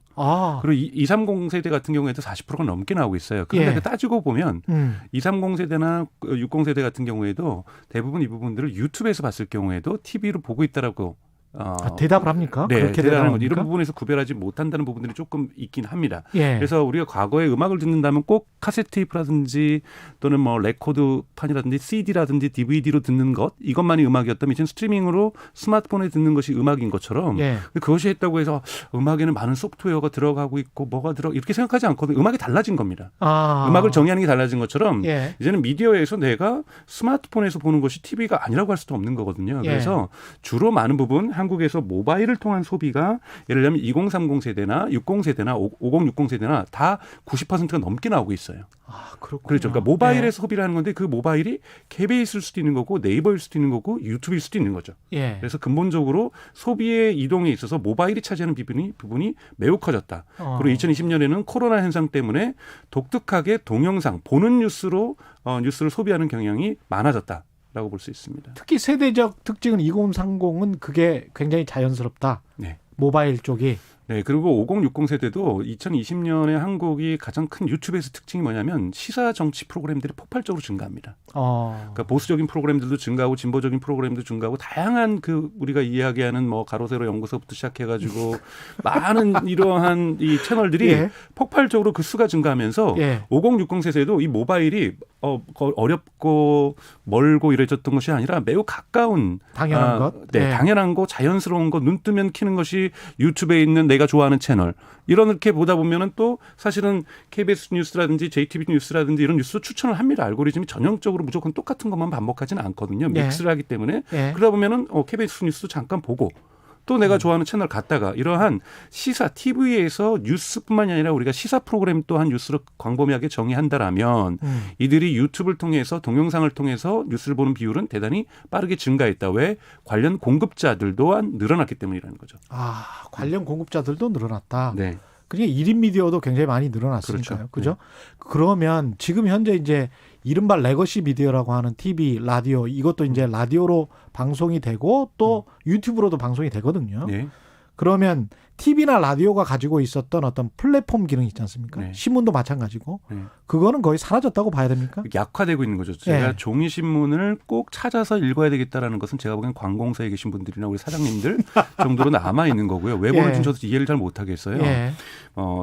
그리고 230 세대 같은 경우에도 40%가 넘게 나오고 있어요. 그런데 따지고 보면 230 세대나 60 세대 같은 경우에도 대부분 이 부분들을 유튜브에서 봤을 경우에도 TV로 보고 있다라고 대답을 합니까? 네, 그렇게 대답하는 거죠. 이런 부분에서 구별하지 못한다는 부분들이 조금 있긴 합니다. 예. 그래서 우리가 과거에 음악을 듣는다면 꼭 카세트 테이프라든지 또는 뭐 레코드판이라든지 CD라든지 DVD로 듣는 것 이것만이 음악이었다면 이제는 스트리밍으로 스마트폰에 듣는 것이 음악인 것처럼 예. 그것이 했다고 해서 음악에는 많은 소프트웨어가 들어가고 있고 뭐가 이렇게 생각하지 않거든요. 음악이 달라진 겁니다. 음악을 정의하는 게 달라진 것처럼 예. 이제는 미디어에서 내가 스마트폰에서 보는 것이 TV가 아니라고 할 수도 없는 거거든요. 그래서 주로 많은 부분 한국에서 모바일을 통한 소비가 예를 들면 2030 세대나 60 세대나 5060 세대나 다 90%가 넘게 나오고 있어요. 그렇군요. 그렇죠. 그러니까 모바일에서 소비를 하는 건데 그 모바일이 KBS일 수도 있는 거고 네이버일 수도 있는 거고 유튜브일 수도 있는 거죠. 예. 그래서 근본적으로 소비의 이동에 있어서 모바일이 차지하는 부분이 매우 커졌다. 그리고 2020년에는 코로나 현상 때문에 독특하게 동영상 보는 뉴스를 소비하는 경향이 많아졌다. 라고 볼 수 있습니다. 특히 세대적 특징은 2030은 그게 굉장히 자연스럽다. 네. 모바일 쪽이. 네, 그리고 5060 세대도 2020년에 한국이 가장 큰 유튜브에서 특징이 뭐냐면 시사 정치 프로그램들이 폭발적으로 증가합니다. 그러니까 보수적인 프로그램들도 증가하고 진보적인 프로그램도 증가하고 다양한 우리가 이야기하는 뭐 가로세로 연구소부터 시작해가지고 많은 이러한 이 채널들이 예. 폭발적으로 그 수가 증가하면서 5060 세대도 이 모바일이 어렵고 멀고 이래졌던 것이 아니라 매우 가까운 당연한 것. 네, 당연한 거, 자연스러운 거, 눈 뜨면 키는 것이 유튜브에 있는 내가 좋아하는 채널. 이렇게 보다 보면은 또 사실은 KBS 뉴스라든지 JTBC 뉴스라든지 이런 뉴스 추천을 합니다. 알고리즘이 전형적으로 무조건 똑같은 것만 반복하지는 않거든요. 믹스를 하기 때문에. 그러다 보면은 KBS 뉴스도 잠깐 보고 또 내가 좋아하는 채널 갔다가 이러한 시사 TV에서 뉴스뿐만이 아니라 우리가 시사 프로그램 또한 뉴스로 광범위하게 정의한다라면 이들이 유튜브를 통해서 동영상을 통해서 뉴스를 보는 비율은 대단히 빠르게 증가했다. 왜? 관련 공급자들 또한 늘어났기 때문이라는 거죠. 관련 공급자들도 늘어났다. 네. 그러니까 1인 미디어도 굉장히 많이 늘어났으니까요. 그죠? 그러면 지금 현재 이제 이른바 레거시 미디어라고 하는 TV, 라디오 이것도 이제 라디오로 방송이 되고 또 유튜브로도 방송이 되거든요. 네. 그러면 TV나 라디오가 가지고 있었던 어떤 플랫폼 기능이 있지 않습니까? 네. 신문도 마찬가지고. 그거는 거의 사라졌다고 봐야 됩니까? 약화되고 있는 거죠. 제가 종이신문을 꼭 찾아서 읽어야 되겠다라는 것은 제가 보기엔 관공서에 계신 분들이나 우리 사장님들 정도로 남아있는 거고요. 왜 그런지 저도 이해를 잘 못하겠어요.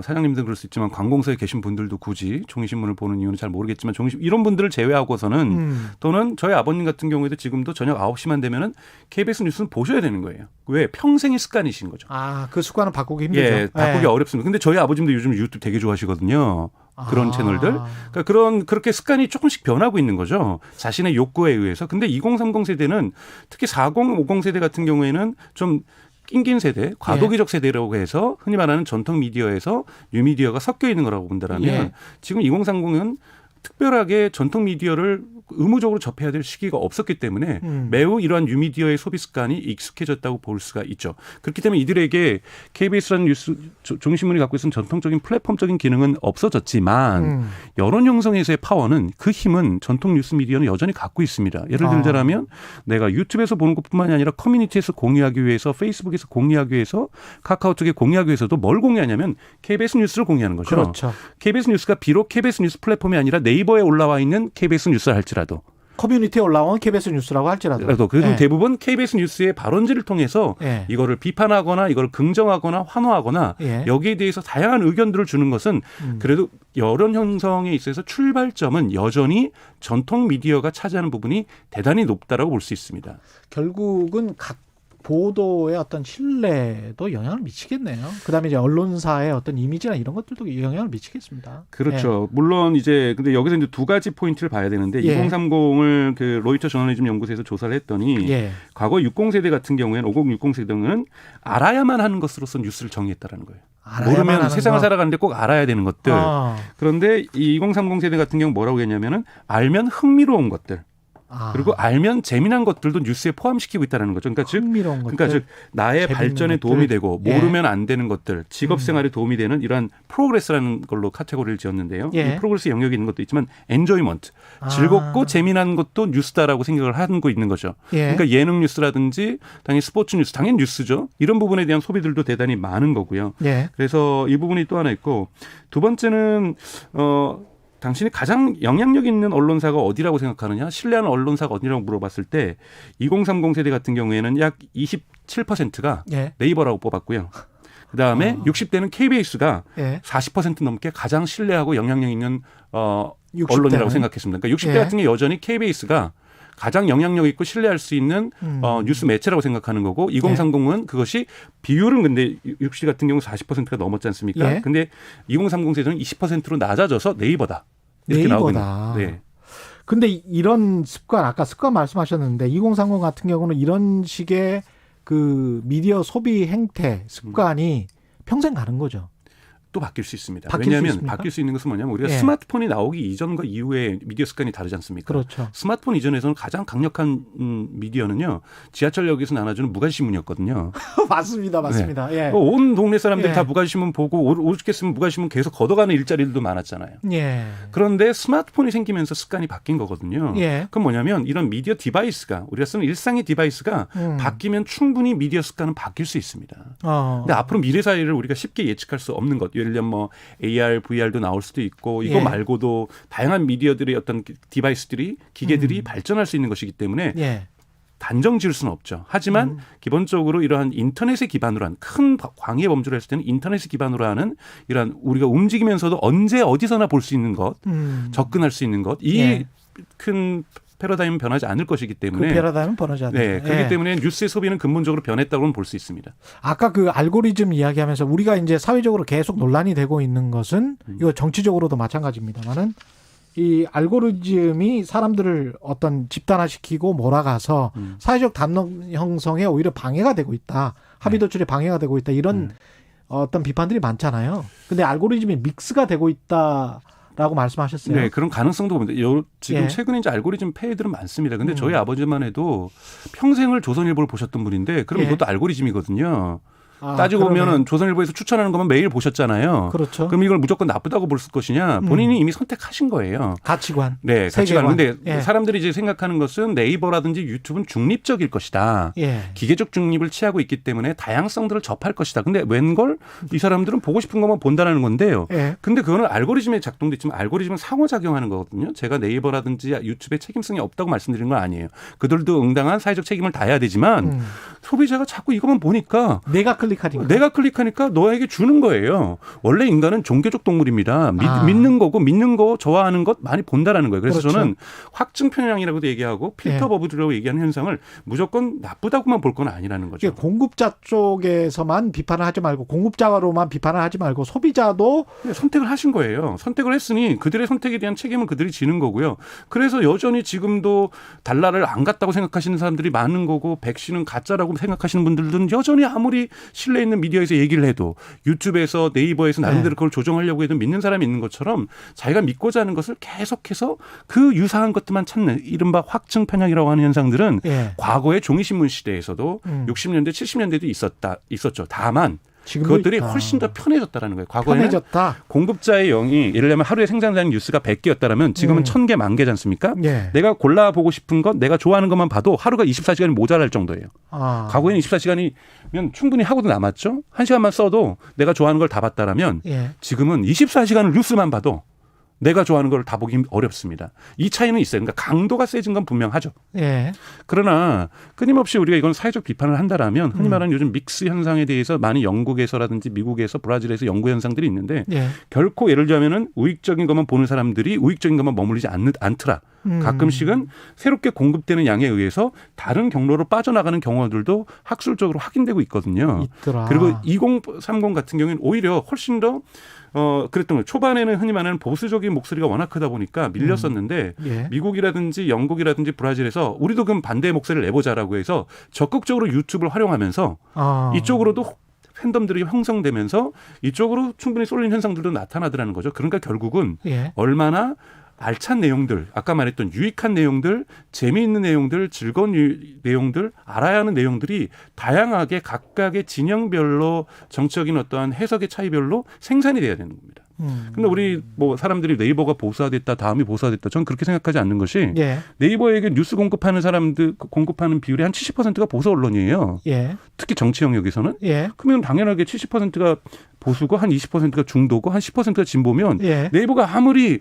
사장님들은 그럴 수 있지만 관공서에 계신 분들도 굳이 종이신문을 보는 이유는 잘 모르겠지만 이런 분들을 제외하고서는 또는 저희 아버님 같은 경우에도 지금도 저녁 9시만 되면은 KBS 뉴스는 보셔야 되는 거예요. 왜? 평생의 습관이신 거죠. 그 습관은 바꾸기 힘들죠. 예, 바꾸기 어렵습니다. 근데 저희 아버님도 요즘 유튜브 되게 좋아하시거든요. 그런 채널들. 그러니까 그렇게 습관이 조금씩 변하고 있는 거죠. 자신의 욕구에 의해서. 근데 2030 세대는 특히 40, 50 세대 같은 경우에는 좀 낑긴 세대, 과도기적 세대라고 해서 흔히 말하는 전통 미디어에서 뉴미디어가 섞여 있는 거라고 본다면 지금 2030은 특별하게 전통 미디어를 의무적으로 접해야 될 시기가 없었기 때문에 매우 이러한 뉴미디어의 소비 습관이 익숙해졌다고 볼 수가 있죠. 그렇기 때문에 이들에게 KBS라는 뉴스 종이신문이 갖고 있는 전통적인 플랫폼적인 기능은 없어졌지만 여론 형성에서의 파워는 그 힘은 전통 뉴스 미디어는 여전히 갖고 있습니다. 예를 들자면 내가 유튜브에서 보는 것뿐만이 아니라 커뮤니티에서 공유하기 위해서 페이스북에서 공유하기 위해서 카카오톡에 공유하기 위해서도 뭘 공유하냐면 KBS 뉴스를 공유하는 거죠. 그렇죠. KBS 뉴스가 비록 KBS 뉴스 플랫폼이 아니라 네이버에 올라와 있는 KBS 뉴스를 할지라도 커뮤니티에 올라온 KBS 뉴스라고 할지라도 그래도 대부분 KBS 뉴스의 발언지를 통해서 이거를 비판하거나 이걸 긍정하거나 환호하거나 여기에 대해서 다양한 의견들을 주는 것은 그래도 여론 형성에 있어서 출발점은 여전히 전통 미디어가 차지하는 부분이 대단히 높다라고 볼 수 있습니다. 결국은 각 보도의 어떤 신뢰도 영향을 미치겠네요. 그다음에 이제 언론사의 어떤 이미지나 이런 것들도 영향을 미치겠습니다. 그렇죠. 물론 이제 근데 여기서 이제 두 가지 포인트를 봐야 되는데 2030을 그 로이터 저널리즘 연구소에서 조사를 했더니 과거 60 세대 같은 경우에는 5060 세대는 알아야만 하는 것으로서 뉴스를 정의했다라는 거예요. 모르면 세상을 살아가는데 꼭 알아야 되는 것들. 그런데 이 2030 세대 같은 경우 뭐라고 했냐면은 알면 흥미로운 것들. 그리고 알면 재미난 것들도 뉴스에 포함시키고 있다는 거죠. 그러니까 즉 나의 발전에 도움이 되고 모르면 안 되는 것들, 직업 생활에 도움이 되는 이러한 프로그레스라는 걸로 카테고리를 지었는데요. 이 프로그레스 영역이 있는 것도 있지만 엔조이먼트, 즐겁고 재미난 것도 뉴스다라고 생각을 하고 있는 거죠. 그러니까 예능 뉴스라든지 당연히 스포츠 뉴스, 당연히 뉴스죠. 이런 부분에 대한 소비들도 대단히 많은 거고요. 그래서 이 부분이 또 하나 있고 두 번째는 당신이 가장 영향력 있는 언론사가 어디라고 생각하느냐, 신뢰하는 언론사가 어디라고 물어봤을 때 2030 세대 같은 경우에는 약 27%가 예. 네이버라고 뽑았고요. 그다음에 60대는 KBS가 예. 40% 넘게 가장 신뢰하고 영향력 있는 언론이라고 생각했습니다. 그러니까 60대 예. 같은 경우 여전히 KBS가 가장 영향력 있고 신뢰할 수 있는 뉴스 매체라고 생각하는 거고 2030은 그것이 비율은 근데 60 같은 경우 40%가 넘었지 않습니까? 예. 근데 2030 세대는 20%로 낮아져서 네이버다. 이렇게 네이버다. 나오고 있는. 네. 근데 이런 습관, 아까 습관 말씀하셨는데 2030 같은 경우는 이런 식의 그 미디어 소비 행태, 습관이 평생 가는 거죠. 또 바뀔 수 있습니다. 바뀔 왜냐하면 수 있습니까? 바뀔 수 있는 것은 뭐냐면 우리가 예. 스마트폰이 나오기 이전과 이후에 미디어 습관이 다르지 않습니까? 그렇죠. 스마트폰 이전에서는 가장 강력한 미디어는요. 지하철역에서 나눠주는 무관신문이었거든요. 맞습니다. 맞습니다. 예. 온 동네 사람들이 예. 다 무관신문 보고 오죽했으면 무관신문 계속 걷어가는 일자리들도 많았잖아요. 예. 그런데 스마트폰이 생기면서 습관이 바뀐 거거든요. 예. 그럼 뭐냐면 이런 미디어 디바이스가 우리가 쓰는 일상의 디바이스가 바뀌면 충분히 미디어 습관은 바뀔 수 있습니다. 근데 앞으로 미래 사회를 우리가 쉽게 예측할 수 없는 것. 예를 들면 뭐 AR, VR도 나올 수도 있고 이거 예. 말고도 다양한 미디어들의 어떤 디바이스들이 기계들이 발전할 수 있는 것이기 때문에 예. 단정 지을 수는 없죠. 하지만 기본적으로 이러한 인터넷에 기반으로 한 큰 광의 범주를 했을 때는 인터넷에 기반으로 하는 이러한 우리가 움직이면서도 언제 어디서나 볼 수 있는 것, 접근할 수 있는 것, 이 큰 패러다임은 변하지 않을 것이기 때문에 그 패러다임은 변하지 않는다. 네, 그렇기 예. 때문에 뉴스의 소비는 근본적으로 변했다고는 볼 수 있습니다. 아까 그 알고리즘 이야기하면서 우리가 이제 사회적으로 계속 논란이 되고 있는 것은 이거 정치적으로도 마찬가지입니다만은 이 알고리즘이 사람들을 어떤 집단화시키고 몰아가서 사회적 담론 형성에 오히려 방해가 되고 있다. 합의 도출에 방해가 되고 있다. 이런 어떤 비판들이 많잖아요. 근데 알고리즘이 믹스가 되고 있다라고 말씀하셨어요. 네, 그런 가능성도 봅니다. 지금 예. 최근에 이제 알고리즘 폐해들은 많습니다. 근데 저희 아버지만 해도 평생을 조선일보를 보셨던 분인데 그럼 예. 이것도 알고리즘이거든요. 따지고 그러네. 보면은 조선일보에서 추천하는 것만 매일 보셨잖아요. 그렇죠. 그럼 이걸 무조건 나쁘다고 볼 것이냐? 본인이 이미 선택하신 거예요. 가치관. 네, 세계관. 가치관. 근데 예. 사람들이 이제 생각하는 것은 네이버라든지 유튜브는 중립적일 것이다. 예. 기계적 중립을 취하고 있기 때문에 다양성들을 접할 것이다. 근데 웬걸 이 사람들은 보고 싶은 것만 본다는 건데요. 예. 근데 그거는 알고리즘에 작동도 있지만 알고리즘은 상호작용하는 거거든요. 제가 네이버라든지 유튜브에 책임성이 없다고 말씀드리는 건 아니에요. 그들도 응당한 사회적 책임을 다해야 되지만 소비자가 자꾸 이것만 보니까 내가 클릭하니까 너에게 주는 거예요. 원래 인간은 종교적 동물입니다. 믿는 거고 믿는 거 좋아하는 것 많이 본다라는 거예요. 그래서 그렇죠. 저는 확증 편향이라고도 얘기하고 필터 버블이라고 얘기하는 현상을 무조건 나쁘다고만 볼 건 아니라는 거죠. 공급자 쪽에서만 비판을 하지 말고 공급자로만 비판을 하지 말고 소비자도 선택을 하신 거예요. 선택을 했으니 그들의 선택에 대한 책임은 그들이 지는 거고요. 그래서 여전히 지금도 달러를 안 갔다고 생각하시는 사람들이 많은 거고 백신은 가짜라고 생각하시는 분들은 여전히 아무리 신뢰 있는 미디어에서 얘기를 해도 유튜브에서 네이버에서 나름대로 그걸 조정하려고 해도 믿는 사람이 있는 것처럼 자기가 믿고자 하는 것을 계속해서 그 유사한 것들만 찾는 이른바 확증 편향이라고 하는 현상들은 과거의 종이신문 시대에서도 60년대 70년대도 있었죠. 다만 그것들이 있다. 훨씬 더 편해졌다라는 거예요. 과거에는 편해졌다. 공급자의 영이 예를 들면 하루에 생산되는 뉴스가 100개였다면 지금은 1000개, 10,000개지 않습니까? 예. 내가 골라보고 싶은 것, 내가 좋아하는 것만 봐도 하루가 24시간이 모자랄 정도예요. 과거에는 24시간이면 충분히 하고도 남았죠. 1시간만 써도 내가 좋아하는 걸 다 봤다라면 예. 지금은 24시간을 뉴스만 봐도 내가 좋아하는 걸 다 보기 어렵습니다. 이 차이는 있어요. 그러니까 강도가 세진 건 분명하죠. 예. 그러나 끊임없이 우리가 이건 사회적 비판을 한다라면 흔히 말하는 요즘 믹스 현상에 대해서 많이 영국에서라든지 미국에서 브라질에서 연구 현상들이 있는데 예. 결코 예를 들자면은 우익적인 것만 보는 사람들이 우익적인 것만 머물리지 않더라. 가끔씩은 새롭게 공급되는 양에 의해서 다른 경로로 빠져나가는 경우들도 학술적으로 확인되고 있거든요. 있더라. 그리고 2030 같은 경우에는 오히려 훨씬 더 그랬던 거예요. 초반에는 흔히 말하는 보수적인 목소리가 워낙 크다 보니까 밀렸었는데 예. 미국이라든지 영국이라든지 브라질에서 우리도 그럼 반대의 목소리를 내보자라고 해서 적극적으로 유튜브를 활용하면서 이쪽으로도 팬덤들이 형성되면서 이쪽으로 충분히 쏠린 현상들도 나타나더라는 거죠. 그러니까 결국은 예. 얼마나 알찬 내용들, 아까 말했던 유익한 내용들, 재미있는 내용들, 즐거운 내용들, 알아야 하는 내용들이 다양하게 각각의 진영별로 정치적인 어떠한 해석의 차이별로 생산이 돼야 되는 겁니다. 근데 우리 뭐 사람들이 네이버가 보수화됐다, 다음이 보수화됐다. 저는 그렇게 생각하지 않는 것이 예. 네이버에게 뉴스 공급하는 사람들 공급하는 비율이 한 70%가 보수 언론이에요. 예. 특히 정치 영역에서는. 예. 그러면 당연하게 70%가 보수고 한 20%가 중도고 한 10%가 진보면 예. 네이버가 아무리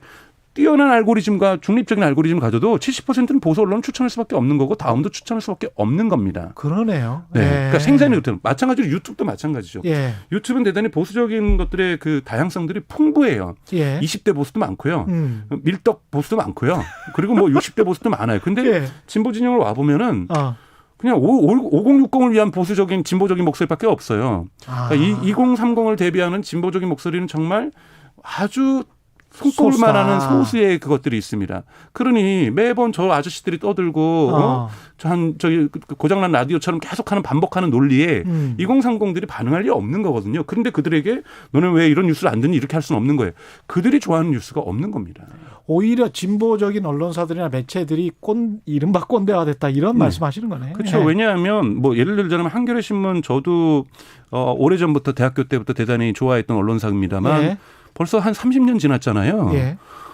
뛰어난 알고리즘과 중립적인 알고리즘을 가져도 70%는 보수 언론을 추천할 수밖에 없는 거고 다음도 추천할 수밖에 없는 겁니다. 그러네요. 네. 예. 그러니까 생산이 그렇대요. 마찬가지로 유튜브도 마찬가지죠. 예. 유튜브는 대단히 보수적인 것들의 그 다양성들이 풍부해요. 예. 20대 보수도 많고요. 밀떡 보수도 많고요. 그리고 뭐 60대 보수도 많아요. 근데 예. 진보 진영을 와 보면은 그냥 5060을 위한 보수적인 진보적인 목소리밖에 없어요. 그러니까 2030을 대비하는 진보적인 목소리는 정말 아주 손꼽을만 하는 소수의 그것들이 있습니다. 그러니 매번 저 아저씨들이 떠들고 저기 고장난 라디오처럼 계속하는 반복하는 논리에 2030들이 반응할 리 없는 거거든요. 그런데 그들에게 너는 왜 이런 뉴스를 안 듣니 이렇게 할 수는 없는 거예요. 그들이 좋아하는 뉴스가 없는 겁니다. 오히려 진보적인 언론사들이나 매체들이 이른바 꼰대화 됐다 이런 말씀하시는 거네. 그렇죠. 왜냐하면 뭐 예를 들자면 한겨레 신문 저도 오래전부터 대학교 때부터 대단히 좋아했던 언론사입니다만 벌써 한 30년 지났잖아요.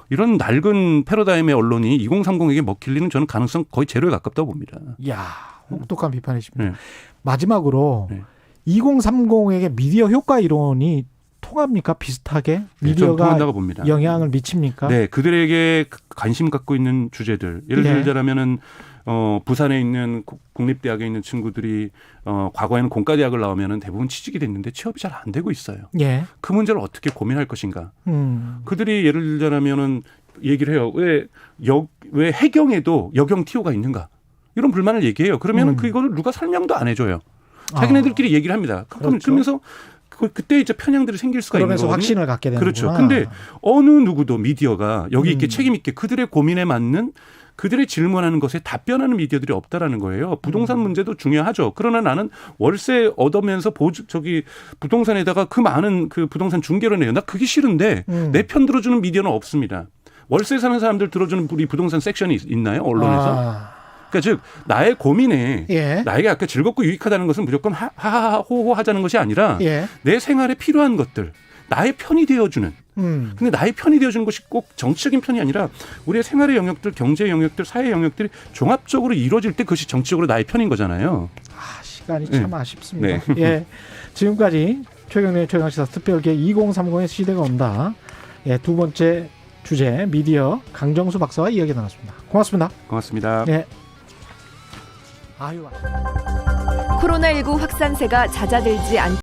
이런 낡은 패러다임의 언론이 2030에게 먹힐 리는 저는 가능성 거의 제로에 가깝다고 봅니다. 이야, 혹독한 비판이십니다. 마지막으로 2030에게 미디어 효과 이론이 통합니까? 비슷하게? 미디어가 통한다고 봅니다. 영향을 미칩니까? 네, 그들에게 관심 갖고 있는 주제들. 예를 들자면은 부산에 있는 국립대학에 있는 친구들이 과거에는 공과대학을 나오면은 대부분 취직이 됐는데 취업이 잘 안 되고 있어요. 그 문제를 어떻게 고민할 것인가. 그들이 예를 들자면은 얘기를 해요. 왜 해경에도 여경 TO가 있는가? 이런 불만을 얘기해요. 그러면은 그거를 누가 설명도 안 해줘요. 자기네들끼리 얘기를 합니다. 그러면서 그때 이제 편향들이 생길 수가 있는 거거든요. 그러면서 확신을 갖게 되는구나. 그렇죠. 근데 어느 누구도 미디어가 여기 있게 책임 있게 그들의 고민에 맞는 그들의 질문하는 것에 답변하는 미디어들이 없다라는 거예요. 부동산 문제도 중요하죠. 그러나 나는 월세 얻으면서 부동산에다가 그 많은 그 부동산 중개를 내요. 나 그게 싫은데 내 편 들어주는 미디어는 없습니다. 월세 사는 사람들 들어주는 우리 부동산 섹션이 있나요? 언론에서? 그러니까 즉 나의 고민에 나에게 아까 즐겁고 유익하다는 것은 무조건 하하호호 하자는 것이 아니라 내 생활에 필요한 것들 나의 편이 되어주는 근데 나의 편이 되어주는 것이 꼭 정치적인 편이 아니라 우리의 생활의 영역들 경제 영역들 사회 영역들이 종합적으로 이루어질 때 그것이 정치적으로 나의 편인 거잖아요. 시간이 참 아쉽습니다. 지금까지 최경련의 최강시사 특별기획 2030의 시대가 온다. 두 번째 주제 미디어 강정수 박사와 이야기 나눴습니다. 고맙습니다. 고맙습니다. 코로나19 확산세가 잦아들지 않